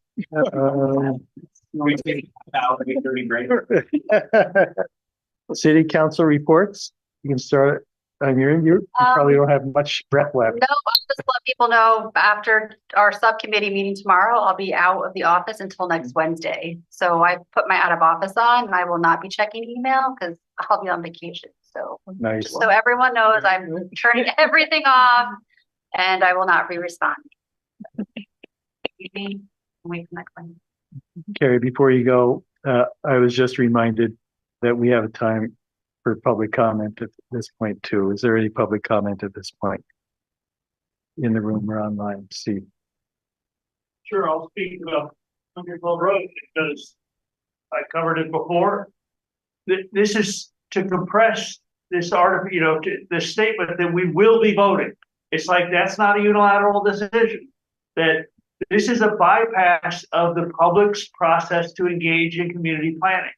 City council reports. You can start. You probably don't have much breath left. No, I'll just let people know after our subcommittee meeting tomorrow, I'll be out of the office until next Wednesday. So I put my out of office on and I will not be checking email because I'll be on vacation. So nice. So everyone knows I'm turning everything off. and I will not be responding. Wait for next one. Carrie, before you go, I was just reminded that we have a time for public comment at this point too. Is there any public comment at this point? In the room or online, Steve? Sure, I'll speak about Country Club Road because I covered it before. This is to compress this article, you know, the statement that we will be voting. It's like, that's not a unilateral decision. That this is a bypass of the public's process to engage in community planning.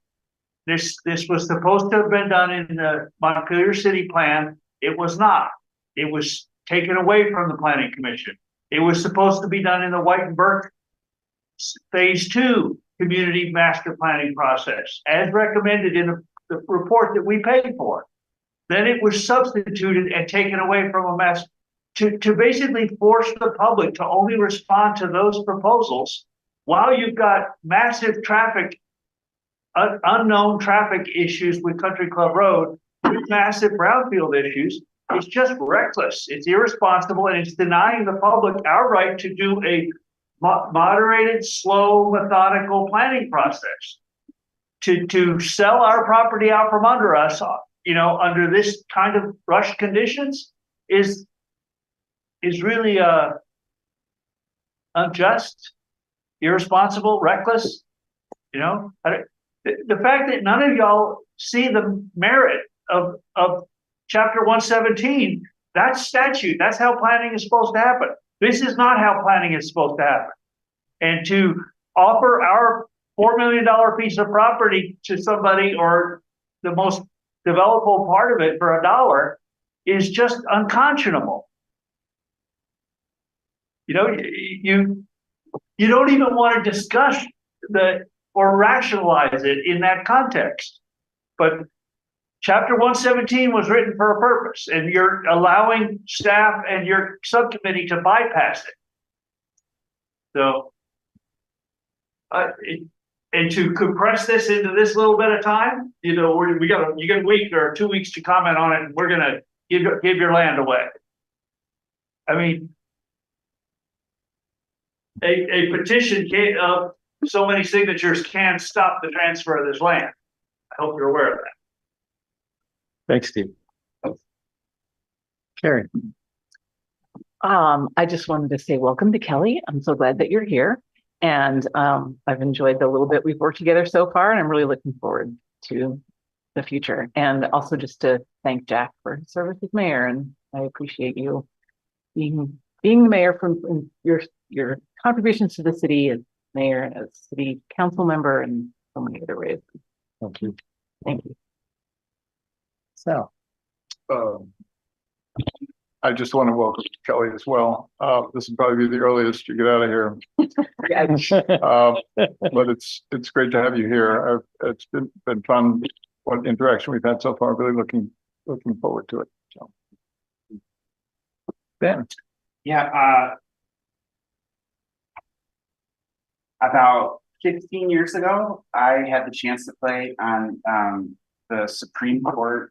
This was supposed to have been done in the Montpelier City Plan. It was not. It was taken away from the Planning Commission. It was supposed to be done in the Whitenburg Phase 2 Community Master Planning process, as recommended in the report that we paid for. Then it was substituted and taken away from a mess to basically force the public to only respond to those proposals while you've got massive traffic, unknown traffic issues with Country Club Road, with massive brownfield issues. It's just reckless. It's irresponsible, and it's denying the public our right to do a moderated, slow, methodical planning process. To sell our property out from under us, you know, under this kind of rushed conditions is really unjust, irresponsible, reckless. You know, the fact that none of y'all see the merit of Chapter 117, that's statute. That's how planning is supposed to happen. This is not how planning is supposed to happen. And to offer our $4 million piece of property to somebody, or the most developable part of it, for $1 is just unconscionable. You know, you don't even want to discuss or rationalize it in that context. But Chapter 117 was written for a purpose, and you're allowing staff and your subcommittee to bypass it. So, and to compress this into this little bit of time, you know, you got a week or 2 weeks to comment on it, and we're gonna give your land away. I mean, a petition of so many signatures can stop the transfer of this land. I hope you're aware of that. Thanks, Steve. Carrie. I just wanted to say welcome to Kelly. I'm so glad that you're here. And I've enjoyed the little bit we've worked together so far, and I'm really looking forward to the future. And also just to thank Jack for his service as mayor. And I appreciate you being the mayor, from your contributions to the city as mayor and as city council member and so many other ways. Thank you. Thank you. So, I just want to welcome Kelly as well. This will probably be the earliest you get out of here. But it's great to have you here. It's been fun. What interaction we've had so far. Really looking forward to it. So, Ben. Yeah. About 15 years ago, I had the chance to play on the Supreme Court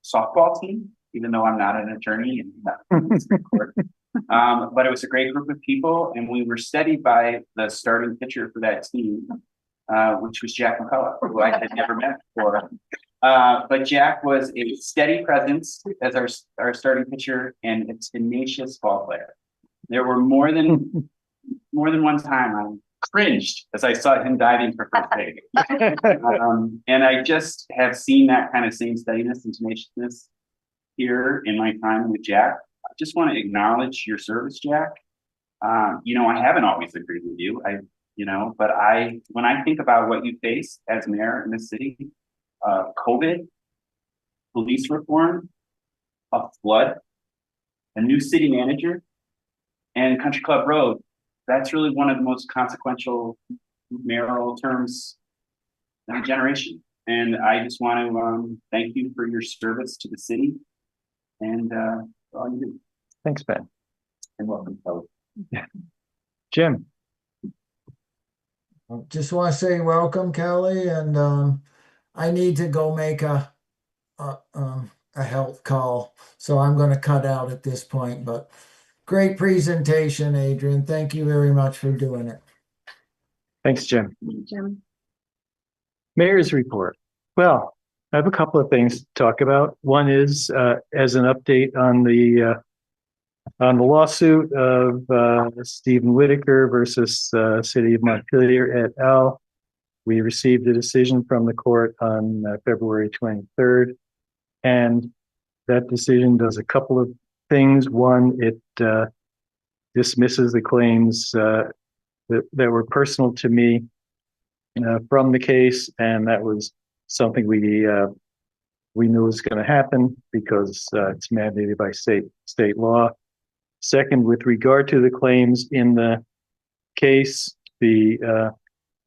softball team, even though I'm not an attorney and not in the Supreme Court. But it was a great group of people, and we were studied by the starting pitcher for that team, which was Jack McCullough, who I had never met before. But Jack was a steady presence as our starting pitcher and a tenacious ball player. There were more than one time I cringed as I saw him diving for first base. And I just have seen that kind of same steadiness and tenaciousness here in my time with Jack. I just want to acknowledge your service, Jack. You know, I haven't always agreed with you. But when I think about what you face as mayor in this city, COVID, police reform, a flood, a new city manager, and Country Club Road, that's really one of the most consequential mayoral terms in a generation. And I just want to thank you for your service to the city and for all you do. Thanks, Ben. And welcome, Kelly. Yeah. Jim. Just want to say welcome, Kelly, and I need to go make a health call. So I'm going to cut out at this point, but great presentation, Adrian. Thank you very much for doing it. Thanks, Jim. Jim. Mayor's report. Well, I have a couple of things to talk about. One is as an update on the lawsuit of Stephen Whitaker versus City of Montpelier et al. We received a decision from the court on February 23rd, and that decision does a couple of things. One, it dismisses the claims that were personal to me from the case, and that was something we knew was going to happen because it's mandated by state law. Second, with regard to the claims in the case, the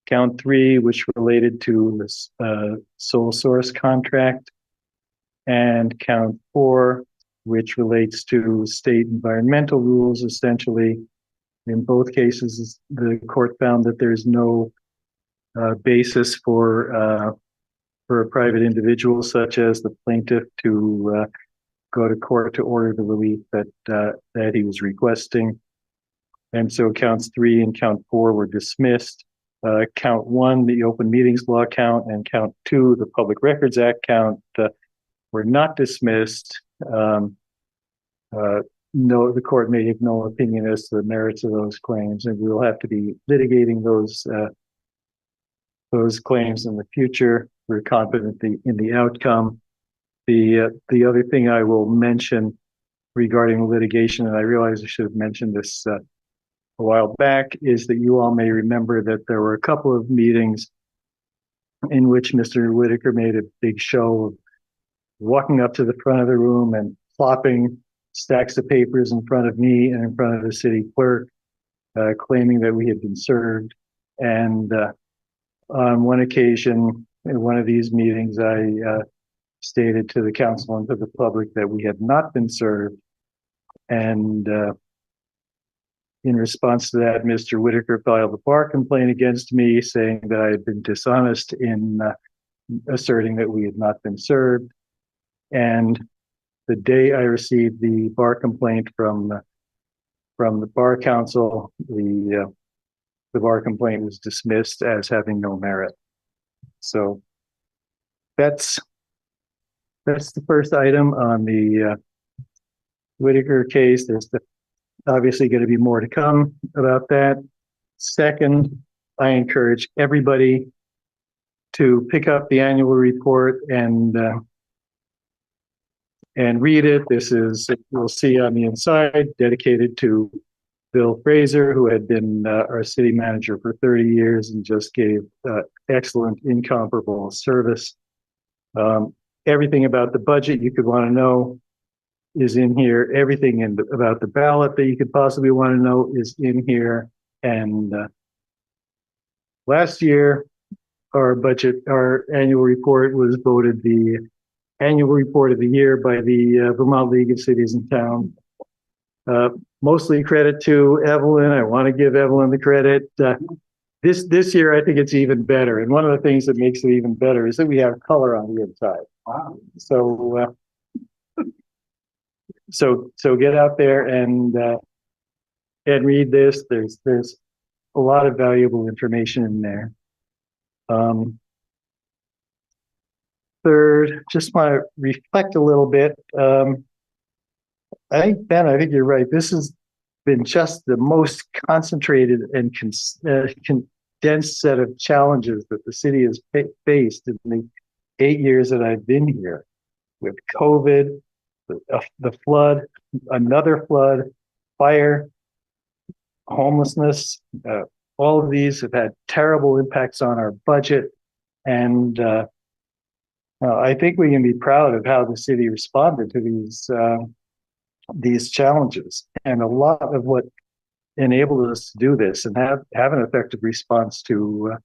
count 3, which related to this sole source contract, and count 4, which relates to state environmental rules, essentially. In both cases, the court found that there's no basis for a private individual, such as the plaintiff, to go to court to order the relief that he was requesting. And so counts 3 and count 4 were dismissed. Count 1, the open meetings law count, and count 2, the Public Records Act count, were not dismissed. No, the court may have no opinion as to the merits of those claims, and we will have to be litigating those claims in the future. We're confident in the outcome. The other thing I will mention regarding litigation, and I realize I should have mentioned this a while back, is that you all may remember that there were a couple of meetings in which Mr. Whitaker made a big show of walking up to the front of the room and plopping stacks of papers in front of me and in front of the city clerk, claiming that we had been served. And on one occasion, in one of these meetings, I stated to the council and to the public that we had not been served. And in response to that, Mr. Whitaker filed a bar complaint against me, saying that I had been dishonest in asserting that we had not been served. And the day I received the bar complaint from the bar council, the bar complaint was dismissed as having no merit. So that's the first item on the Whitaker case. There's obviously going to be more to come about that. Second, I encourage everybody to pick up the annual report and read it. This is, you'll see on the inside, dedicated to Bill Fraser, who had been our city manager for 30 years and just gave excellent, incomparable service. Everything about the budget you could want to know is in here. Everything about the ballot that you could possibly want to know is in here. And last year, our annual report was voted the annual report of the year by the Vermont League of Cities and Towns. Mostly credit to Evelyn. I want to give Evelyn the credit. This year, I think it's even better. And one of the things that makes it even better is that we have color on the inside. Wow. So get out there and read this. There's a lot of valuable information in there. Third, just want to reflect a little bit. I think, Ben, I think you're right. This has been just the most concentrated and condensed set of challenges that the city has faced in the 8 years that I've been here, with COVID, the flood, another flood, fire, homelessness. All of these have had terrible impacts on our budget. And I think we can be proud of how the city responded to these challenges. And a lot of what enabled us to do this and have an effective response to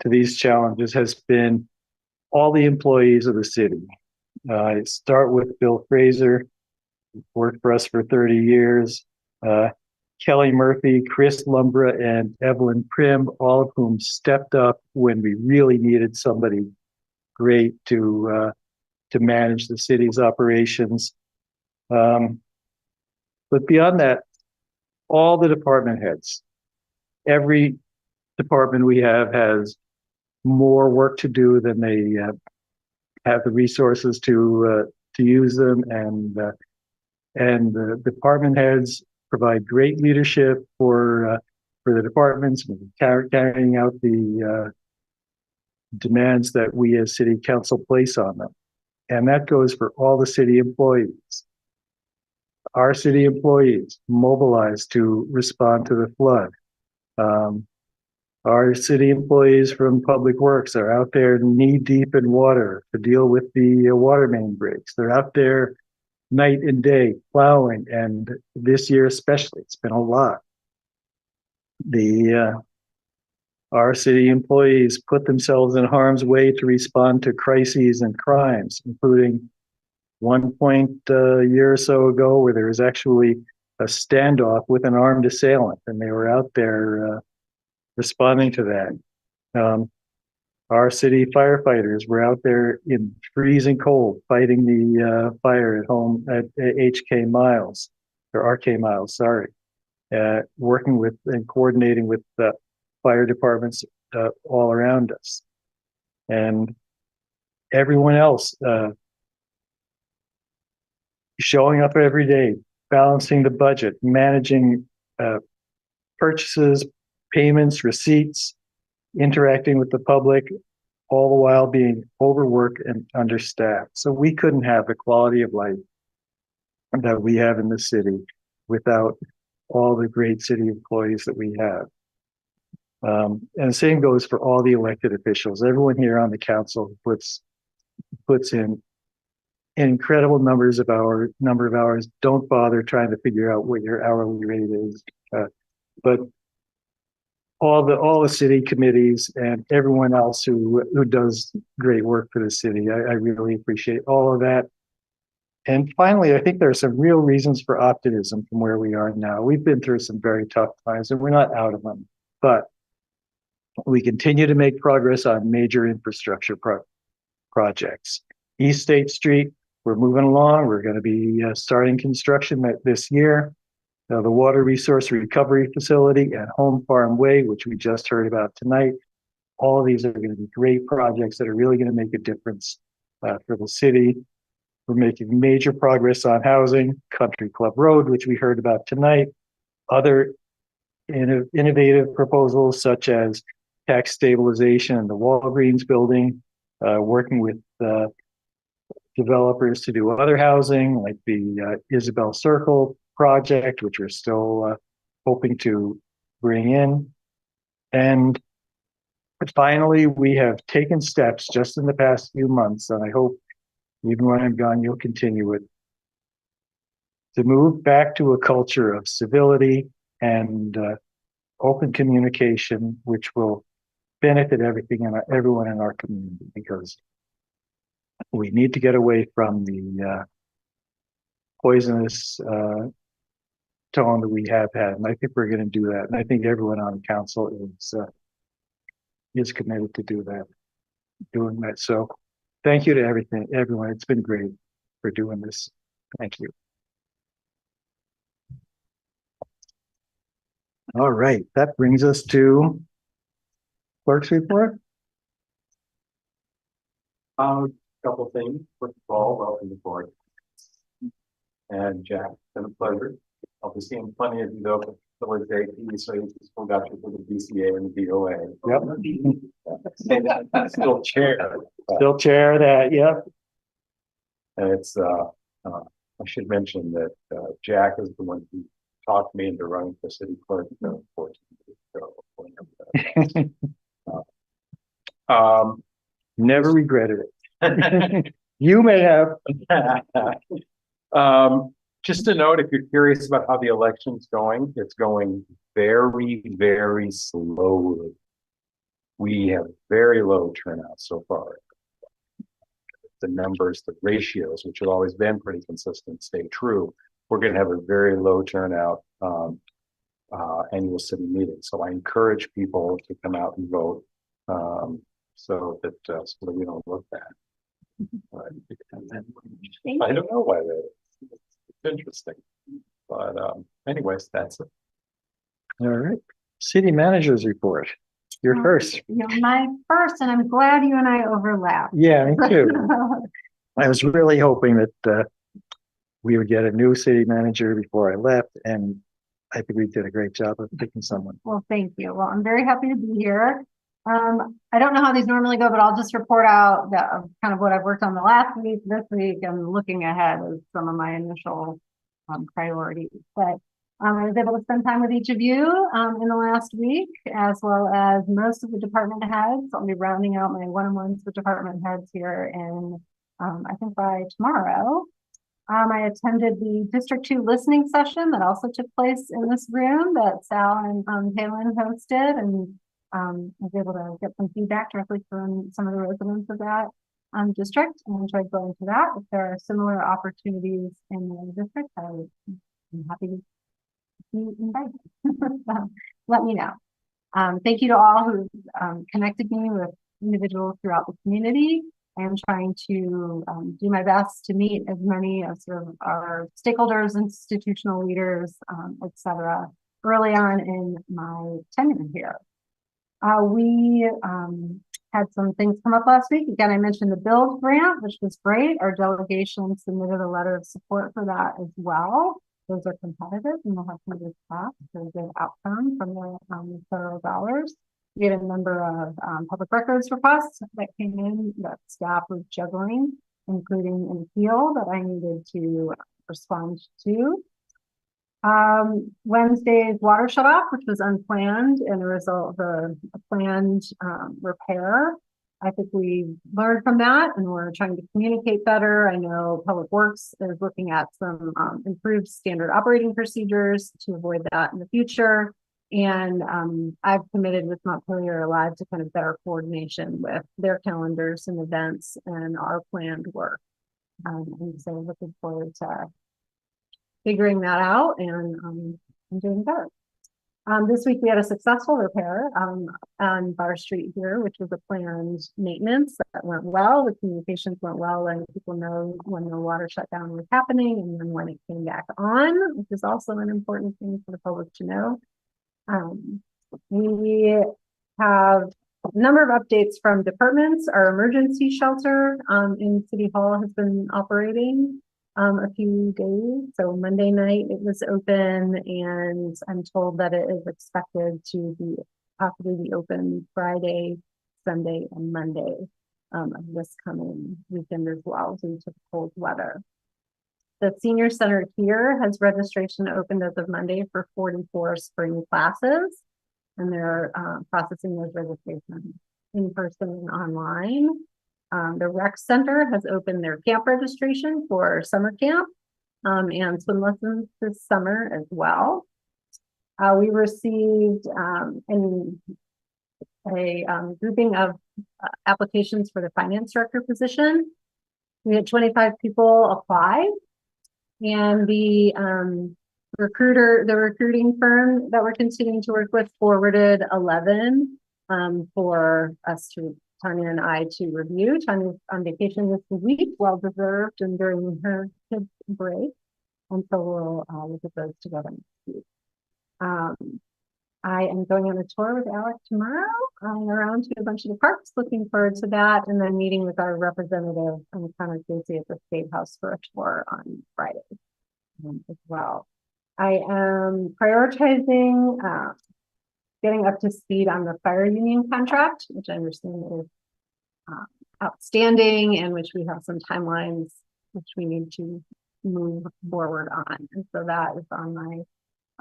these challenges has been all the employees of the city. I start with Bill Fraser, worked for us for 30 years. Kelly Murphy, Chris Lumbra, and Evelyn Prim, all of whom stepped up when we really needed somebody great to to manage the city's operations. But beyond that, all the department heads, every department we have has more work to do than they have the resources to use them, and the department heads provide great leadership for the departments, carrying out the demands that we as city council place on them. And that goes for all the city employees. Our city employees mobilized to respond to the flood. Our city employees from Public Works are out there knee deep in water to deal with the water main breaks. They're out there night and day plowing, and this year especially, it's been a lot. Our city employees put themselves in harm's way to respond to crises and crimes, including one point a year or so ago where there was actually a standoff with an armed assailant, and they were out there responding to that. Our city firefighters were out there in freezing cold fighting the fire at home at HK Miles, or RK Miles, sorry, working with and coordinating with the fire departments all around us. And everyone else showing up every day, balancing the budget, managing purchases, payments, receipts, interacting with the public, all the while being overworked and understaffed. So we couldn't have the quality of life that we have in the city without all the great city employees that we have. And the same goes for all the elected officials. Everyone here on the council puts in incredible number of hours. Don't bother trying to figure out what your hourly rate is. But all the city committees and everyone else who does great work for the city, I really appreciate all of that. And finally, I think there are some real reasons for optimism from where we are now. We've been through some very tough times and we're not out of them, but we continue to make progress on major infrastructure projects. East State Street, we're moving along. We're going to be starting construction this year. The Water Resource Recovery Facility at Home Farm Way, which we just heard about tonight. All of these are going to be great projects that are really going to make a difference for the city. We're making major progress on housing, Country Club Road, which we heard about tonight. Other innovative proposals such as tax stabilization in the Walgreens building, working with developers to do other housing like the Isabel Circle project, which we're still hoping to bring in. And finally, we have taken steps just in the past few months, and I hope even when I'm gone, you'll continue it, to move back to a culture of civility and open communication, which will benefit everyone in our community, because we need to get away from the poisonous tone that we have had, and I think we're going to do that. And I think everyone on council is committed to doing that. So, thank you to everyone. It's been great for doing this. Thank you. All right, that brings us to clerk's report. Couple of things. First of all, welcome to the board. And Jack, it's been a pleasure. I'll be seeing plenty of you though, so you still got you for the BCA and the DOA. Yep. Still chair. Still chair that, yep. And it's, I should mention that Jack is the one who talked me into running for city clerk. 14 years ago. Never regretted it. You may have. Just to note, if you're curious about how the election's going, it's going very, very slowly. We have very low turnout so far. The numbers, the ratios, which have always been pretty consistent, stay true. We're going to have a very low turnout annual city meeting. So I encourage people to come out and vote so that we don't look bad. I don't know why that is. It's interesting. But anyways, that's it. All right, city managers report. You're first. You're my first, and I'm glad you and I overlap. Yeah, me too. I was really hoping that we would get a new city manager before I left, and I think we did a great job of picking someone. Well, thank you. Well, I'm very happy to be here. I don't know how these normally go, but I'll just report out kind of what I've worked on the last week, this week, and looking ahead as some of my initial priorities. But I was able to spend time with each of you in the last week, as well as most of the department heads. I'll be rounding out my one-on-ones with department heads here in, I think by tomorrow. I attended the District 2 listening session that also took place in this room that Sal and Palin hosted, and was able to get some feedback directly from some of the residents of that district, and enjoyed going to that. If there are similar opportunities in the district, I'm happy to be invited. Let me know. Thank you to all who connected me with individuals throughout the community. I am trying to do my best to meet as many of sort of our stakeholders, institutional leaders, et cetera, early on in my tenure here. We had some things come up last week. Again, I mentioned the Build grant, which was great. Our delegation submitted a letter of support for that as well. Those are competitive and we'll have some good stuff, so a good outcome from the federal dollars. We had a number of public records requests that came in that staff was juggling, including an appeal that I needed to respond to. Wednesday's water shut off, which was unplanned and a result of a planned repair. I think we learned from that and we're trying to communicate better. I know Public Works is looking at some improved standard operating procedures to avoid that in the future. And I've committed with Montpelier Alive to kind of better coordination with their calendars and events and our planned work. And so looking forward to figuring that out and doing better. This week we had a successful repair on Bar Street here, which was a planned maintenance that went well. The communications went well, and people know when the water shutdown was happening and then when it came back on, which is also an important thing for the public to know. We have a number of updates from departments. Our emergency shelter in City Hall has been operating a few days. So Monday night it was open, and I'm told that it is expected to be possibly be open Friday, Sunday, and Monday of this coming weekend as well, due to cold weather. The senior center here has registration opened as of Monday for 44 spring classes, and they're processing those registrations in person and online. The rec center has opened their camp registration for summer camp and swim lessons this summer as well. We received a grouping of applications for the finance director position. We had 25 people apply. And the recruiting firm that we're continuing to work with forwarded 11 for us to, Tanya and I, to review. Tanya's on vacation this week, well deserved, and during her kids' break. And so we'll look at those together next week. I am going on a tour with Alec tomorrow, around to a bunch of the parks, looking forward to that, and then meeting with our representative and Connor Casey at the State House for a tour on Friday as well. I am prioritizing getting up to speed on the fire union contract, which I understand is outstanding and which we have some timelines which we need to move forward on. And so that is on my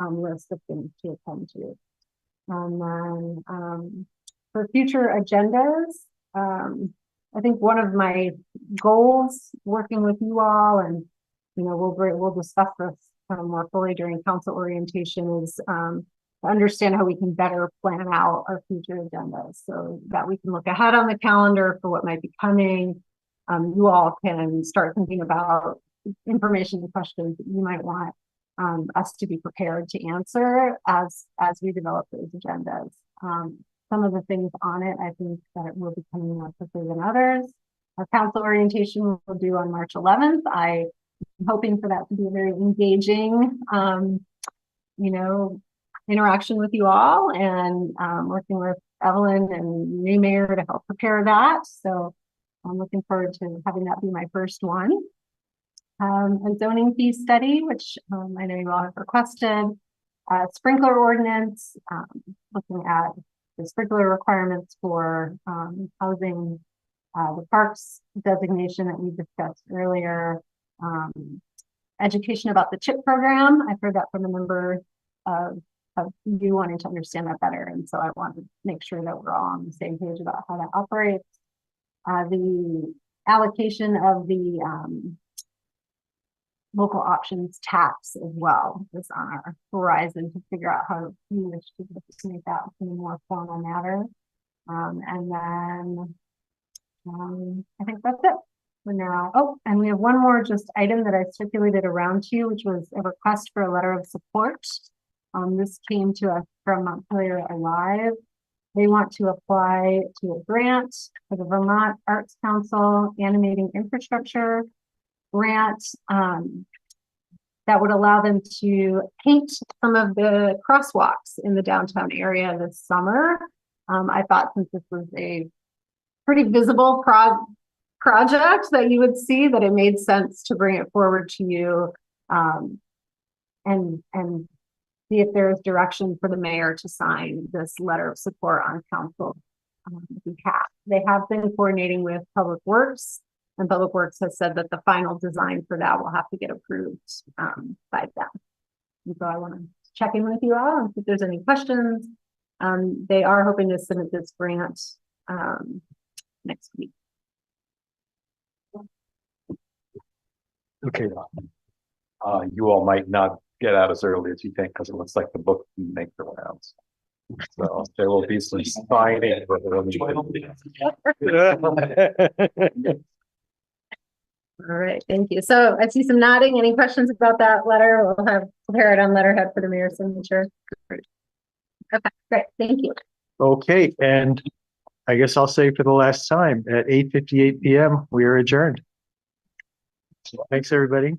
list of things to attend to. And then for future agendas, I think one of my goals working with you all, and we'll discuss this more fully during council orientation, is to understand how we can better plan out our future agendas so that we can look ahead on the calendar for what might be coming. You all can start thinking about information and questions that you might want us to be prepared to answer as we develop those agendas. Some of the things on it, I think that it will be coming more quickly than others. Our council orientation we'll do on March 11th. I'm hoping for that to be a very engaging, interaction with you all, and working with Evelyn and new mayor to help prepare that. So I'm looking forward to having that be my first one. A zoning fee study, which I know you all have requested. Sprinkler ordinance, looking at the sprinkler requirements for housing, the parks designation that we discussed earlier. Education about the CHIP program. I've heard that from a member of you wanting to understand that better. And so I want to make sure that we're all on the same page about how that operates. The allocation of the local options tax as well is on our horizon to figure out how we wish to make that in a more formal matter. And then I think that's it for now. Oh, and we have one more just item that I circulated around to you, which was a request for a letter of support. This came to us from Montpelier Alive. They want to apply to a grant for the Vermont Arts Council Animating Infrastructure grant that would allow them to paint some of the crosswalks in the downtown area this summer. I thought since this was a pretty visible project that you would see, that it made sense to bring it forward to you and see if there's direction for the mayor to sign this letter of support on council behalf. They have been coordinating with Public Works, and Public Works has said that the final design for that will have to get approved by them. And so I want to check in with you all and see if there's any questions. They are hoping to submit this grant next week. Okay. You all might not get out as early as you think, because it looks like the book can make the rounds. So there will be some signing. All right, thank you. So I see some nodding. Any questions about that letter? We'll have prepare it on letterhead for the mayor's signature. Okay, great. Thank you. Okay, and I guess I'll say for the last time, at 8:58 p.m., we are adjourned. Thanks, everybody.